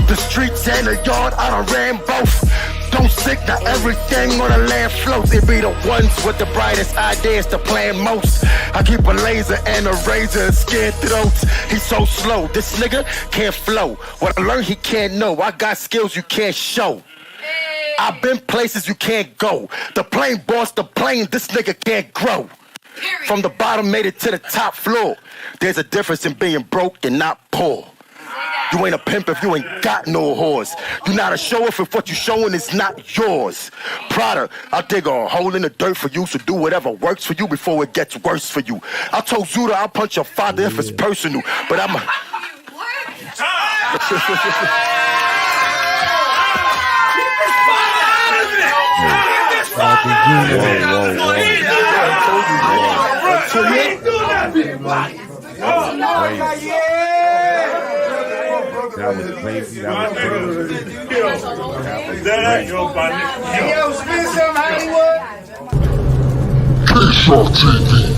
the streets and the yard, I done ran both. Don't sink, now everything on the land floats. It be the ones with the brightest ideas to plan most. I keep a laser and a razor and scared throats. He's so slow, this nigga can't flow. What I learned he can't know. I got skills you can't show. I've been places you can't go. The plane boss the plane, this nigga can't grow. From the bottom made it to the top floor. There's a difference in being broke and not poor. You ain't a pimp if you ain't got no whores. You not a show if what you showing is not yours. Pradda, I'll dig a hole in the dirt for you, so do whatever works for you before it gets worse for you. I told Zuda I'll punch your father if it's personal, but I'm a... That was crazy. That was crazy. Yo, spin some Hollywood. K-Shot TV.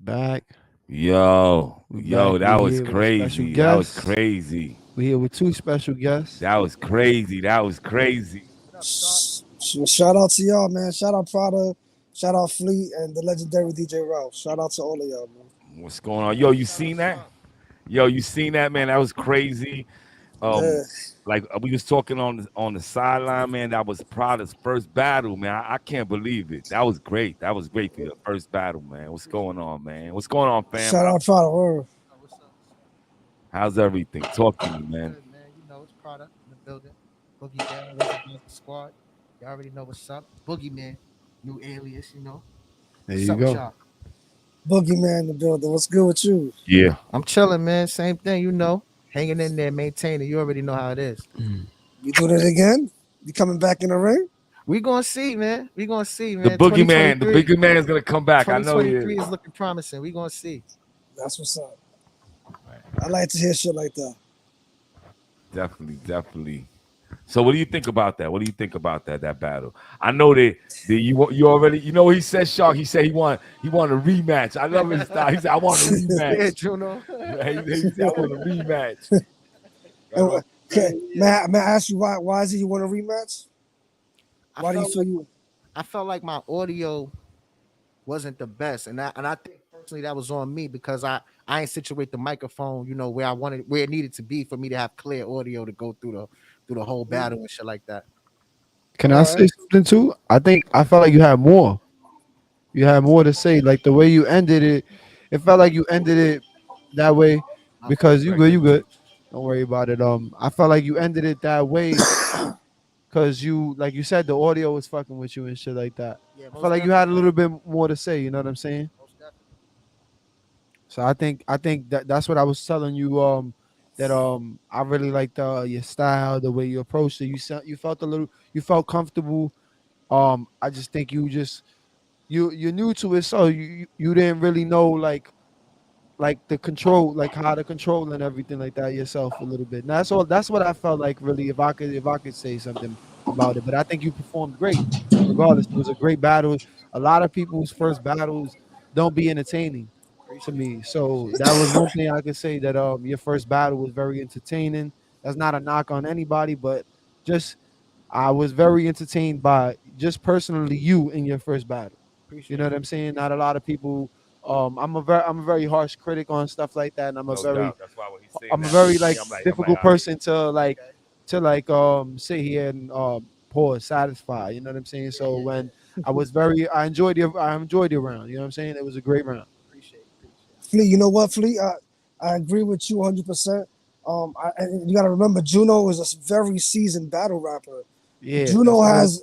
Back. Yo, back. that We was here with a special crazy. That was guest. crazy. We here with 2 special guests. That was crazy. That was crazy. Shout out to y'all, man. Shout out Pradda. Shout out Fleet and the legendary DJ Ralph. Shout out to all of y'all, man. What's going on? Yo, you seen that? Yo, you seen that, man? That was crazy. Like we was talking on the sideline, man. That was Pradda's first battle, man. I can't believe it. That was great. That was great for your first battle, man. What's going on, man? What's going on, fam? Shout out Pradda. How's everything? Talk to me, man. Good, man. You know it's Pradda in the building. Boogie Down, Resident Squad. You already know what's up. Boogeyman, new alias, you know. There What's you up, go. y'all? Boogeyman in the building. What's good with you? Yeah. I'm chilling, man. Same thing, you know. Hanging in there, maintaining. You already know how it is. You doing it again? You coming back in the ring? We gonna see, man. We gonna see, man. The boogeyman is gonna come back. I know he 2023 is. is looking promising. We gonna see. That's what's up. I like to hear shit like that. Definitely. So what do you think about that? What do you think about that battle? I know that you already, you know, he said Shark. He said he want a rematch. I love his style. He said I want a rematch. Yeah, Juno. He said I want a rematch. Okay, may I ask you why is it you want a rematch? Why do you feel you? I felt like my audio wasn't the best, and I think personally that was on me because I ain't situate the microphone, you know, where it needed to be for me to have clear audio to go through the whole battle and shit like that. Can I say something too? I felt like you had more. You had more to say. Like the way you ended it, it felt like you ended it that way because you good. Don't worry about it. I felt like you ended it that way because you, like you said, the audio was fucking with you and shit like that. Yeah, I felt like you had a little bit more to say. You know what I'm saying? So I think that's what I was telling you. That I really liked your style, the way you approached it. You felt comfortable. I just think you're new to it, so you didn't really know like the control, like how to control and everything like that yourself a little bit. And that's all. That's what I felt like really. If I could say something about it, but I think you performed great. Regardless, it was a great battle. A lot of people's first battles don't be entertaining to me. So that was one thing I could say, that your first battle was very entertaining. That's not a knock on anybody, but just I was very entertained by just personally you in your first battle. You know what I'm saying? Not a lot of people. I'm a very harsh critic on stuff like that, and I'm a very difficult person to sit here and pause, satisfy. You know what I'm saying? So when I enjoyed the round. You know what I'm saying? It was a great round. Fleet, you know what, Fleet? I agree with you 100%. And you got to remember, Juno is a very seasoned battle rapper. Yeah, Juno has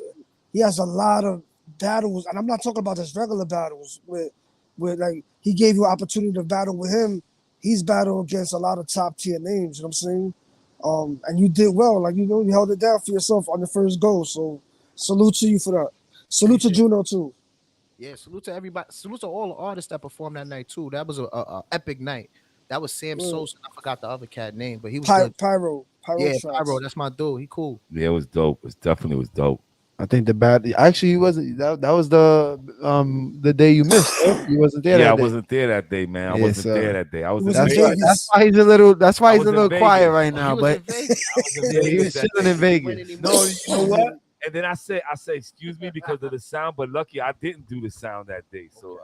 a lot of battles, and I'm not talking about just regular battles. With like he gave you an opportunity to battle with him. He's battled against a lot of top tier names. You know what I'm saying? And you did well. Like, you know, you held it down for yourself on the first go. So salute to you for that. Salute to Juno too. Yeah, salute to everybody. Salute to all the artists that performed that night too. That was a epic night. That was Sam Sosa. I forgot the other cat name, but he was good. Pyro. Yeah, shots. Pyro. That's my dude. He cool. Yeah, it was dope. It definitely was dope. I think the battle actually wasn't that was the day you missed. Right? You wasn't there. Yeah, that day. I wasn't there that day, man. I wasn't there that day. I was in that's Vegas. why he's a little. That's why he's a little Vegas. quiet right now. He was But in Vegas. I was in yeah, he Vegas was that chilling day. in Vegas. No, you know what? And then I say, excuse me because of the sound, but lucky I didn't do the sound that day. So,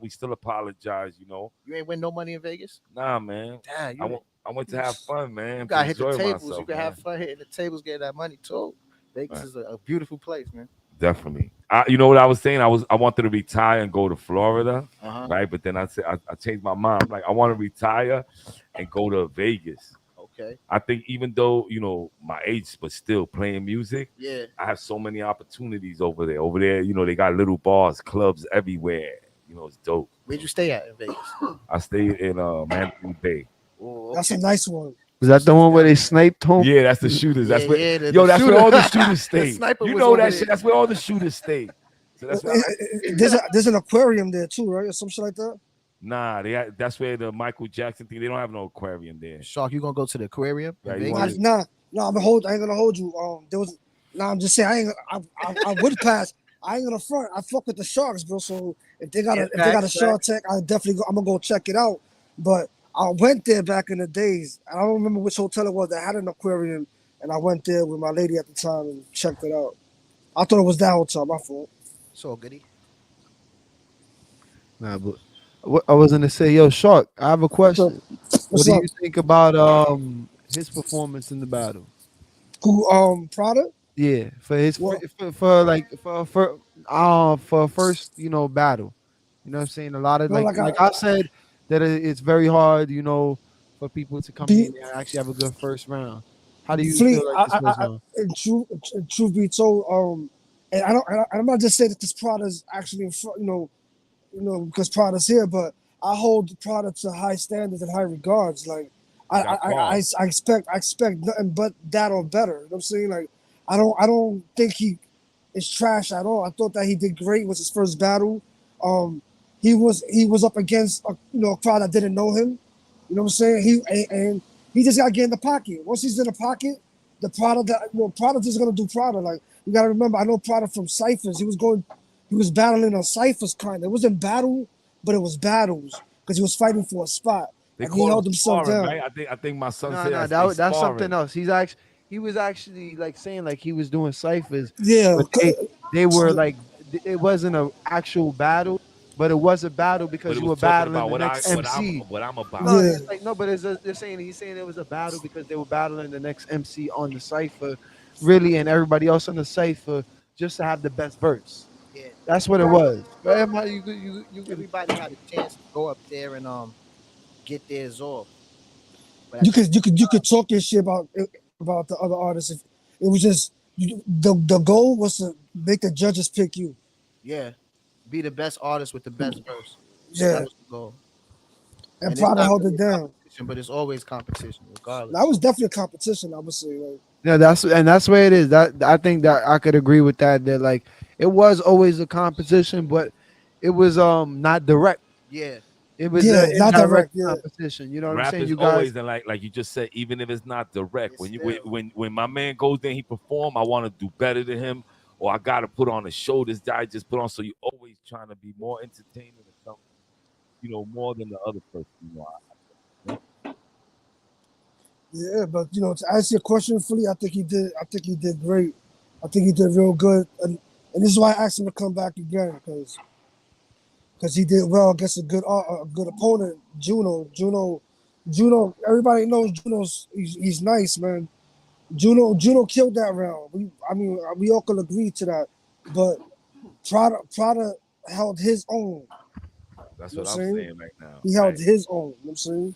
we still apologize. You know. You ain't win no money in Vegas? Nah, man. Damn, I went to have fun, man. You gotta hit the enjoy tables. myself, You can man. have fun hitting the tables, getting that money too. Vegas is a beautiful place, man. Definitely. You know what I was saying? I wanted to retire and go to Florida, Uh-huh. right? But then I said I changed my mind. I'm like, I want to retire and go to Vegas. Okay. I think even though, you know, my age, but still playing music, Yeah. I have so many opportunities over there. Over there, you know, they got little bars, clubs everywhere. You know, it's dope. Where'd you stay at in Vegas? I stayed in Mandalay Bay. Oh, That's a nice one. Was that the one where they sniped home? Yeah, that's the shooters. That's where yeah, that's where all the shooters stay. sniper You was know over that there. shit. That's where all the shooters stay. So that's why There's an aquarium there too, right, or some shit like that. nah, that's where the Michael Jackson thing. They don't have no aquarium there. Shark, you gonna go to the aquarium? in Right, you Vegas? wanna- Nah, I ain't gonna hold you. There was. Nah, I'm just saying. I would pass. I ain't gonna front. I fuck with the Sharks, bro. So if they got a Shark Tank, I definitely I'm gonna go check it out. But I went there back in the days. I don't remember which hotel it was that had an aquarium, and I went there with my lady at the time and checked it out. I thought it was that hotel. My fault. So goody. Nah, but what I was gonna say, yo, Shark, I have a question. What do up? you think about his performance in the battle? Who Pradda? Yeah, for his Well- for first, battle. You know what I'm saying? A lot of No, like I said that it's very hard, for people to come in and actually have a good first round. How do you Fleet, feel like this first round? in truth be told, and I'm not just saying that this Pradda's actually in front, because Pradda's here, but I hold Pradda to high standards and high regards. Like I expect nothing but that or better. You know what I'm saying? Like I don't think he is trash at all. I thought that he did great. It was his first battle. He was up against a crowd that didn't know him. You know what I'm saying? He just got to get in the pocket. Once he's in the pocket, the Pradda's just gonna do Pradda. Like you gotta remember, I know Pradda from ciphers. He was battling on ciphers kind of. It wasn't battle, but it was battles because he was fighting for a spot. They And he held himself sparring, down. right? I think my son No, said that's something else. He was actually like saying like he was doing ciphers. Yeah, but they were like it wasn't an actual battle, but it was a battle because But it you were was talking battling about the next MC. what I'm about. No, Yeah. it's like no, but he's saying it was a battle because they were battling the next MC on the cipher, really, and everybody else on the cipher just to have the best verse. Yeah, That's what it was. But everybody had a chance to go up there and get theirs off. But You could talk your shit about the other artists. If it was just the goal was to make the judges pick you. yeah, be the best artist with the best verse. Yeah. That was the goal. And it's Pradda not held really it down. competition, but it's always competition, regardless. That was definitely a competition. I would say. Like, Yeah, that's where it is. That I think that I could agree with that. That like it was always a competition, but it was not direct. Yeah. It was Yeah, an not indirect direct, yeah. competition. You know what I'm Rap saying? is You guys, always and like you just said, even if it's not direct. When my man goes there, and he perform. I want to do better than him, or I got to put on a show. This guy just put on. So you always trying to be more entertaining or something, more than the other person. yeah, but to answer your question fully, I think he did great. I think he did real good, and this is why I asked him to come back again because he did well against a good opponent, Juno. Everybody knows Juno's he's nice, man. Juno killed that round. We all could agree to that, but Pradda held his own. That's You know what I'm saying right now. He held his own. You know what I'm saying?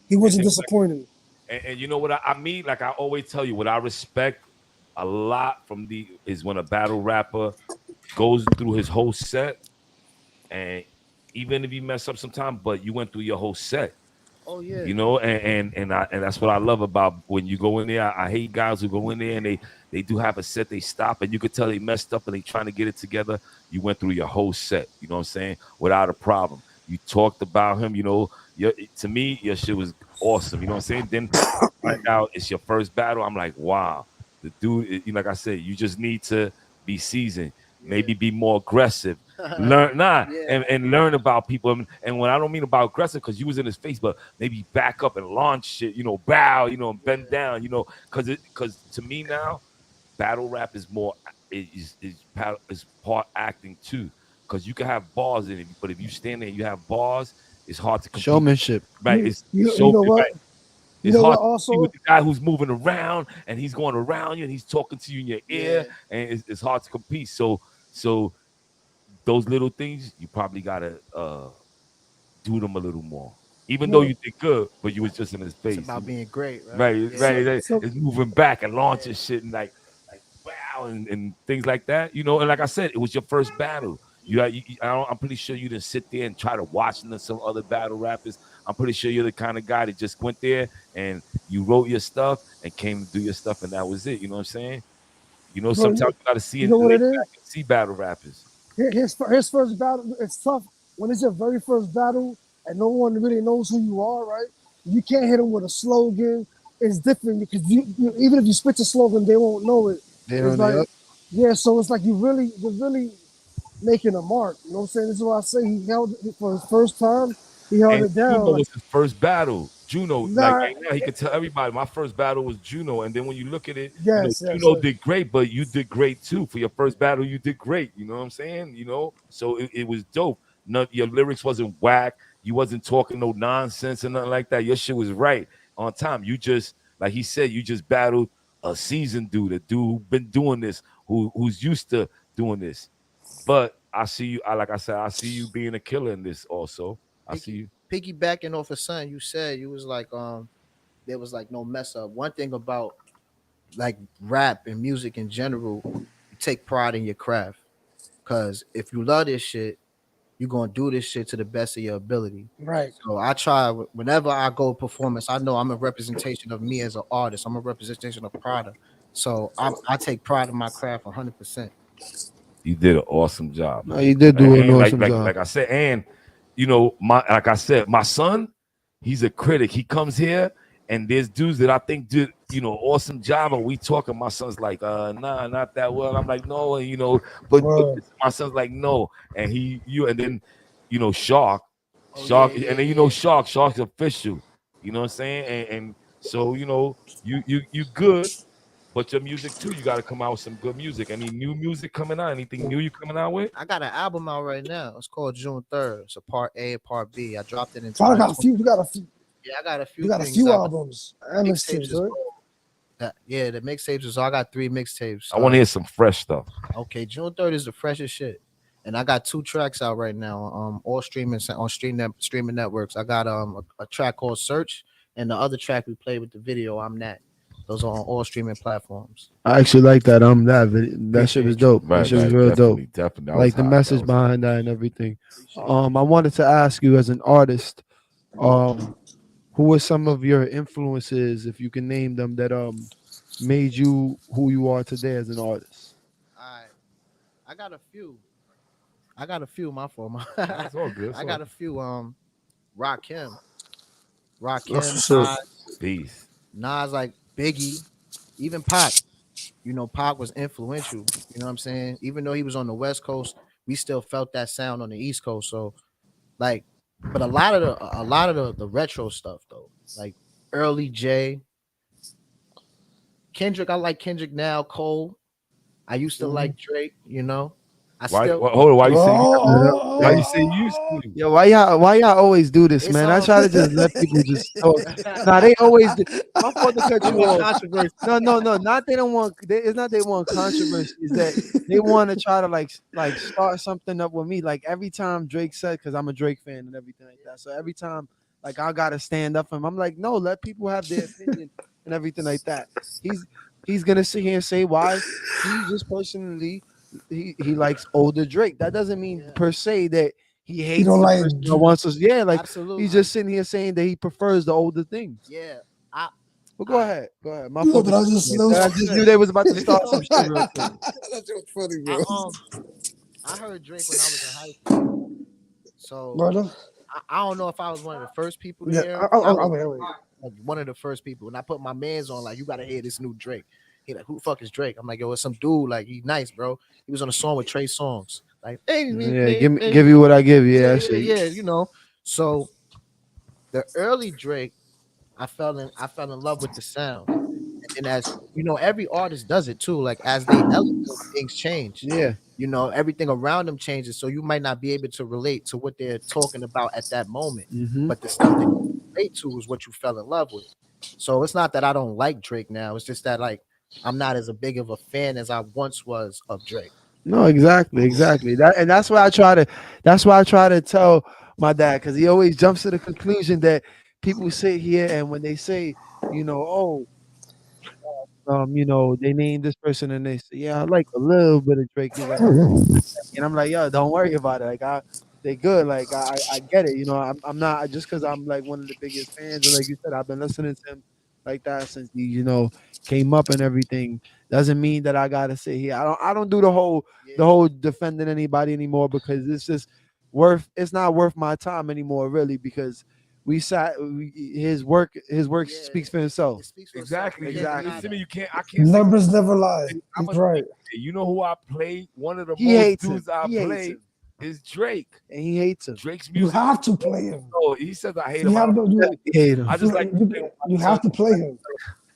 He wasn't disappointing. And you know what I mean? Like I always tell you, what I respect a lot from is when a battle rapper goes through his whole set, and even if you mess up sometime, but you went through your whole set. Oh yeah. And that's what I love about when you go in there. I hate guys who go in there and they do have a set, they stop, and you could tell they messed up and they trying to get it together. You went through your whole set, you know what I'm saying, without a problem. You talked about him, to me, your shit was awesome. You know what I'm saying? Then I find out it's your first battle. I'm like, wow, the dude, like I said, you just need to be seasoned, maybe be more aggressive. Learn and learn about people. And when I don't mean about aggressive, because you was in his face, but maybe back up and launch shit, bow, and bend down, because to me now, battle rap is more is part acting too. Because you can have bars in it, but if you stand there and you have bars, it's hard to compete. showmanship. Right? It's You know what? right. You It's know hard what to also? see with the guy who's moving around and he's going around you and he's talking to you in your ear, and it's hard to compete. So those little things, you probably gotta do them a little more. Even though you did good, but you was just in his face. It's about being great, right? Right. So- It's moving back and launching shit and like wow and things like that. And like I said, it was your first battle. I'm pretty sure you didn't sit there and try to watch some other battle rappers. I'm pretty sure you're the kind of guy that just went there and you wrote your stuff and came to do your stuff, and that was it. You know what I'm saying? You know, Bro, sometimes you gotta see you and know what lay it is? back and see battle rappers. His first battle, it's tough when it's your very first battle and no one really knows who you are, right? You can't hit them with a slogan. It's different because even if you spit the slogan, they won't know it. They It's don't like, know. yeah, so it's like you're really making a mark. You know what I'm saying? This is why I say he held it for his first time. He held And it down. Juno Like, was his first battle. Juno, like nah, right now, he could tell everybody my first battle was Juno. And then when you look at it, yes, Juno yes. did great, but you did great too. For your first battle, you did great. You know what I'm saying? So it was dope. Your lyrics wasn't whack. You wasn't talking no nonsense or nothing like that. Your shit was right on time. You just, like he said, you just battled a seasoned dude, a dude who been doing this, who's used to doing this. But I see you, like I said, I see you being a killer in this also. I see you. Piggybacking off of something you said, you was like, there was like no mess up. One thing about like rap and music in general, you take pride in your craft. Cause if you love this shit, you're gonna do this shit to the best of your ability. Right. So I try whenever I go performance, I know I'm a representation of me as an artist. I'm a representation of Pradda. So I take pride in my craft 100%. You did an awesome job. No, you did do an awesome job. Like I said, and my son, he's a critic. He comes here and there's dudes that I think did, awesome job. And we talking, my son's like, nah, not that well. I'm like, no, and but my son's like, no. And and then, Shark, and then Shark's official. You know what I'm saying? And so, you good. But your music too, you got to come out with some good music. Any new music coming out? Anything new you coming out with? I got an album out right now. It's called June 3rd. It's a part A and part B. I dropped it in. I got a few. You got a few. Yeah, I got a few. You got a things few out. albums. Mixtapes, right? Yeah, the mixtapes is all. I got 3 mixtapes. I want to hear some fresh stuff. Okay, June 3rd is the freshest shit. And I got 2 tracks out right now. All streaming on streaming networks. I got a track called Search, and the other track we played with the video, I'm That. Those are on all streaming platforms. I actually like that. That shit was dope. That shit was real dope. Definitely. Like the message behind that and everything. I wanted to ask you as an artist, who were some of your influences, if you can name them, that made you who you are today as an artist? I got a few. My fault. That's all good. I got a few. Rakim, Peace. Nas, like Biggie, even Pac. Pac was influential. You know what I'm saying? Even though he was on the West Coast, we still felt that sound on the East Coast. So, like, but a lot of the retro stuff though, like early J, Kendrick. I like Kendrick now. Cole. I used to like Drake. Why you say used to? Yo, why y'all always do this, man? I try to just let people just talk. Nah, they always do. My fault to cut you off. No. Not they don't want. It's not they want controversy. Is that they want to try to like start something up with me. Like every time Drake said, because I'm a Drake fan and everything like that. So every time like I gotta stand up for him, I'm like, no, let people have their opinion and everything like that. He's gonna sit here and say why he just personally. He likes older Drake. That doesn't mean per se that he hates the person that wants us. Yeah, like absolutely. He's just sitting here saying that he prefers the older things. Yeah, well, go ahead. My fault. I just knew they was about to start some shit. Real quick. That's just funny, bro. I heard Drake when I was in high school. So I don't know if I was one of the first people to hear. Like one of the first people. When I put my mans on, like, you gotta hear this new Drake. He like, who the fuck is Drake? I'm like, yo, it's some dude. Like, he's nice, bro. He was on a song with Trey Songz. Like, hey, give you what I give you. Yeah. So the early Drake, I fell in love with the sound. And as every artist does it too. Like as they elevate, things change. Yeah. Everything around them changes. So you might not be able to relate to what they're talking about at that moment. But the stuff that you relate to is what you fell in love with. So it's not that I don't like Drake now. It's just that like I'm not as big of a fan as I once was of Drake. No, exactly. That's why I try to tell my dad, because he always jumps to the conclusion that people sit here and when they say, they name this person and they say, yeah, I like a little bit of Drake. He's like, and I'm like, yo, don't worry about it. Like they good. Like I get it. You know, I'm not just because I'm like one of the biggest fans, and like you said, I've been listening to him like that since he, came up and everything. Doesn't mean that I gotta sit here. I don't do the whole defending anybody anymore because it's just it's not worth my time anymore, really, because his work speaks for himself. Exactly. Exactly. Listen to me, I can't Numbers never lie. He's right. You know who I play? One of the He most hates him. dudes I He hates play him. is Drake. And he hates him. Drake's You music. have to play him. Oh, he says I hate You him. I have don't- to hate him. I just like you have to play him.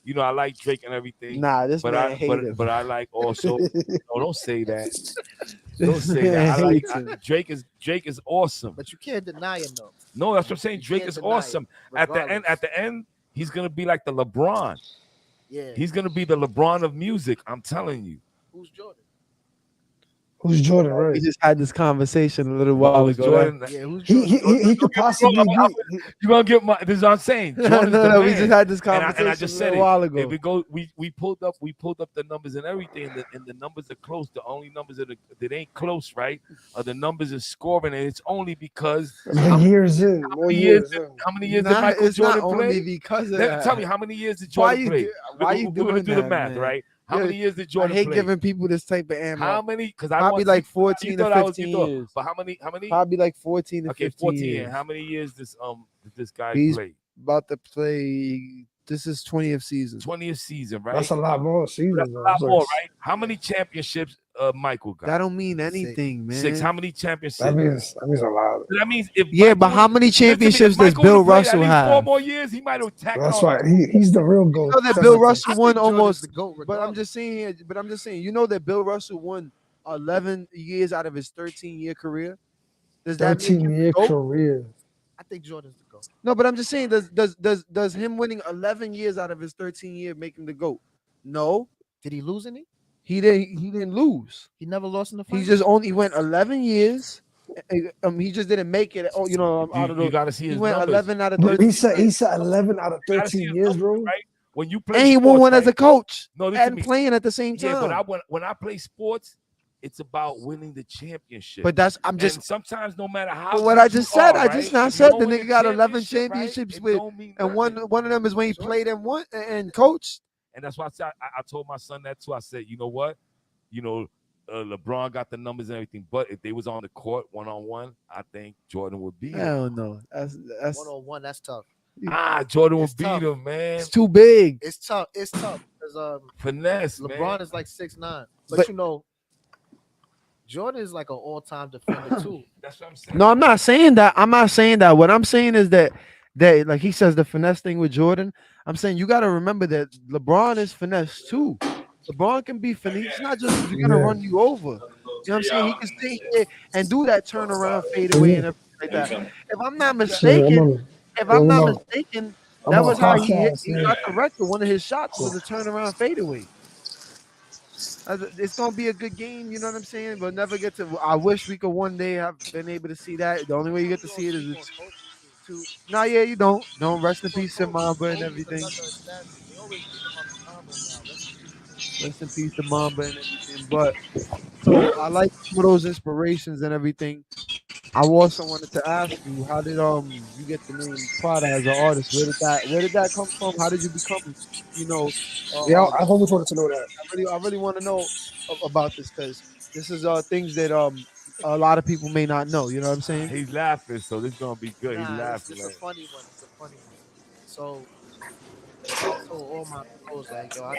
You know, I like Drake and everything. Nah, this but man I hate but, him. but I like also. No, don't say that. Don't This say that. man I hates like him. Drake is awesome. But you can't deny him though. No, that's what I'm saying. Drake can't is deny it, awesome. At the end, he's gonna be like the LeBron. Yeah. He's gonna be the LeBron of music. I'm telling you. Who's Jordan? Who's Jordan? Right. We just had this conversation a little while ago. Jordan. Yeah, who's He could possibly be. You're gonna get my. This is what I'm saying. Jordan's the we man. just had this And conversation I just a said little it. while ago. If we go, we pulled up the numbers and everything, and the numbers are close. The only numbers that ain't close, right, are the numbers of scoring, and it's only because The years in. how many years did Michael It's not Jordan only play? because of Tell that. me how many years did Why Jordan you play? do- why you We're gonna doing do the that, math, man? right? How Yeah, many years did Jordan I hate play? giving people this type of ammo. How many? Because I Probably want like you 14 to thought I was- 15 you thought- years. But how many? Probably like 14 to Okay, 15 14. years. How many years did this guy He's play? about to play. This is 20th season. 20th season, right? That's a lot more seasons. That's a lot more, right? How many championships Michael got? That don't mean anything, man. 6. How many championships? That means a lot. That means if Yeah, but how many championships does Bill Russell Four have? more years, he might have tacked That's on. right. He's the real GOAT. You know that Bill Russell won almost. But I'm just saying here. But I'm just saying. You know that Bill Russell won 11 years out of his 13-year career. Does that make him 13-year GOAT? career. I think Jordan's the GOAT. No, but I'm just saying. Does him winning 11 years out of his 13-year make him the GOAT? No. Did he lose any? He didn't lose. He never lost in the He final. just only went 11 years. He just didn't make it. Oh, out of You the. gotta see He his went numbers. 11 out of But 13. he said 11 out of 13 years, bro. Right? When you play And he won sports, one as a right? coach No, listen to and me. playing at the same time. Yeah, but when I play sports, it's about winning the championship. But that's And sometimes no matter how. But what I good just you said, are, I right? just now if you said don't the win nigga got 11 championship, right, championships it with, don't mean and nothing. one of them is when he played and won and coached. And that's why I told my son that too. I said, you know what? LeBron got the numbers and everything, but if they was on the court 1-on-1, I think Jordan would beat him. Hell no. That's 1-on-1. That's tough. Jordan would It's beat tough. him, man. It's too big. It's tough. It's tough because Finesse, LeBron man. is like 6'9", but But- you know, Jordan is like an all-time defender too. That's what I'm saying. No, I'm not saying that. I'm not saying that. What I'm saying is that like he says the finesse thing with Jordan. I'm saying you got to remember that LeBron is finesse too. LeBron can be finesse. He's not just gonna run you over. You know what I'm saying? He can stay here and do that turnaround fadeaway and everything like that. If I'm not mistaken, that was how he got the record. One of his shots was a turnaround fadeaway. It's gonna be a good game, you know what I'm saying? But never get to. I wish we could one day have been able to see that. The only way you get to see it is no, yeah, you don't. Don't rest in peace to Mamba and everything. Rest in peace to Mamba and everything. But so I like some of those inspirations and everything. I also wanted to ask you, how did you get the name Pradda as an artist? Where did that come from? How did you become, Yeah, I always wanted to know that. I really want to know about this because this is things that a lot of people may not know. You know what I'm saying? He's laughing, so this is gonna be good. He's laughing. It's a funny one. It's a funny one. So I told all my bros like, yo, I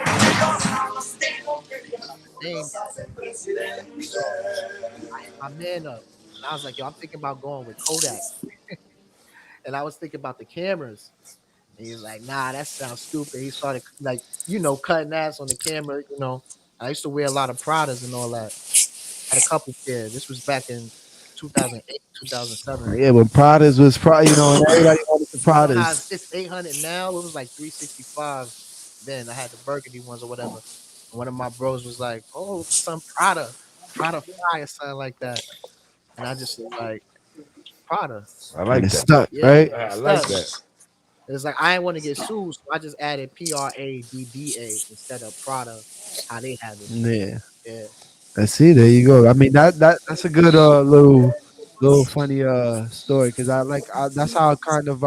name. So I man up. And I was like, yo, I'm thinking about going with Kodak. And I was thinking about the cameras. And he was like, nah, that sounds stupid. He started cutting ass on the camera. I used to wear a lot of Praddas and all that. Had a couple pairs. This was back in 2008, 2007. Yeah, but Praddas was and everybody wanted the Praddas. It's 800 now. It was like 365 then. I had the burgundy ones or whatever. One of my bros was like, oh, some Pradda fly or something like that. And I just was like, Pradda. I like that. Stuck, Yeah, right? I like that. It's like I didn't want to get sued, so I just added Pradda instead of Pradda, how they have it. Yeah. Yeah. I see. There you go. I mean that's a good little funny story because that's how I kind of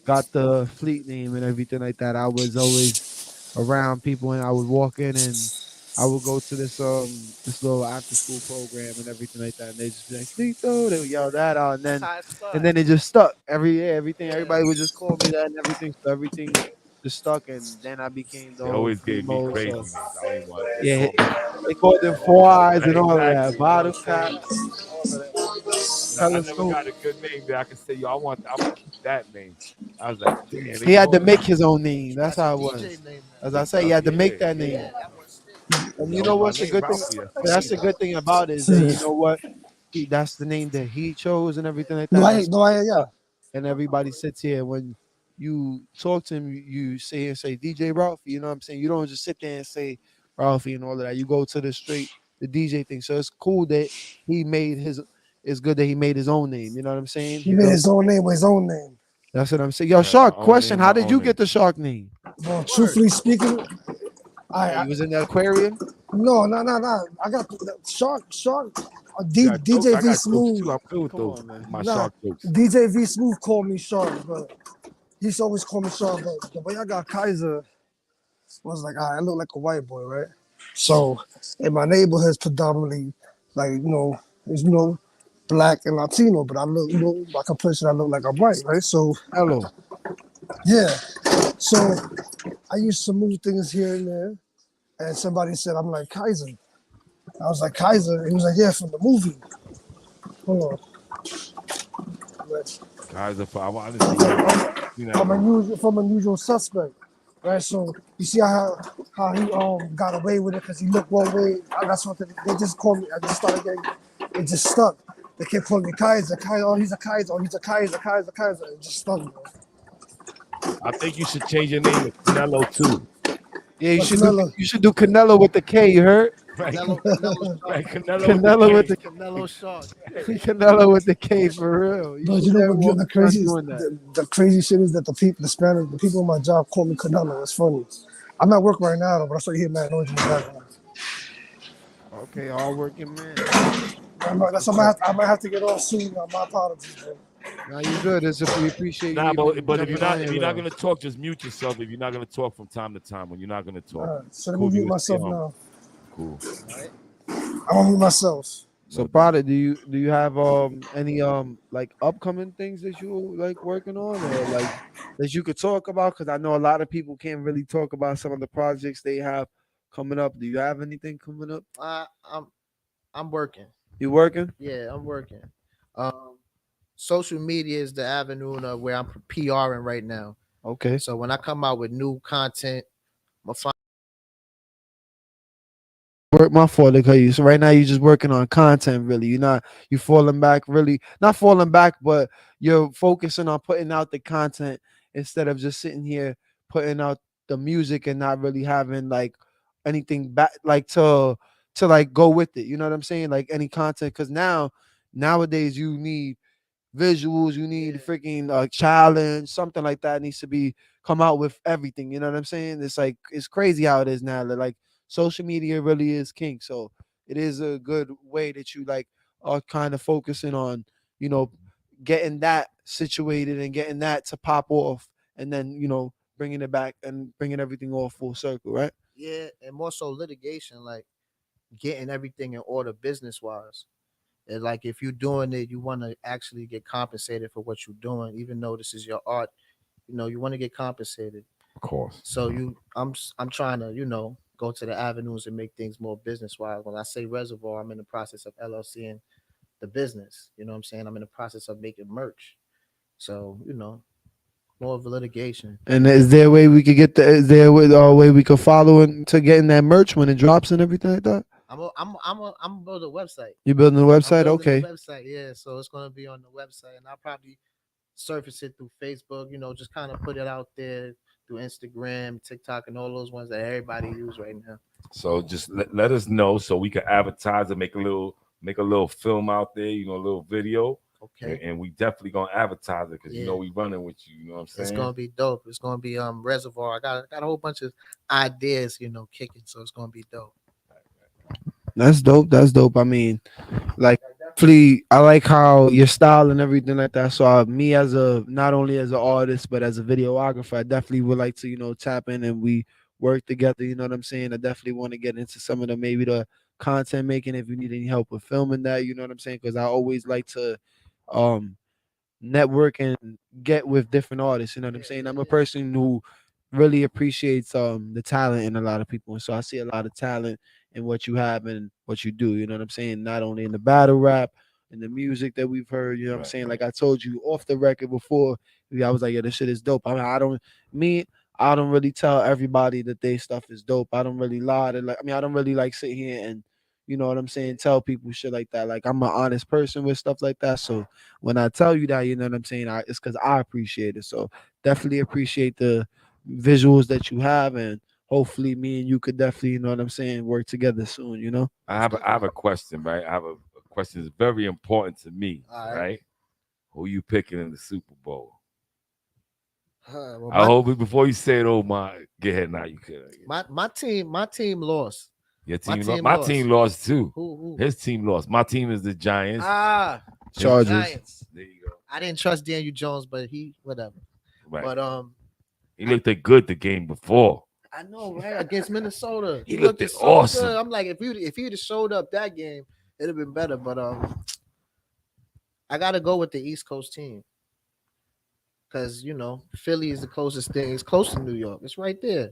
got the fleet name and everything like that. I was always around people and I would walk in and I would go to this little after school program and everything like that, and they just be like Fleeto, they would yell that out, and then it just stuck every year. Everything everybody would just call me that and everything, so everything just stuck, and then I became the They whole always free gave me mode. crazy So names. I don't even want to. They yeah, call me. they called them four eyes and all of that, Exactly. You know what bottle I'm saying? caps, all of that. I never Telescope. got a good name that I can say, yo, I'm gonna keep that name. I was like, damn, they He had to called me. make his own name. That's That's a how it DJ was. name now. As I say, he had to make that name. Yeah. And you That know was my what's a name, good thing? Ralphie. That's my That's name. the good thing about it is that you know what? That's the name that he chose and everything like No, that. yeah. And everybody sits here when you talk to him, you say DJ Ralphie. You know what I'm saying? You don't just sit there and say Ralphie and all of that. You go to the DJ thing. So it's cool that he made his. It's good that he made his own name. You know what I'm saying? He made his own name with his own name. That's what I'm saying. Yo, My Shark, own question: name, how my did own you name. get the Shark name? Well, truthfully speaking, Yeah, you was in the aquarium. no. I got Shark, You got jokes? DJ I V got jokes Smooth. too. I'm good with Come those. on, man. My Nah, shark jokes. DJ V Smooth called me Shark, but he used to always call me Shark. But the way I got Kaiser was like, I look like a white boy, right? So in my neighborhood, it's predominantly like it's black and Latino, but I look my complexion, I look like I'm white, right? So Hello. yeah, so I used to move things here and there, and somebody said I'm like Kaiser. I was like Kaiser. He was like, yeah, from the movie. Hold on. Kaiser, I want to see that. From Unusual Suspect, right? So you see how he got away with it because he looked one way. That's what they just called me. I just started getting it just stuck. They kept calling me Kaiser. Oh, he's a Kaiser. Oh, he's a Kaiser. It just stuck, bro. I think you should change your name to Canelo too. Yeah, you What's should Canelo? you should do Canelo with the K. You heard? Right. Canelo Right, Canelo with the Canelo Shark. Canelo with the K for real. You But should you know never what? walk The around crazy, doing that. the crazy shit is that the people in my job call me Canelo. It's funny. I'm at work right now, but I saw you hear mad noise in the background. Okay, hard working man. I might have to get off soon. My apologies, bro. Now you good. We appreciate Nah, you but even if you're jumping not on here with gonna us. talk, just mute yourself. If you're not gonna talk from time to time, when you're not gonna talk, So let cool. me If you mute would stay myself home. now. Cool. I'm gonna mute myself. So Pradda, do you have any like upcoming things that you like working on or like that you could talk about? Because I know a lot of people can't really talk about some of the projects they have coming up. Do you have anything coming up? I'm working. You working? Yeah, I'm working. Social media is the avenue of where I'm PRing right now. Okay. So when I come out with new content, I'm gonna find Work my fault, because so right now you're just working on content. Really, you falling back. Really, not falling back, but you're focusing on putting out the content instead of just sitting here putting out the music and not really having like anything back, like to like go with it. You know what I'm saying? Like any content, because nowadays you need visuals, you need freaking challenge, something like that needs to be come out with everything. You know what I'm saying? It's like it's crazy how it is now. That like social media really is king. So it is a good way that you like are kind of focusing on, getting that situated and getting that to pop off, and then bringing it back and bringing everything all full circle, right? yeah, and more so litigation, like getting everything in order business wise. And like if you're doing it, you want to actually get compensated for what you're doing, even though this is your art. You want to get compensated. Of course. So I'm trying to go to the avenues and make things more business wise. When I say reservoir, I'm in the process of LLCing the business. You know what I'm saying? I'm in the process of making merch. So more of a litigation. And is there a way we could get is there a way we could follow into getting that merch when it drops and everything like that? I'm building a website. You building a website? I'm building Okay. a website, yeah. So it's gonna be on the website, and I'll probably surface it through Facebook. Just kind of put it out there through Instagram, TikTok, and all those ones that everybody use right now. So just let us know so we can advertise and make a little film out there, a little video. Okay. And we definitely gonna advertise it because Yeah. we running with you. You know what I'm saying? It's gonna be dope. It's gonna be reservoir. I got a whole bunch of ideas, kicking. So it's gonna be dope. That's dope. That's dope. I mean, like, definitely, I like how your style and everything like that. So me as a not only as an artist but as a videographer, I definitely would like to tap in and we work together. You know what I'm saying? I definitely want to get into some of the maybe the content making if you need any help with filming that. You know what I'm saying? Because I always like to um network and get with different artists. You know what I'm saying? I'm a person who really appreciates the talent in a lot of people. And so I see a lot of talent in what you have and what you do. You know what I'm saying? Not only in the battle rap and the music that we've heard, you know what I'm saying? Like I told you off the record before, I was like, yeah, this shit is dope. I mean, I don't really tell everybody that they stuff is dope. I don't really lie to like, I mean, I don't really like sit here and you know what I'm saying? Tell people shit like that. Like I'm an honest person with stuff like that. So when I tell you that, you know what I'm saying, it's because I appreciate it. So definitely appreciate the visuals that you have, and hopefully me and you could definitely, you know what I'm saying, work together soon. You know. I have a question, right? I have a question that's very important to me, right? Who you picking in the Super Bowl? I hope before you say it, oh my, get ahead now. You could. My team lost. Your team lost. My team lost too. Who? His team lost. My team is the Giants. Chargers. Giants. There you go. I didn't trust Daniel Jones, but he whatever. Right. But he looked good the game before. I know, right? Against Minnesota, he looked so awesome. good. I'm like, if he'd have showed up that game, it'd have been better. But I gotta go with the East Coast team because Philly is the closest thing. It's close to New York. It's right there.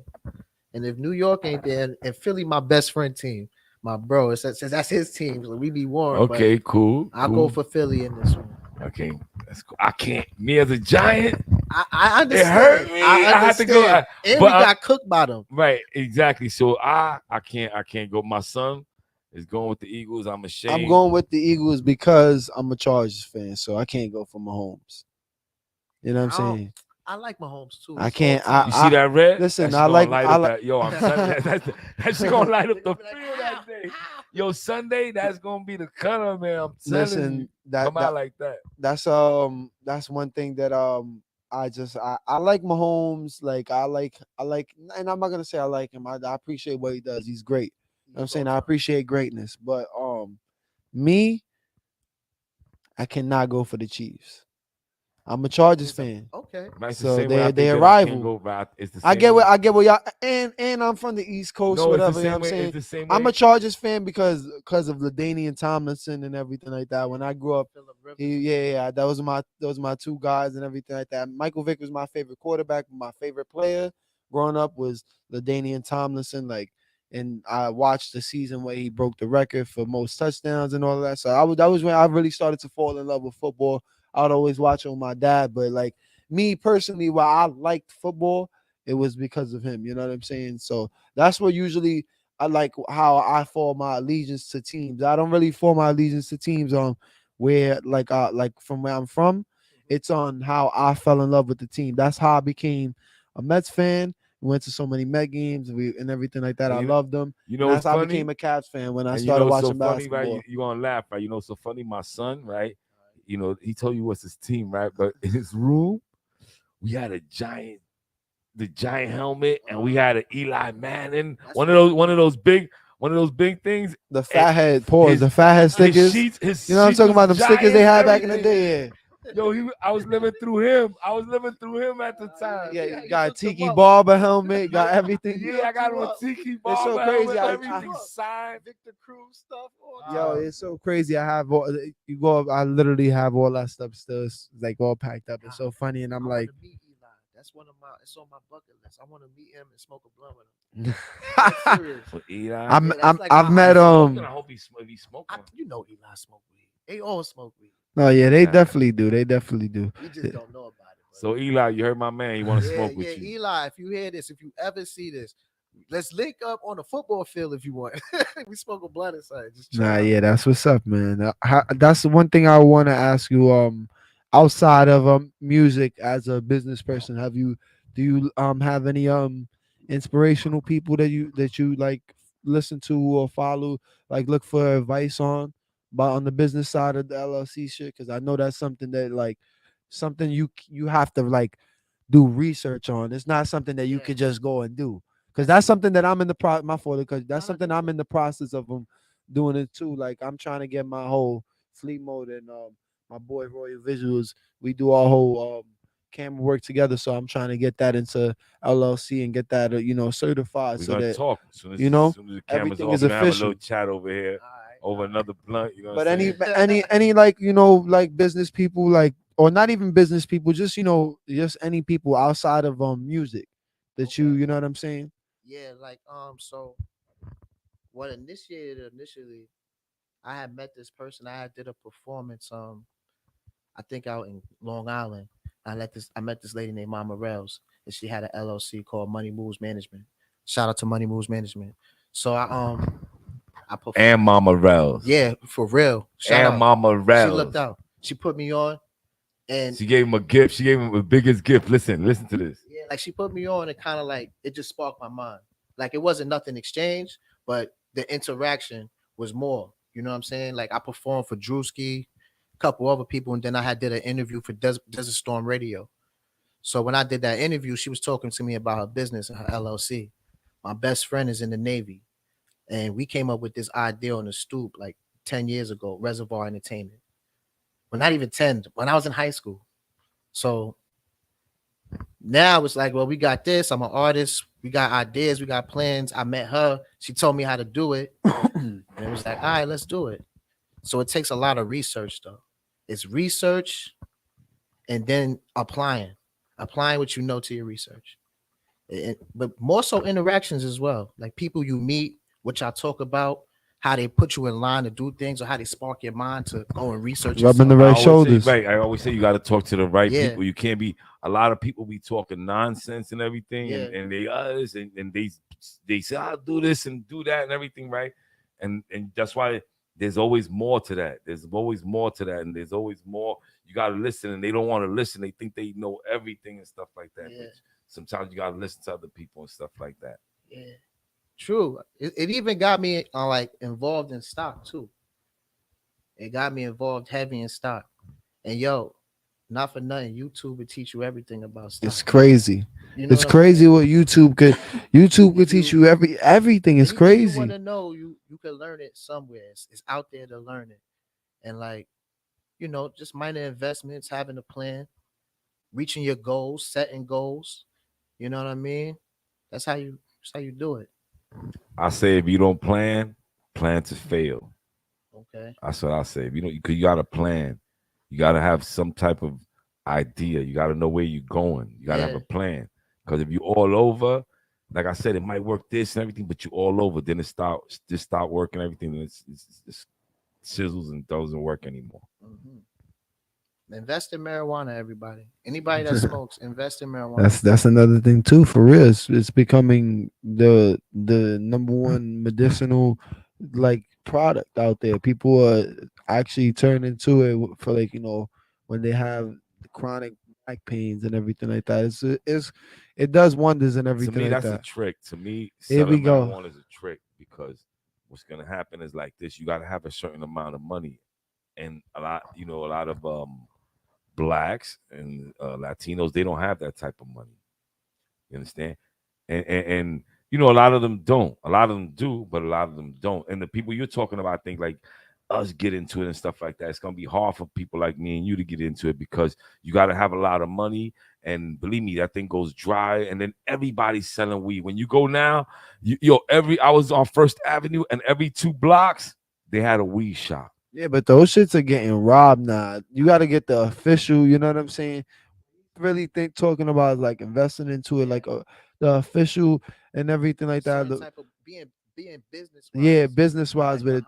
And if New York ain't there, and Philly, my best friend team, my bro, since that's his team, so we be warm. Okay, cool. I'll go for Philly in this one. Okay, that's cool. I can't. Me as a Giant, I understand. It hurt me. I had to go. And we got cooked by them. Right, exactly. So I can't go. My son is going with the Eagles. I'm ashamed. I'm going with the Eagles because I'm a Chargers fan, so I can't go for Mahomes. You know what I'm saying? I like Mahomes too. I can't. You see that red? Listen, That's I like. that. Yo, I'm that's gonna light up the field that day. Yo, Sunday, that's gonna be the color, man. I'm telling you. Come out like that. That's one thing that I like Mahomes. Like I like, and I'm not gonna say I like him. I appreciate what he does. He's great. You know what I'm saying? I appreciate greatness, but me, I cannot go for the Chiefs. I'm a Chargers fan. Okay. So they're a rival. I get what y'all and I'm from the East Coast, whatever. You know what I'm saying? I'm a Chargers fan because of LaDainian Tomlinson and everything like that. When I grew up, that was my two guys and everything like that. Michael Vick was my favorite quarterback. My favorite player growing up was LaDainian Tomlinson. And I watched the season where he broke the record for most touchdowns and all of that. So that was when I really started to fall in love with football. I'd always watch it with my dad, but like me personally, while I liked football, it was because of him. You know what I'm saying? So that's what usually I like how I form my allegiance to teams. I don't really form my allegiance to teams on where like from where I'm from. It's on how I fell in love with the team. That's how I became a Mets fan. We went to so many Met games and everything like that. I loved them. You know, that's how funny? I became a Cavs fan when I And started watching so funny, basketball. right? You gonna laugh, right? You know, so funny. My son, right? You know, he told you what's his team, right? But in his room, we had the giant helmet, and we had an Eli Manning, one of those big things. The fathead the fathead stickers. You know what I'm talking about? The stickers they had back in the day. Yo, I was living through him. At the time. Yeah, you got a Tiki Barber helmet, got everything. Yeah, I got on Tiki Barber. It's so crazy. Everything signed. Victor Cruz stuff. Yo, it's so crazy. I have all you go up, I literally have all that stuff still like all packed up. It's so funny, and I'm like, that's it's on my bucket list. I want to meet him and smoke a blunt with him. For Eli, I've met I hope he's smoking. You know, Eli smoke weed. They all smoke weed. No, yeah, they definitely do. They definitely do. We just don't know about it. So Eli, you heard my man. He want to smoke with you. Eli, if you hear this, if you ever see this, let's link up on the football field if you want. We smoke a blunt inside. Yeah, that's what's up, man. That's the one thing I want to ask you. Outside of music, as a business person, do you have any inspirational people that you like listen to or follow, like look for advice on the business side of the LLC shit? Because I know that's something that like something you have to like do research on. It's not something that you could just go and do. Because that's something that I'm in the something I'm in the process of doing it too. Like I'm trying to get my whole Fleet Mode and my boy Royal Visuals. We do our whole camera work together. So I'm trying to get that into LLC and get that certified We're so gonna that talk as soon as, the the camera's everything off. is We're gonna have a official. little chat over here over another blunt. You know what But I'm any saying? any like like business people like or not even business people, just just any people outside of music that you know what I'm saying. Yeah, like so what initially I had met this person. I had did a performance I think out in Long Island. I met this lady named Mama Rails, and she had an LLC called Money Moves Management. Shout out to Money Moves Management. So I performed. And Mama Rels. Yeah, for real. Shout And out. Mama Rels. She looked out. She put me on, and she gave him a gift. She gave him the biggest gift. Listen to this. yeah, like she put me on, and kind of like it just sparked my mind. Like it wasn't nothing exchanged, but the interaction was more. You know what I'm saying? Like I performed for Drewski, a couple other people, and then I had did an interview for Desert Storm Radio. So when I did that interview, she was talking to me about her business and her LLC. My best friend is in the Navy, and we came up with this idea on the stoop like 10 years ago, Reservoir Entertainment. Well, not even 10, when I was in high school. So now it's like, well, we got this. I'm an artist. We got ideas. We got plans. I met her. She told me how to do it. And it was like, all right, let's do it. So it takes a lot of research, though. It's research and then applying what you know to your research. But more so interactions as well. Like people you meet, what y'all talk about, how they put you in line to do things, or how they spark your mind to go and research. Rubbing the right shoulders. Right. I always say you got to talk to the right Yeah. people. You can't be. A lot of people be talking nonsense and everything, Yeah. and they and they say I'll do this and do that and everything, right? And that's why there's always more to that. There's always more to that, and there's always more. You got to listen, and they don't want to listen. They think they know everything and stuff like that. Yeah. But sometimes you got to listen to other people and stuff like that. Yeah. True. It even got me like involved in stock too. It got me involved heavy in stock. And yo, not for nothing, YouTube would teach you everything about stock. It's crazy. You know It's crazy what YouTube could teach you everything. It's crazy. You want to know, you can learn it somewhere. It's out there to learn it. And like, just minor investments, having a plan, reaching your goals, setting goals. You know what I mean? That's how you do it. I say if you don't plan to fail. Okay. That's what I say. If you got to plan. You got to have some type of idea. You got to know where you're going. You got to have a plan. Because if you're all over, like I said, it might work this and everything, but you're all over. Then it start working everything. And it's sizzles and doesn't work anymore. Mm-hmm. Invest in marijuana, everybody. Anybody that smokes, invest in marijuana. That's another thing too. For real, it's becoming the number one medicinal like product out there. People are actually turning to it for when they have chronic back pains and everything like that. It does wonders and everything. To me, like that's that. a trick. To me, here we go. Marijuana is a trick because what's gonna happen is like this: you got to have a certain amount of money, and a lot of blacks and Latinos, they don't have that type of money. You understand? And a lot of them don't. A lot of them do, but a lot of them don't. And the people you're talking about, I think like us get into it and stuff like that. It's gonna be hard for people like me and you to get into it because you got to have a lot of money. And believe me, that thing goes dry. And then everybody's selling weed. When you go now, I was on First Avenue, and every 2 blocks they had a weed shop. Yeah, but those shits are getting robbed now. You got to get the official. You know what I'm saying? Really talking about like investing into it, like the official and everything like that. Type of being business. Yeah, business wise with it,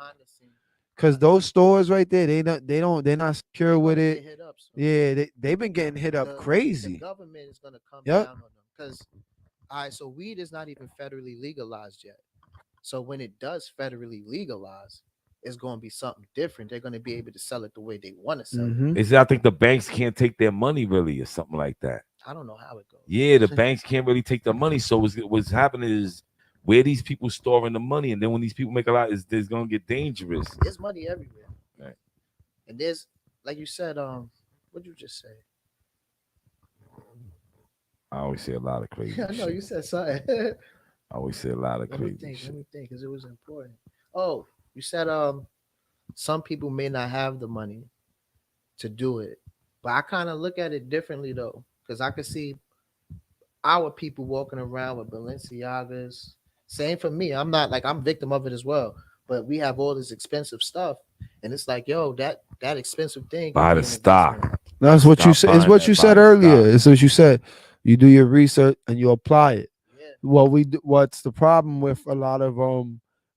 because those stores right there, they're not secure with it. Yeah, they've been getting hit up crazy. The government is gonna come down on them because, so weed is not even federally legalized yet. So when it does federally legalize, it's going to be something different. They're going to be able to sell it the way they want to sell it. I think the banks can't take their money really or something like that. I don't know how it goes. Yeah, the banks can't really take the money. So what's happening is where these people storing the money, and then when these people make a lot, it's going to get dangerous. There's money everywhere. Right. And there's, like you said, what'd you just say? I always say a lot of crazy I know shit. you said something. I always say a lot of crazy shit. Let me think, because it was important. Oh, You said some people may not have the money to do it, but I kind of look at it differently though, because I could see our people walking around with Balenciagas. Same for me. I'm not like I'm victim of it as well, but we have all this expensive stuff, and it's like, yo, that expensive thing. Buy the stock. That's what you said. It's what you said earlier. It's what you said. You do your research and you apply it. What we do, what's the problem with a lot of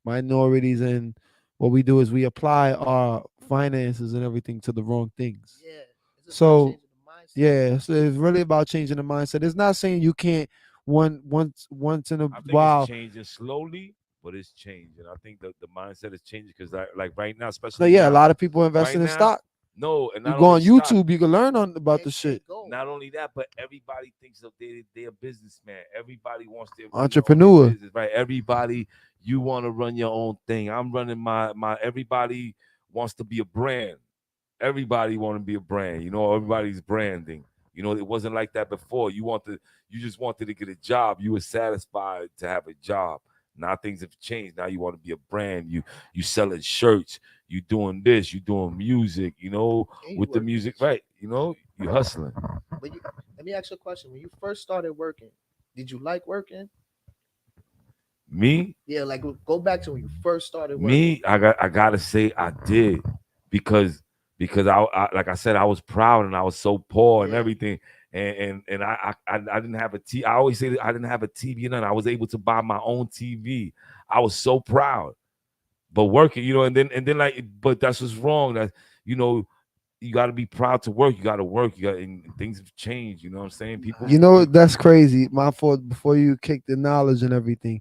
minorities, and what we do is we apply our finances and everything to the wrong things. Yeah. So yeah, so it's really about changing the mindset. It's not saying you can't once in a I think while. it's changing slowly, but it's changing. I think the mindset is changing because like right now, No, especially yeah, a now, lot of people investing right in now, stock. No, and You not go on only stock, YouTube, you can learn about the shit. Not only that, but everybody thinks of they're a businessman. Everybody wants to Entrepreneur. business, right? Everybody, you want to run your own thing. I'm running my. Everybody wants to be a brand. Everybody want to be a brand. Everybody's branding. It wasn't like that before. You just wanted to get a job. You were satisfied to have a job. Now things have changed. Now you want to be a brand. You selling shirts. You doing this. You doing music. With the music, right? You hustling. Let me ask you a question. When you first started working, did you like working? Me? Yeah, like go back to when you first started working. Me, I gotta say I did because I like I said, I was proud and I was so poor and everything. And I didn't have a TV. I always say that I didn't have a TV and I was able to buy my own TV. I was so proud. But working, and then but that's what's wrong. That you gotta be proud to work. You gotta work. And things have changed. You know what I'm saying? People That's crazy. My fault. Before you kick the knowledge and everything,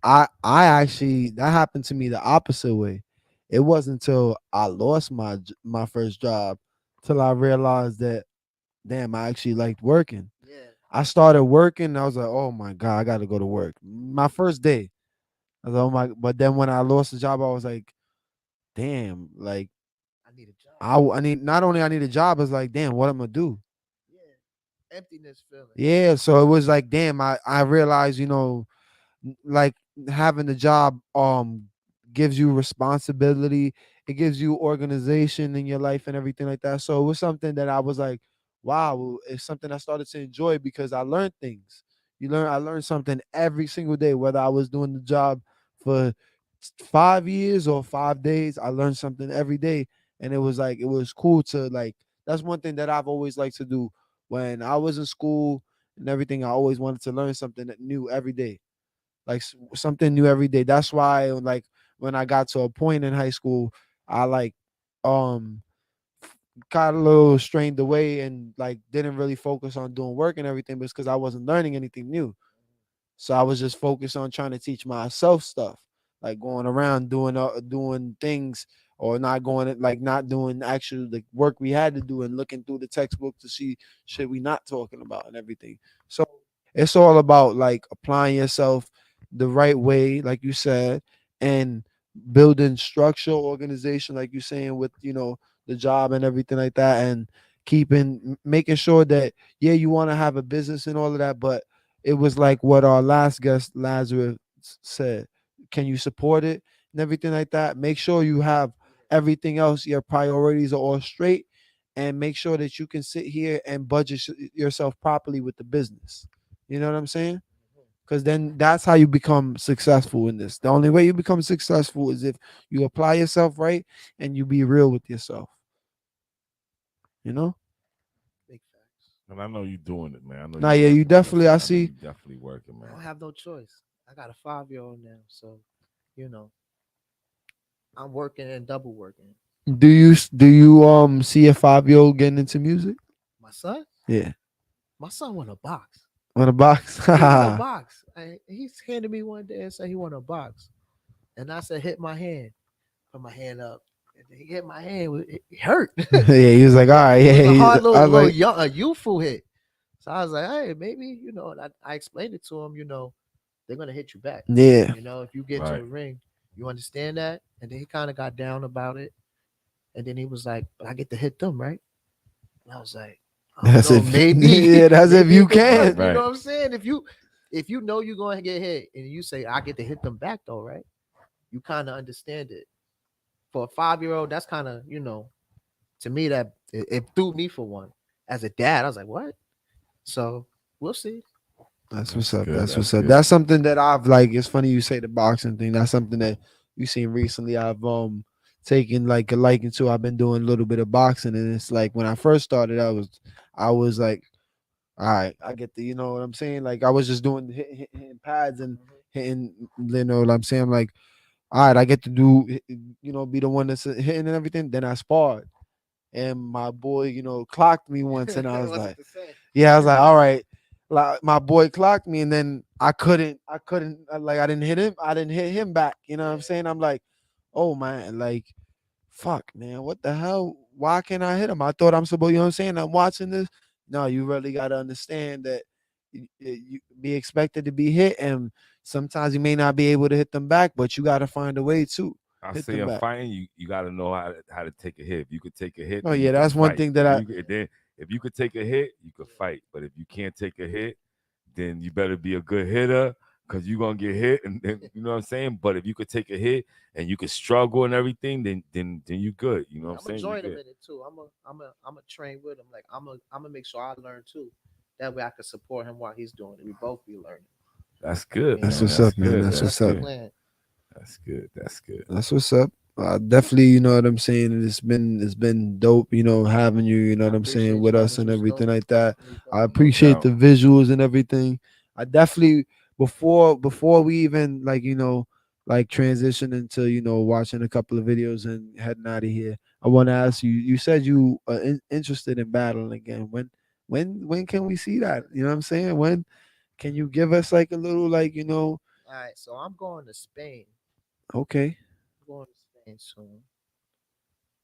I actually, that happened to me the opposite way. It wasn't until I lost my first job till I realized that, damn, I actually liked working. Yeah. I started working. I was like, oh my God, I got to go to work. My first day. I was like, oh my. But then when I lost the job, I was like, damn, like I need a job. I need, not only I need a job, it's like, damn, what I'm gonna do? Yeah. Emptiness feeling. Yeah. So it was like, damn, I realized, like having a job gives you responsibility, it gives you organization in your life and everything like that. So it was something that I was like, wow, it's something I started to enjoy because I learned things. I learned something every single day, whether I was doing the job for 5 years or 5 days. I learned something every day, and it was cool to that's one thing that I've always liked to do. When I was in school and everything, I always wanted to learn something new every day, like something new every day. That's why, like, when I got to a point in high school, I got a little strained away and didn't really focus on doing work and everything, but it's because I wasn't learning anything new. So I was just focused on trying to teach myself stuff, like going around doing things, or not not doing actual work we had to do, and looking through the textbook to see shit we not talking about and everything. So it's all about applying yourself the right way, like you said, and building structural organization, like you're saying, with the job and everything like that, and making sure that you want to have a business and all of that, but it was like what our last guest Lazarus said, can you support it and everything like that? Make sure you have everything else, your priorities are all straight, and make sure that you can sit here and budget yourself properly with the business. You know what I'm saying? Because then that's how you become successful in this. The only way you become successful is if you apply yourself right and you be real with yourself. And I know you doing it, man. I know you definitely. I see. You definitely working, man. I don't have no choice. I got a 5-year-old now, so I'm working and double working. Do you see a 5-year-old getting into music? My son? Yeah. My son want a box. Want a box? He want a box. He's handed me one day and said he want a box, and I said, hit my hand. Put my hand up. And he hit my hand. It hurt. Yeah, he was like, all right, yeah. It was a hard little youthful hit. So I was like, hey, maybe, and I explained it to him, they're gonna hit you back. Yeah. If you get to the ring, you understand that? And then he kind of got down about it. And then he was like, but I get to hit them, right? And I was like, that's if maybe. Yeah, that's if you can. You know what I'm saying? If you know you're going to get hit and you say, I get to hit them back though, right? You kind of understand it. for a 5-year-old, that's kind of, to me that it threw me for one. As a dad, I was like, what? So we'll see. That's what's up. good, That's that's what's up. good. That's something that I've like. It's funny you say the boxing thing. That's something that you seen recently. I've taken like a liking to. I've been doing a little bit of boxing, and it's like when I first started, I was like, all right, I get the, you know what I'm saying. Like I was just doing hitting pads and hitting, you know what I'm saying. I'm like, all right, I get to do, be the one that's hitting and everything. Then I sparred, and my boy, clocked me once, and I was like, yeah, I was like, all right. Like my boy clocked me, and then I couldn't, like I didn't hit him. I didn't hit him back. You know what I'm saying? I'm like, oh man, like, fuck, man, what the hell? Why can't I hit him? I thought I'm supposed. You know what I'm saying? I'm watching this. No, you really got to understand that you be expected to be hit, and sometimes you may not be able to hit them back, but you got to find a way to I hit say them in back. fighting, you got to know how to take a hit. If you could take a hit, Oh then yeah, you can that's one fight. thing that If you could take a hit, you could fight. But if you can't take a hit, then you better be a good hitter because you're gonna get hit, and you know what I'm saying. But if you could take a hit and you could struggle and everything, then you good. You know what I'm I'm gonna saying? join You him good. in it too. I'm a train with him. Like I'm gonna make sure I learn too. That way I can support him while he's doing it. We both be learning. That's good. That's man. what's up, man. good. That's what's the up. plan. That's good. That's good. That's what's up. Definitely, you know what I'm saying. And it's been dope, having you, you know what I'm saying, with us and everything like that. I appreciate the visuals and everything. I definitely before we even like transition into watching a couple of videos and heading out of here. I want to ask you. You said you are interested in battling again. When can we see that? You know what I'm saying? When can you give us like a little All right, so I'm going to Spain. Okay. I'm going to Spain soon.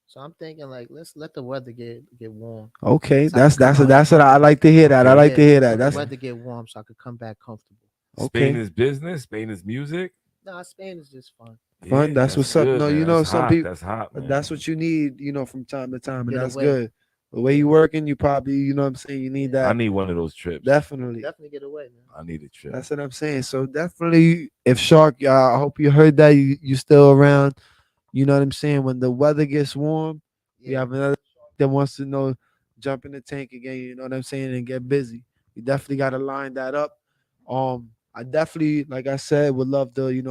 So I'm thinking like let's let the weather get warm. Okay, So I can come that's out what I like to hear. That I like to hear that. Let That's the weather get warm so I could come back comfortable. Spain is business. Spain is music. Nah, Spain is just fun. fun. Yeah, That's what's up. good, No, man. That's some hot. people. That's hot, man. That's what you need. From time to time, and Get that's away. good. The way you working, you probably, what I'm saying, you need that. I need one of those trips. Definitely. Definitely get away, man. I need a trip. That's what I'm saying. So definitely, if Shark, I hope you heard that. You still around. You know what I'm saying. When the weather gets warm, we have another Shark that wants to jump in the tank again. You know what I'm saying, and get busy. We definitely got to line that up. I definitely, like I said, would love to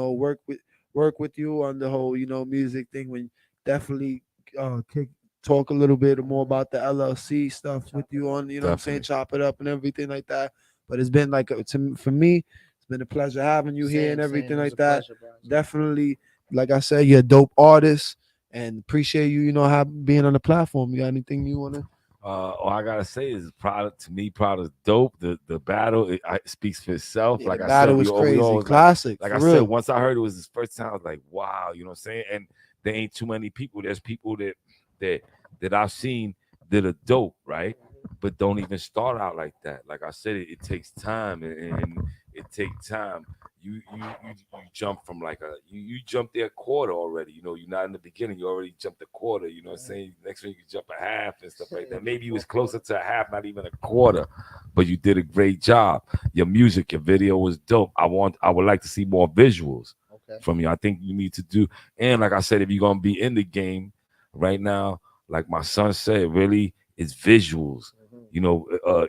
work with you on the whole music thing. When definitely talk a little bit more about the LLC stuff with you on, what I'm saying, chop it up and everything like that. But it's been for me, it's been a pleasure having you here and everything like that. Definitely, like I said, you're a dope artist and appreciate you, being on the platform. You got anything you want to? All I gotta say is Pradda's dope. The battle it speaks for itself. Yeah, like the I battle said, was we crazy. always Classic, Like for I real. said, once I heard it was his first time, I was like, wow, you know what I'm saying? And there ain't too many people. There's people that I've seen that are dope, right? But don't even start out like that. Like I said, it takes time, and it takes time. You jump from you jump there a quarter already. You're not in the beginning. You already jumped a quarter. You know what I'm saying? Next one you can jump a half and stuff like that. Maybe you was closer to a half, not even a quarter, but you did a great job. Your music, your video was dope. I would like to see more visuals from you. I think you need to do. And like I said, if you're gonna be in the game right now, like my son said, really, it's visuals.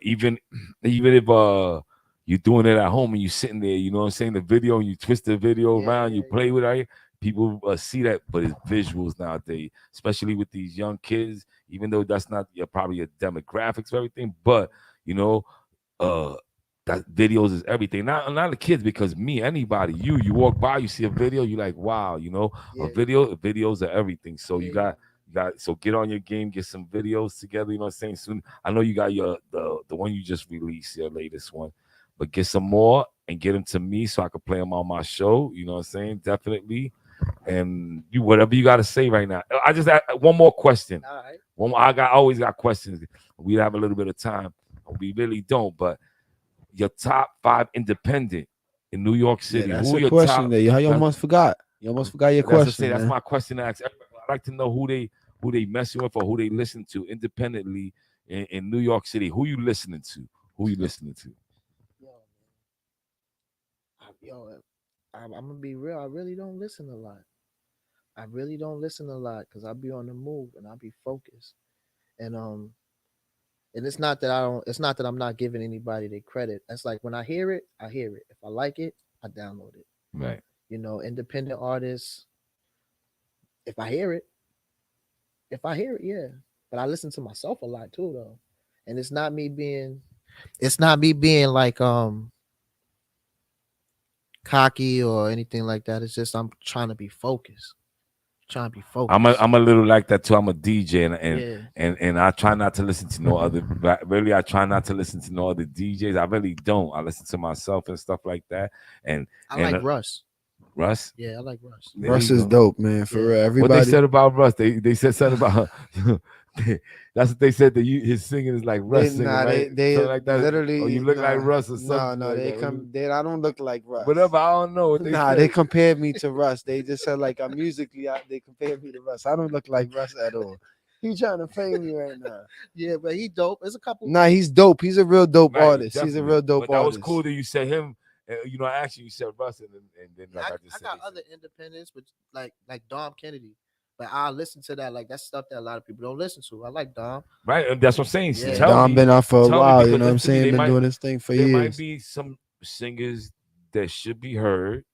Even if you're doing it at home and you're sitting there, you know what I'm saying, the video, and you twist the video around, you play with it, people see that, but it's visuals nowadays, especially with these young kids, even though that's not probably a demographics of everything, but that videos is everything. Not the kids, because anybody, you walk by, you see a video, you like, wow, videos are everything. So you got so get on your game, get some videos together, you know what I'm saying? Soon, I know you got the one you just released, your latest one, but get some more and get them to me so I can play them on my show, you know what I'm saying? Definitely. And you, whatever you got to say right now. I just one more question. All right. I always got questions. We have a little bit of time. We really don't, but your top 5 independent in New York City. Yeah, that's who a your question top? that you almost forgot. You almost forgot your question. That's man. my question to ask everybody. I like to know who they messing with or who they listen to independently in New York City. Who you listening to? Who you listening to? I'm gonna be real. I really don't listen a lot. I really don't listen a lot because I'll be on the move and I'll be focused. And it's not that I don't. It's not that I'm not giving anybody their credit. It's like when I hear it, I hear it. If I like it, I download it. Right. You know, independent artists. If I hear it, yeah. But I listen to myself a lot too, though. And it's not me being like cocky or anything like that. It's just I'm trying to be focused. I'm a little like that too. I'm a DJ Yeah. and I try not to listen to no other. Really, I try not to listen to no other DJs. I really don't. I listen to myself and stuff like that. And I like Russ. Russ. Yeah, I like Russ. Russ is dope, man. For real, everybody. What they said about Russ? They said something about. That's what they said. That his singing is like Russ singing, right? They something like that. literally. Or you look like Russ or something. No, like they that. come. I don't look like Russ. Whatever. I don't know. What they said. They compared me to Russ. They just said like musically, they compared me to Russ. I don't look like Russ at all. He trying to fame me right now. Yeah, but he dope. There's a couple. Nah, he's dope. He's a real dope Right, artist. definitely. He's a real dope But that artist. was cool that you said him. You know, actually, you said Russ, and then like I just I said. got other independents, but like Dom Kennedy. But I listen to that. Like that's stuff that a lot of people don't listen to. I like Dom. Right, and that's what I'm saying. Yeah. Dom been out for a while. You know what I'm because saying? they Been might- doing this thing for there years. might be some singers that should be heard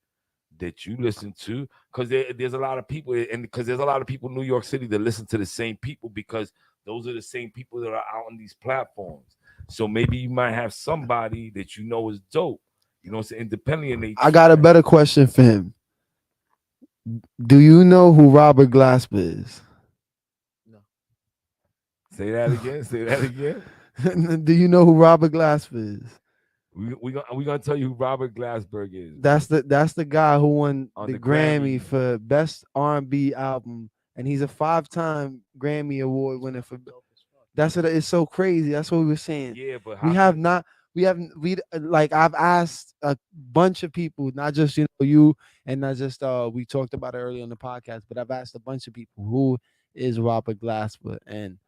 that you listen to because there's a lot of people, and because there's a lot of people in New York City that listen to the same people because those are the same people that are out on these platforms. So maybe you might have somebody that you know is dope. You know, it's independently. And I got a better question for him. Do you know who Robert Glasper is? Say that again. Say that again. Do you know who Robert Glasper is? We gonna tell you who Robert Glasberg is. That's the guy who won On the the Grammy Grammy. for Best R&B Album, and he's a 5-time Grammy Award winner for. That's what it's so crazy. That's what we were saying. Yeah, but we have not. We haven't. We like I've asked a bunch of people, not just you, and not just we talked about it earlier on the podcast, but I've asked a bunch of people who is Robert Glasper, and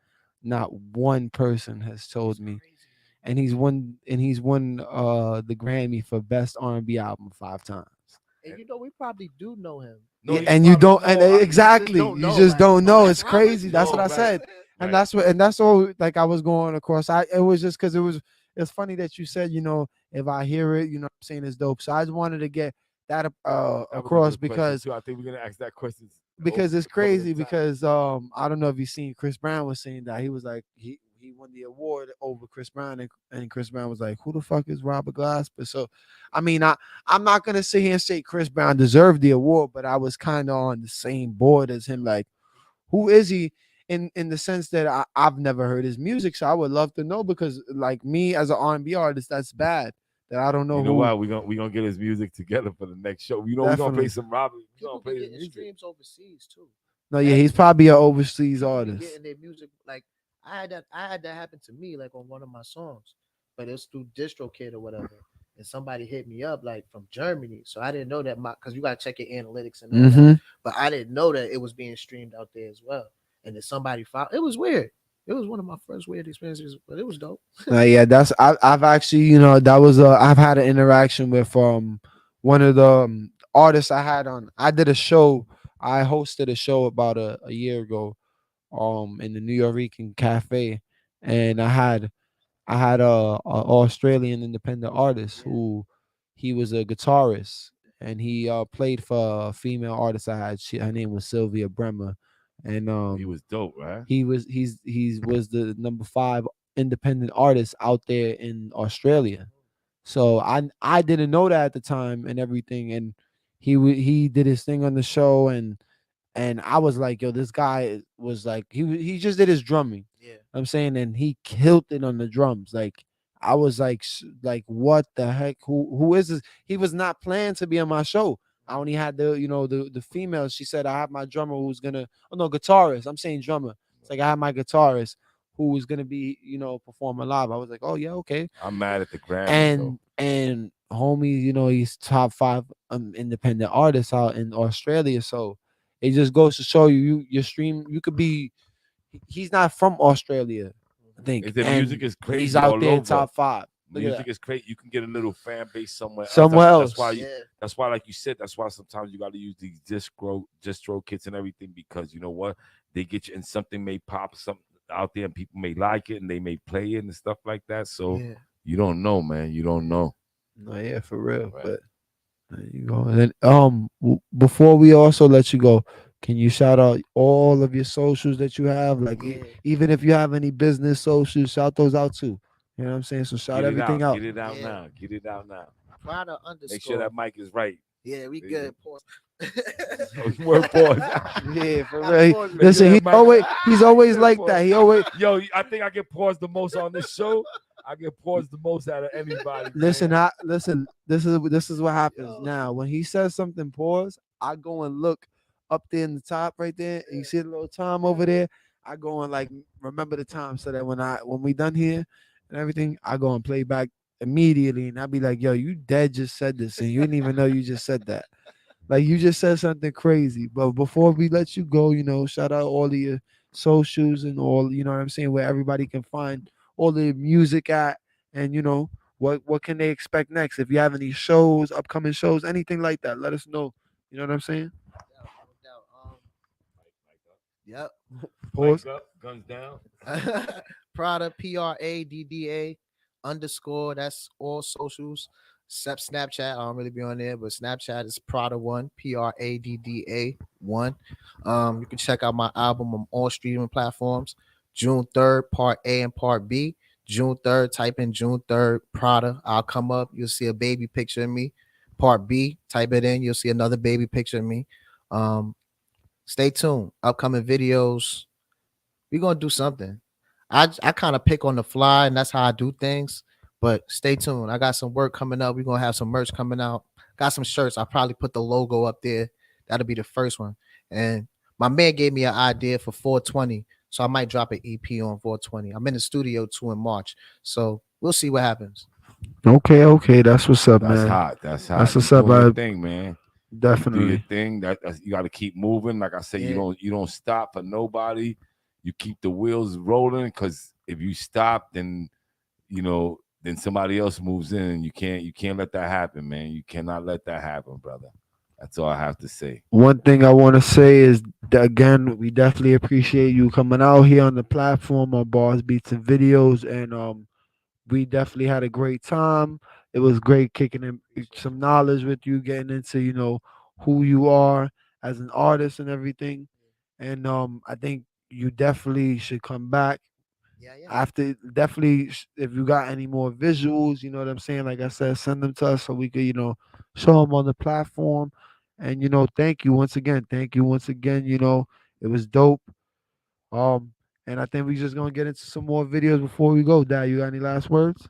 not one person has told me. And he's won the Grammy for Best R&B Album 5 times. And you know, we probably do know him. Yeah, and you don't, and exactly, you just don't know. It's crazy. That's what I said, and that's all. Like I was going across. It was just because it's funny that you said, if I hear it, I'm saying it's dope. So I just wanted to get that across because I think we're gonna ask that question because it's crazy because I don't know if you've seen Chris Brown was saying that he was like he won the award over Chris Brown and Chris Brown was like, who the fuck is Robert Glasper? So I mean I'm not gonna sit here and say Chris Brown deserved the award, but I was kind of on the same board as him. Like, who is he in the sense that I've never heard his music, so I would love to know because like me as an R&B artist, that's bad that I don't know. You know what? We gonna get his music together for the next show. We're gonna play some Robert. We're gonna play his music. Streams overseas too. No, yeah, he's probably an overseas artist. Getting their music like I had that happen to me like on one of my songs, but it's through DistroKid or whatever, and somebody hit me up like from Germany, so I didn't know that because you gotta check your analytics and all that, but I didn't know that it was being streamed out there as well, and then somebody found it was weird. It was one of my first weird experiences, but it was dope. Yeah, that's I've actually that was I've had an interaction with one of the artists I had on. I did a show. I hosted a show about a year ago, in the New Yorican Cafe, and I had a Australian independent artist who he was a guitarist and he played for a female artist I had. Her name was Sylvia Bremer, and he was dope, right? He was the number 5 independent artist out there in Australia. So I didn't know that at the time and everything, and he did his thing on the show and I was like, yo, this guy was like, he just did his drumming. Yeah. I'm saying, and he killed it on the drums. Like, I was like, what the heck? Who is this? He was not planned to be on my show. I only had the female. She said, I have my drummer who's gonna, guitarist. I'm saying drummer. It's like I have my guitarist who was gonna be, performing live. I was like, oh yeah, okay. I'm mad at the Grammy. And homie, he's top 5 independent artists out in Australia. So it just goes to show your stream. You could be. He's not from Australia, I think. The music is crazy. He's out all there in over. top 5. Look at Music that. is great. You can get a little fan base somewhere else. Somewhere That's else. why. Yeah. That's why, like you said, that's why sometimes you got to use these distro kits and everything, because you know what, they get you, and something may pop something out there, and people may like it, and they may play it and stuff like that. So Yeah. you don't know, man. You don't know. No, yeah, for real. Right. But there you go. And then before we also let you go, can you shout out all of your socials that you have? Like even if you have any business socials, shout those out too. You know what I'm saying? So shout Get it everything out. out. Get it out Yeah. now. Get it out now. Pradda Make sure _ that mic is right. Yeah, we There you good. Pause. Word pause. Yeah, for real. Make Listen, sure he's that always mic- like that. He always Yo, I think I get paused the most on this show. I get paused the most out of anybody. listen. man. Listen. This is what happens now. When he says something, pause. I go and look up there in the top right there, and you see the little time over there. I go and like remember the time so that when we done here and everything, I go and play back immediately, and I'll be like, "Yo, you dead just said this, and you didn't even know you just said that." Like you just said something crazy. But before we let you go, shout out all of your socials and all, you know what I'm saying, where everybody can find all the music at, and what can they expect next? If you have any shows, upcoming shows, anything like that, let us know. You know what I'm saying? Yep. Pause. Mic up, guns down. Pradda, Pradda _ that's all socials except Snapchat. I don't really be on there, but Snapchat is Pradda1, Pradda1. You can check out my album on all streaming platforms. June 3rd, part A and part B. June 3rd, type in June 3rd Pradda. I'll come up. You'll see a baby picture of me. Part B, type it in. You'll see another baby picture of me. Stay tuned. Upcoming videos. We're gonna do something. I kind of pick on the fly, and that's how I do things. But stay tuned. I got some work coming up. We're gonna have some merch coming out. Got some shirts. I'll probably put the logo up there. That'll be the first one. And my man gave me an idea for 420. So I might drop an EP on 420. I'm in the studio too in March. So we'll see what happens. Okay. That's what's up, That's man. hot. That's hot. That's what's You up. doing your thing, man. Definitely. Do your thing. You got to keep moving. Like I say, you don't stop for nobody. You keep the wheels rolling, because if you stop, then then somebody else moves in, and you can't let that happen, man. You cannot let that happen, brother. That's all I have to say. One thing I want to say is that, again, we definitely appreciate you coming out here on the platform of Barz Beatz and Videos, and we definitely had a great time. It was great kicking in some knowledge with you, getting into who you are as an artist and everything. And I think you definitely should come back. After definitely, if you got any more visuals, you know what I'm saying. Like I said, send them to us so we could show them on the platform. And thank you once again. Thank you once again. It was dope. And I think we just gonna get into some more videos before we go. Dad, you got any last words?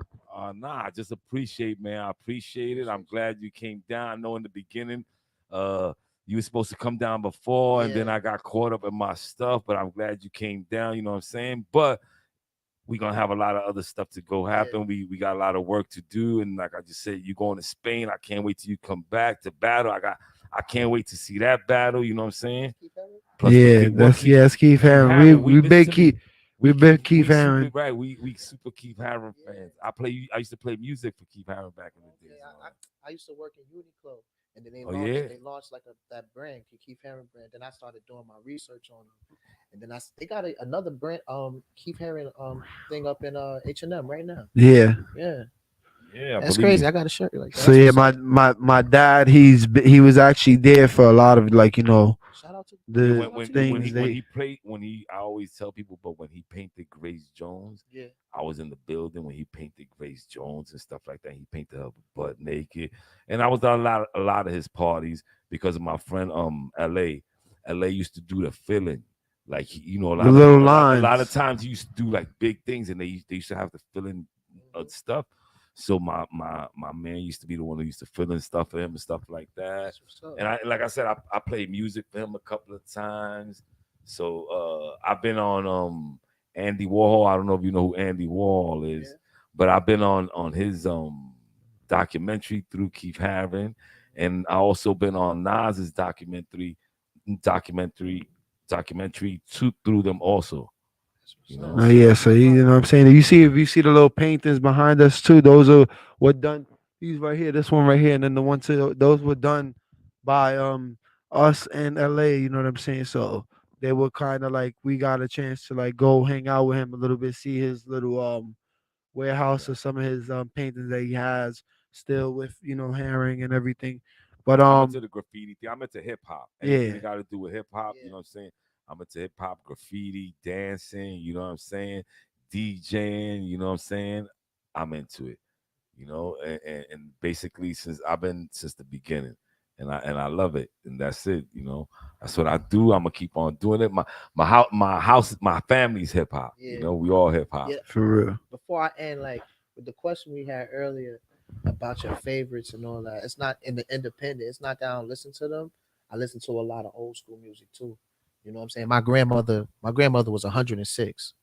Nah, I just appreciate, man. I appreciate it. I'm glad you came down. I know in the beginning, you were supposed to come down before, and then I got caught up in my stuff. But I'm glad you came down. You know what I'm saying? But we're gonna have a lot of other stuff to go happen. We got a lot of work to do. And like I just said, you going to Spain. I can't wait till you come back to battle. I can't wait to see that battle. You know what I'm saying? Plus, That's Keith Haring. We've been Keith Haring. Right, we super Keith Haring fans. I used to play music for Keith Haring back in the day. I used to work in Uniqlo, and then they launched like that brand, Keith Haring brand. Then I started doing my research on them, and then they got another brand, Keith Haring thing up in H&M right now. Yeah. That's crazy. I got a shirt like that. So yeah, my dad, he was actually there for a lot of shout out to I always tell people, but when he painted Grace Jones, I was in the building when he painted Grace Jones and stuff like that. He painted her butt naked, and I was at a lot of his parties because of my friend LA used to do the filling. Like a lot of times he used to do like big things, and they used to have to fill in stuff. So my man used to be the one who used to fill in stuff for him and stuff like that. And like I said, I played music for him a couple of times. So I've been on Andy Warhol. I don't know if you know who Andy Warhol is, but I've been on his documentary through Keith Haring, and I also been on Nas's documentary through them also. You know. Oh yeah, so you know what I'm saying. If you see the little paintings behind us too, those are what done. These right here, this one right here, and then the one to those were done by us in LA. You know what I'm saying. So they were kind of like we got a chance to like go hang out with him a little bit, see his little warehouse or some of his paintings that he has still with Herring and everything. But I'm into the graffiti thing. I'm into hip hop. Anything yeah. that got to do with hip hop, you know what I'm saying? I'm into hip hop, graffiti, dancing, you know what I'm saying? DJing, you know what I'm saying? I'm into it, and basically since the beginning, and I love it, and that's it, That's what I do. I'm gonna keep on doing it. My family's hip hop. We all hip hop. Yeah. For real. Before I end, like with the question we had earlier about your favorites and all that, it's not in the independent. It's not that I don't listen to them. I listen to a lot of old school music too. You know what I'm saying? My grandmother was 106.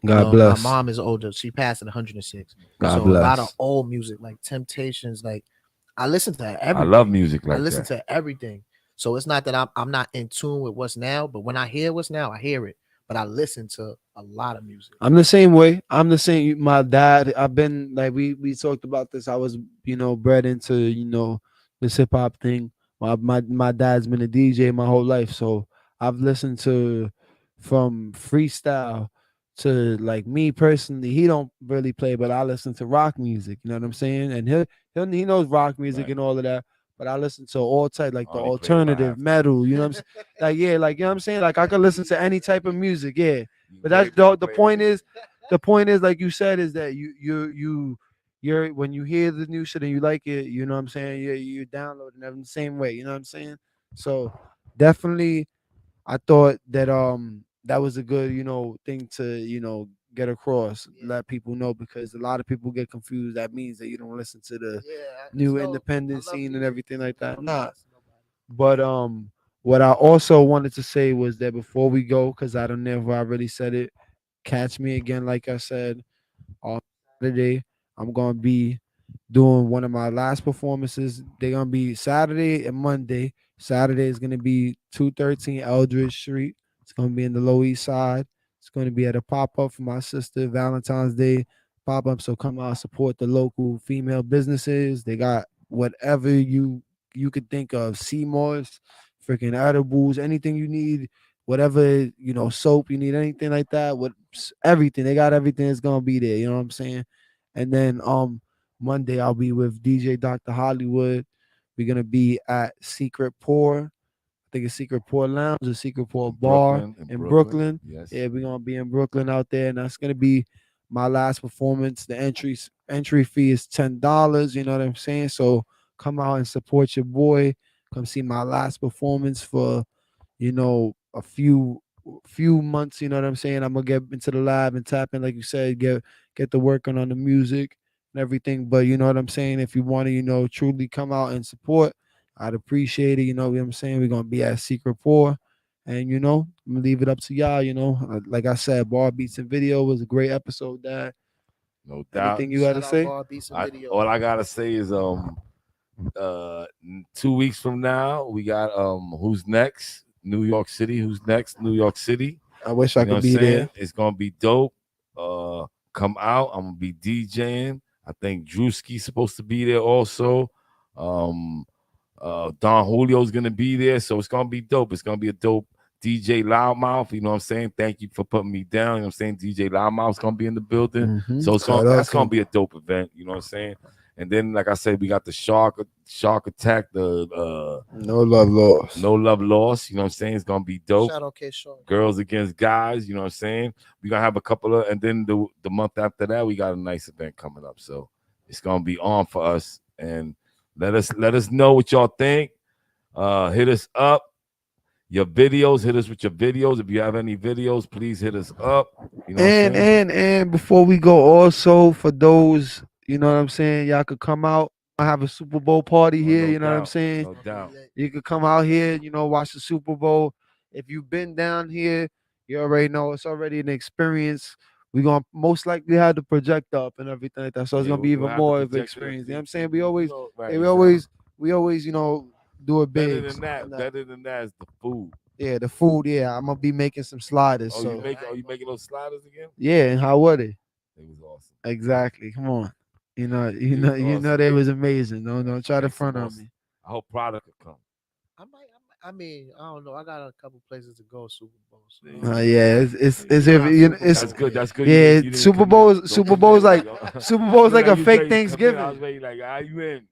God bless. My mom is older. She passed at 106. God so bless. a lot of old music like Temptations, like I listen to everything. I love music like I listen that. to everything. So it's not that I'm not in tune with what's now, but when I hear what's now, I hear it. But I listen to a lot of music. I'm the same way. I'm the same. My dad, I've been like we talked about this. I was bred into this hip hop thing. My dad's been a DJ my whole life, so I've listened to from freestyle to like me personally. He don't really play, but I listen to rock music. You know what I'm saying? And he knows rock music and all of that. But I listen to all type like the alternative metal. You know what I'm saying? Like you know what I'm saying? Like I can listen to any type of music. Yeah. But that's the point is, like you said, is that you're when you hear the new shit and you like it, you know what I'm saying? You're downloading them the same way, you know what I'm saying? So definitely I thought that that was a good, thing to, get across, let people know, because a lot of people get confused. That means that you don't listen to the new independent scene and everything like that. Nah. But what I also wanted to say was that before we go, because I don't know if I already said it, catch me again, like I said, on Saturday. I'm gonna be doing one of my last performances. They're gonna be Saturday and Monday. Saturday is gonna be 213 Eldridge Street. It's gonna be in the Lower East Side. It's gonna be at a pop-up for my sister, Valentine's Day pop-up. So come out, support the local female businesses. They got whatever you could think of, CMOS, freaking edibles, anything you need, whatever, soap you need, anything like that, with everything. They got everything that's gonna be there, you know what I'm saying? And then Monday I'll be with DJ Dr. Hollywood. We're gonna be at Secret Pour. I think it's Secret Pour Lounge or Secret Pour Bar in Brooklyn. Yes. Yeah, we're gonna be in Brooklyn out there, and that's gonna be my last performance. The entry fee is $10. You know what I'm saying? So come out and support your boy. Come see my last performance for, a few months. You know what I'm saying? I'm gonna get into the lab and tap in, like you said, get to working on the music and everything. But you know what I'm saying? If you want to, truly come out and support, I'd appreciate it. You know what I'm saying? We're gonna be at Secret Pour. And I'm gonna leave it up to y'all. Like I said, Barz Beatz Video was a great episode. That no doubt. Anything you gotta say? All I gotta say is 2 weeks from now we got Who's Next? New York City. Who's Next? New York City. I wish I could be there. It's gonna be dope. Come out. I'm gonna be DJing. I think Drewski's supposed to be there also. Don Julio's gonna be there, so it's gonna be dope. It's gonna be a dope DJ Loudmouth. You know what I'm saying? Thank you for putting me down. You know what I'm saying? DJ Loudmouth's gonna be in the building. So that's gonna be a dope event. You know what I'm saying? And then, like I said, we got the Shark Attack, the No Love Lost. No Love Lost. You know what I'm saying? It's gonna be dope. Shout out K-Shark. Girls Against Guys. You know what I'm saying? We're gonna have a couple of, and then the month after that, we got a nice event coming up. So it's gonna be on for us. And let us know what y'all think. Hit us up. Your videos, hit us with your videos. If you have any videos, please hit us up. You know and before we go, also for those, you know what I'm saying, y'all could come out. I have a Super Bowl party here. You know what I'm saying? No doubt. You could come out here, watch the Super Bowl. If you've been down here, you already know it's already an experience. We're gonna most likely have the projector up and everything like that. So it's gonna be even more of an experience. You know what I'm saying? We always, do it big. Better than that is the food. Yeah, the food. Yeah, I'm gonna be making some sliders. Oh, so you making those sliders again? yeah, and how were they? It was awesome. Exactly. Come on. You know awesome. they was amazing. Don't try to front on me. I hope Pradda could come. I mean, I don't know. I got a couple places to go. Super Bowl. So. Yeah, it's That's good. That's good. Yeah, You didn't Super Bowl's like a fake Thanksgiving. I was ready, like, are you in?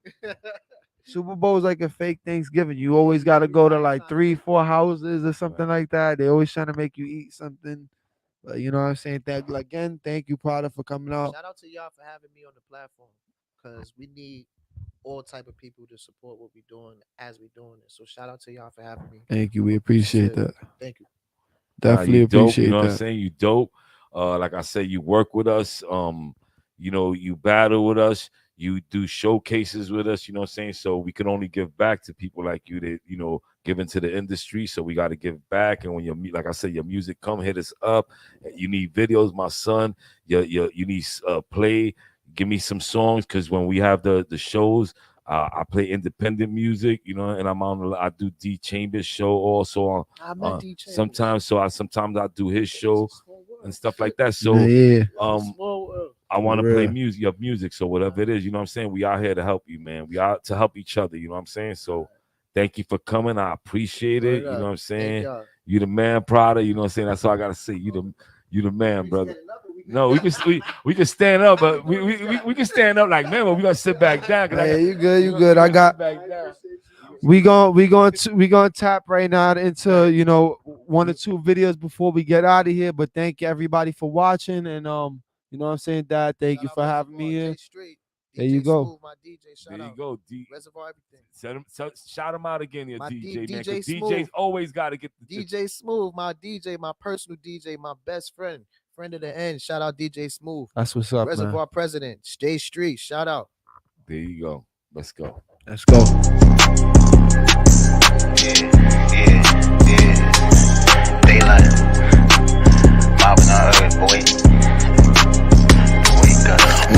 Super Bowl's like a fake Thanksgiving. You always got to go to like 3-4 houses or something like that. They always trying to make you eat something. But you know what I'm saying? Again, thank you, Pradda, for coming out. Shout out to y'all for having me on the platform because we need all type of people to support what we're doing as we're doing it. So shout out to y'all for having me. Thank you. We appreciate that. Thank you. Definitely you dope, appreciate you know that. what I'm saying? You dope. Like I said, you work with us. You know, you battle with us. You do showcases with us, you know what I'm saying? So we can only give back to people like you that, you know, give into the industry. So we got to give back. And when like I said, your music come hit us up. You need videos, my son. You need play. Give me some songs because when we have the shows, I play independent music, you know, and I do D Chambers show also on sometimes. Sometimes I do his show and stuff like that. So yeah. I want to play your music. So whatever it is, you know what I'm saying? We out here to help you, man. We out to help each other, you know what I'm saying? So thank you for coming. I appreciate it. You know what I'm saying? You the man, Pradda, you know what I'm saying? That's all I gotta say. You the man, brother. No, we can stand up, but we can stand up like man, but we gonna sit back down. Yeah, you good. I got we gonna tap right now into 1 or 2 videos before we get out of here. But thank you everybody for watching, and you know what I'm saying, Dad. Thank you for having me here. There you go. There you go. Reservoir everything. Shout him out again, your DJ, man. DJ DJs always got to get the DJ Smooth, my DJ, my personal DJ, my best friend of the end. Shout out DJ Smooth. That's what's up, Reservoir man. President, Stay Street. Shout out. There you go. Let's go. Let's go. Yeah. Daylight. Mobbing on earth, boy.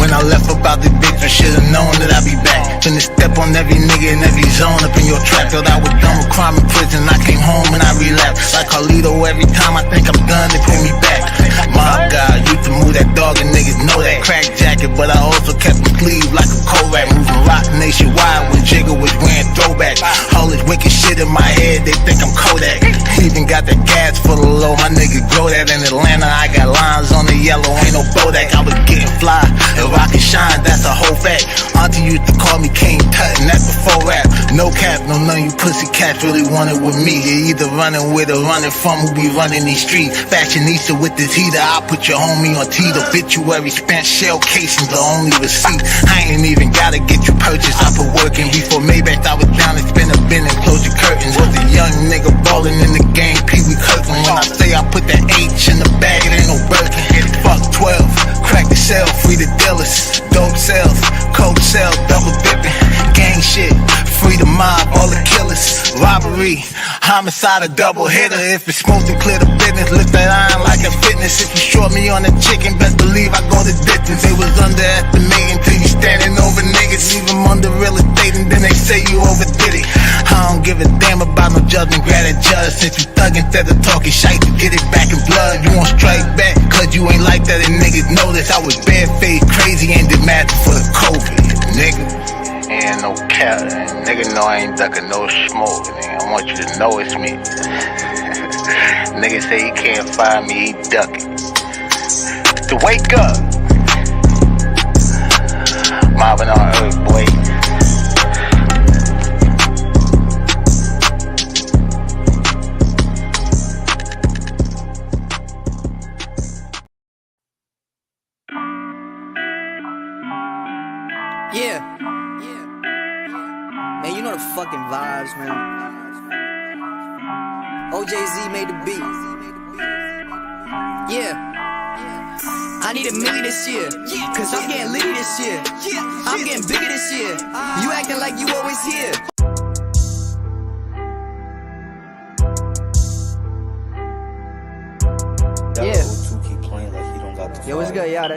When I left about the bitch, I should've known that I'd be back. Finna step on every nigga in every zone up in your trap. Thought I was done with crime in prison. I came home and I relapsed. Like Carlito, every time I think I'm done, they pull me back. My God, used to move that dog and niggas know that. Crack jacket, but I also kept my sleeve like a Korak. Moving rock nationwide when Jigga was wearing throwbacks. All this wicked shit in my head, they think I'm Kodak. Even got the gas full of low, my nigga grow that. In Atlanta, I got lines on the yellow, ain't no Bodak. I was getting fly. If I can shine, that's a whole fact. Auntie used to call me King Tut, and that's before rap. No cap, no none of you pussy cats really wanted with me. You're either running with or running from who be running these streets. Fashionista with this heater, I'll put your homie on T. The obituary, spent shell casings, the only receipt. I ain't even gotta get you purchased. I put work in before Maybach, I was down and spin a bin and close your curtains. Was a young nigga ballin' in the game, Pee-wee curtain. When I say I put that H in the bag, it ain't no Birkin. Fuck 12, crack the shell, free the dealers. Dope sales, coke sales, double dipping. Gang shit, free the mob, all the killers. Robbery, homicide, a double hitter. If it's supposed to clear the business, lift that iron like a fitness. If you short me on the chicken, best believe I go the distance. They was underestimating till you standing over niggas. Leave them under real estate and then they say you overdid it. I don't give a damn about no judgment, grab a judge. Since you thug instead of talking shite, you get it back in blood. You won't strike back, cause you ain't like that and niggas know this. I was barefaced, crazy, and did math for the COVID, nigga. Ain't no cap, nigga know I ain't ducking no smoke, nigga. I want you to know it's me. Nigga say he can't find me, he ducking. To wake up, mobbing on earth, boy. Yeah. Man, you know the fucking vibes, man. OJZ made the beat. Yeah. I need $1 million this year, cause I'm getting litty this year. I'm getting bigger this year. You acting like you always here. Yeah. Yo, what's good, y'all?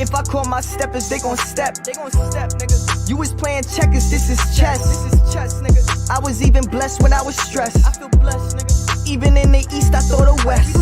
If I call my steppers, they gon' step. They gon' step, nigga. You was playing checkers, this is chess. This is chess, nigga. I was even blessed when I was stressed. I feel blessed, nigga. Even in the East, I thought the West.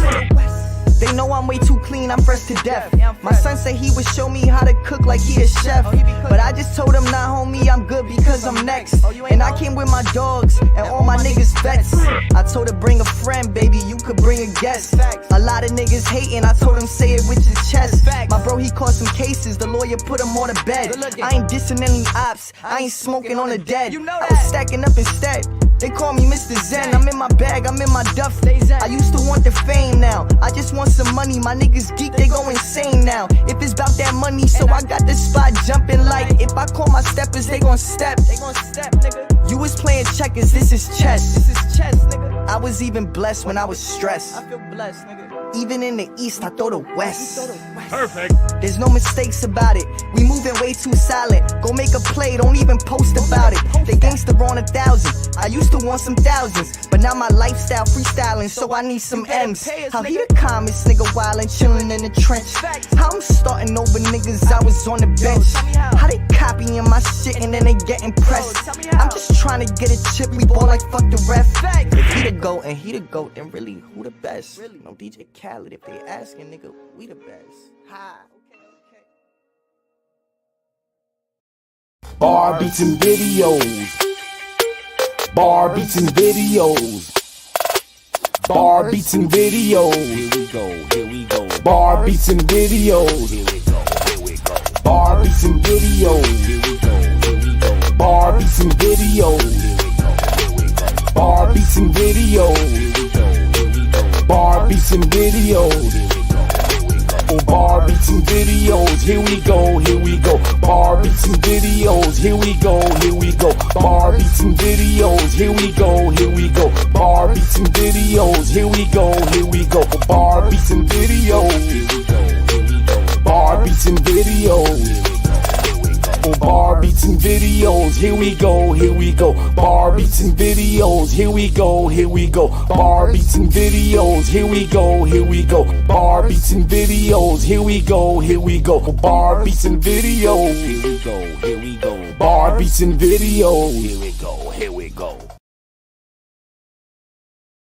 They know I'm way too clean, I'm fresh to death. My son said he would show me how to cook like he a chef. But I just told him, nah homie, I'm good because I'm next. And I came with my dogs and all my niggas vets. I told her bring a friend, baby, you could bring a guest. A lot of niggas hating, I told him say it with your chest. My bro, he caught some cases, the lawyer put him on the bed. I ain't dissing any ops, I ain't smoking on the dead. I was stacking up instead. They call me Mr. Zen, I'm in my bag, I'm in my duff. I used to want the fame now, I just want some money. My niggas geek, they go insane now. If it's about that money, so I got the spot jumping like. If I call my steppers, they gon' step. Nigga. You was playing checkers, this is chess. This is chess, nigga. I was even blessed when I was stressed. I feel blessed, nigga. Even in the East, I throw the West. Perfect. There's no mistakes about it. We moving way too silent. Go make a play, don't even post about it. The gangster on 1,000. I used to want some thousands, but now my lifestyle freestyling, so I need some M's. How he the calmest nigga wildin', chillin' in the trench. How I'm starting over niggas, I was on the bench. How they copying my shit and then they getting pressed. I'm just trying to get a chip, we ball like fuck the ref. If he the GOAT and he the GOAT, then really who the best? No DJ Khaled, if they asking, nigga, we the best. Hi. Barz Beatz and Videoz. Barz Beatz and Videoz. Barz Beatz and Videoz. Here we go, here we go. Barz Beatz and Videoz. Here we go, here we go. Barz Beatz and Videoz. Here we go, here we go. Barz Beatz and Videoz. Here we go, here we go. Barz Beatz and Videoz. Here we go, here we go. Barz Beatz and Videoz. Oh, Barz Beatz and Videoz, here we go, here we go. Barz Beatz and Videoz, here we go, here we go. Barz Beatz and Videoz, here we go, here we go. Barz Beatz and Videoz, here we go, here we go. Barz Beatz and Videoz, here we go, here we go. Barz Beatz and Videoz. Oh, Barz Beatz and Videoz, here we go, here we go. Barz Beatz and Videoz, here we go, here we go. Barz Beatz and Videoz, here we go, here we go. Barz Beatz and Videoz, here we go, here we go. Barz Beatz and Videoz, Here we go, here we go. Barz Beatz and Videoz, Here we go, here we go.